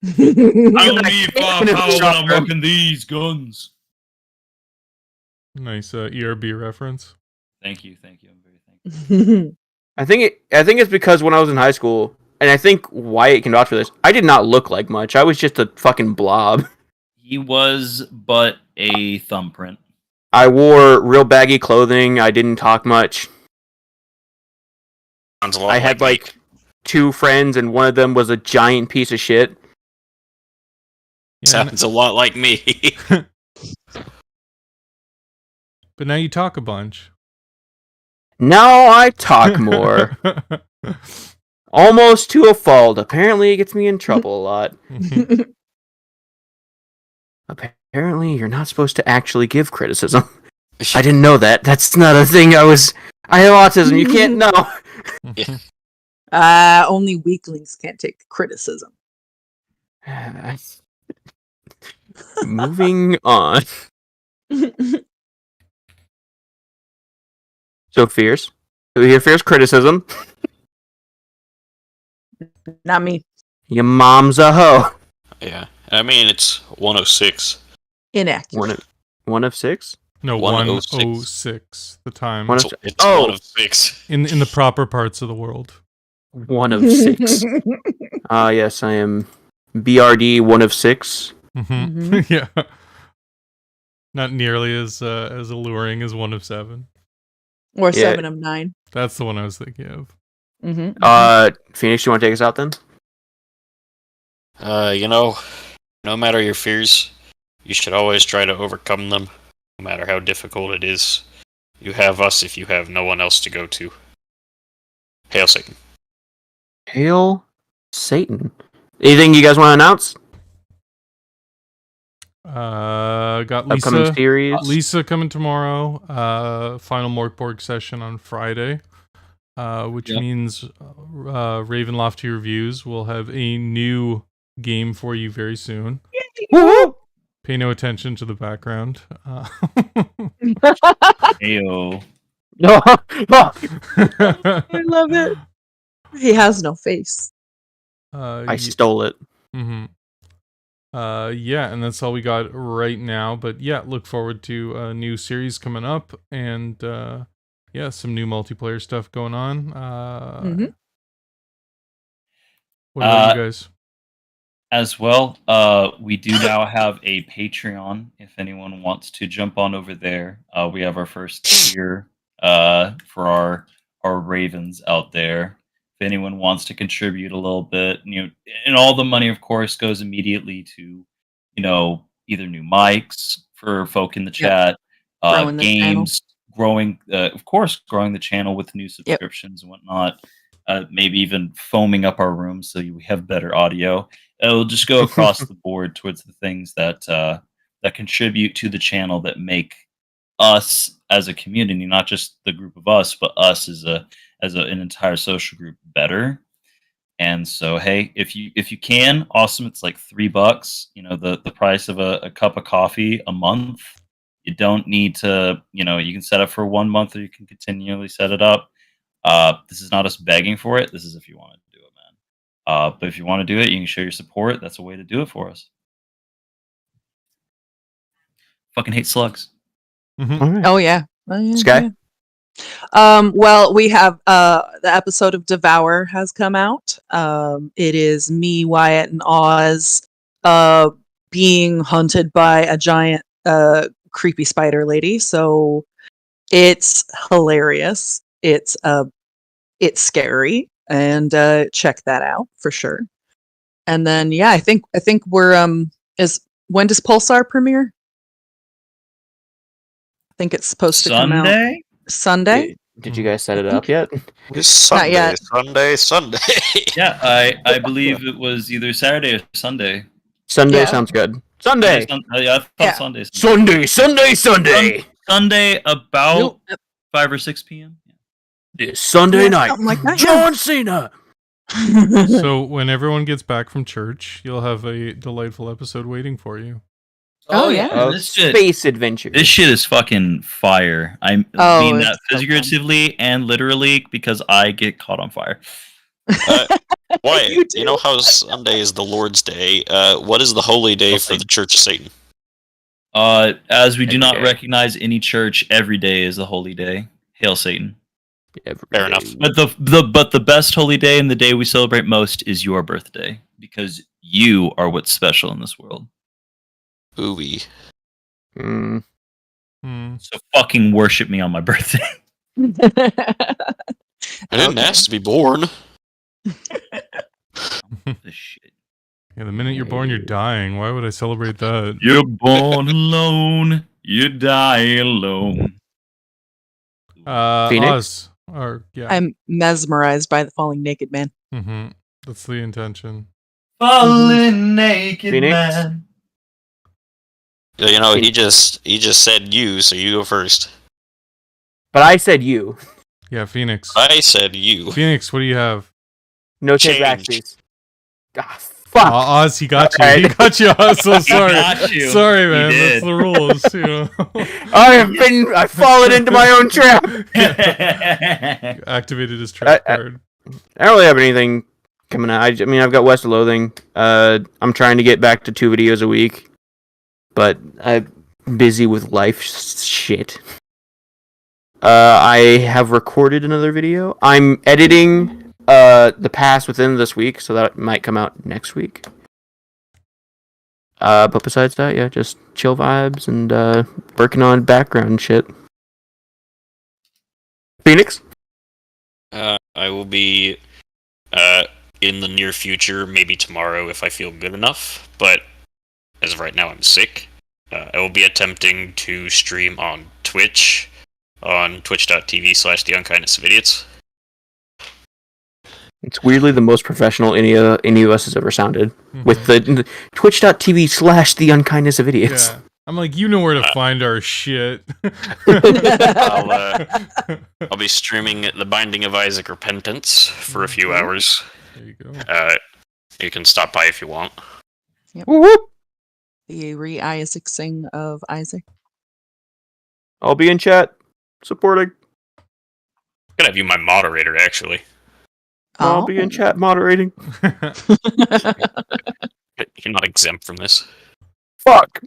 I don't need firepower when I'm Shotgun. working these guns. Nice ERB reference. Thank you. I'm very thankful. I think it's because when I was in high school, and I think Wyatt can vouch for this. I did not look like much. I was just a fucking blob. He was but a thumbprint. I wore real baggy clothing. I didn't talk much. Sounds a lot I had me. like 2 friends, and one of them was a giant piece of shit. Yeah, Sounds a lot like me. but now you talk a bunch. Now I talk more. Almost to a fault. Apparently, it gets me in trouble a lot. Apparently, you're not supposed to actually give criticism. I didn't know that. That's not a thing I have autism. You can't know. Only weaklings can't take criticism. Moving on. So, Fierce. We hear Fierce criticism. Not me. Your mom's a hoe. Yeah, I mean it's 106. Inaccurate. One of 6? No, 106. 106. The time One of- It's Oh. 106. in the proper parts of the world. 1 of 6. Yes, I am BRD 1 of 6. Mhm. Yeah. Not nearly as alluring as 1 of 7. Or Yeah. 7 of 9. That's the one I was thinking of. Phoenix, you want to take us out then? You know, no matter your fears, you should always try to overcome them, no matter how difficult it is. You have us if you have no one else to go to. Hail Satan. Hail Satan. Anything you guys want to announce? Got Upcoming series? Lisa coming tomorrow. Final Morkborg session on Friday. Which Yep. means Ravenloft to Reviews will have a new game for you very soon. Woo-hoo! Pay no attention to the background. Ayo. No. I love it. He has no face. I stole it. Mm-hmm. Yeah, and that's all we got right now. But yeah, look forward to a new series coming up, and yeah, some new multiplayer stuff going on. Mhm. What about you guys? As well, we do now have a Patreon. If anyone wants to jump on over there, we have our first tier for our Ravens out there. If anyone wants to contribute a little bit, and all the money, of course, goes immediately to, either new mics for folk in the chat, Growing the channel. games, growing the channel with new subscriptions and whatnot. Maybe even foaming up our room so we have better audio. It'll just go across the board towards the things that contribute to the channel, that make us as a community, not just the group of us, but us as an entire social group, better. And so, hey, if you can, awesome. It's like $3, the price of a cup of coffee a month. You don't need to, you can set up for 1 month, or you can continually set it up. This is not us begging for it. This is if you want to do it, man. But if you want to do it, you can show your support. That's a way to do it for us. Fucking hate slugs. Mm-hmm. Oh yeah. Sky? Yeah. Well, we have the episode of Devour has come out. It is me, Wyatt, and Oz being hunted by a giant creepy spider lady. So it's hilarious. It's scary, and check that out for sure. And then yeah, I think we're when does Pulsar premiere? I think it's supposed to come out Sunday? Sunday. Did you guys set it up yet? It's Sunday, yet. Sunday. Yeah, I believe it was either Saturday or Sunday. Sunday Yeah. sounds good. Sunday. Yeah, I thought Yeah. Sunday. Sunday. Sunday about Yep. 5 or 6 p.m. It's Sunday Yeah, night. something like that, John Cena. So when everyone gets back from church, you'll have a delightful episode waiting for you. Oh, yeah. Of this shit. space adventure. This shit is fucking fire. I mean Oh, that it's so fun. figuratively and literally because I get caught on fire. Why? You You know how Sunday is the Lord's Day? What is the holy day for the Church of Satan? As we do Every not day. recognize any church, every day is a holy day. Hail Satan. Fair enough. But the best holy day and the day we celebrate most is your birthday because you are what's special in this world. Ooey. Mm. Hmm. So fucking worship me on my birthday. I didn't ask to be born. This shit. Yeah, the minute you're born, you're dying. Why would I celebrate that? You're born alone, you die alone. Phoenix? Oz. Or yeah. I'm mesmerized by the falling naked man. Mm-hmm. That's the intention. Falling naked Phoenix? man. You know, he just said you, so you go first. But I said you. Yeah, Phoenix. I said you. Phoenix, what do you have? No Change. take backsies. Ah, fuck. Oz, he got you. Alright. He got you. I'm so sorry. got you. Sorry, He man. did. That's the rules. You know. I've fallen into my own trap. Activated his trap card. I don't really have anything coming out. I mean, I've got West of Loathing. I'm trying to get back to 2 videos a week, but I'm busy with life shit. I have recorded another video. I'm editing the past within this week, so that might come out next week. But besides that, yeah, just chill vibes and working on background shit. Phoenix? I will be in the near future, maybe tomorrow if I feel good enough. But as of right now, I'm sick. I will be attempting to stream on Twitch, on twitch.tv/the Unkind of Idiots. It's weirdly the most professional any of us has ever sounded. Mhm. With the twitch.tv/the unkindness of idiots. Yeah. I'm like, you know where to find our shit. I'll be streaming The Binding of Isaac Repentance for a few hours. There you go. You can stop by if you want. Whoop, whoop. The re-Isaacsing of Isaac. I'll be in chat supporting. Could have you my moderator, actually. I'll be in chat moderating. You're not exempt from this. Fuck.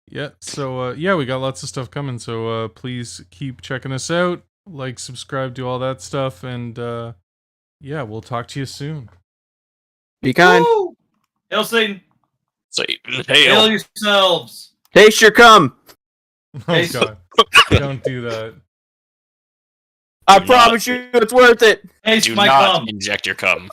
Yeah, so yeah, we got lots of stuff coming, so please keep checking us out, like, subscribe, do all that stuff, and yeah, we'll talk to you soon. Be kind. Woo! Hail Satan. Say, Hail hey, yourselves. Taste your cum. Oh Hey, god, don't do that. I Do promise you it's worth it. Taste do my not cum. inject your cum.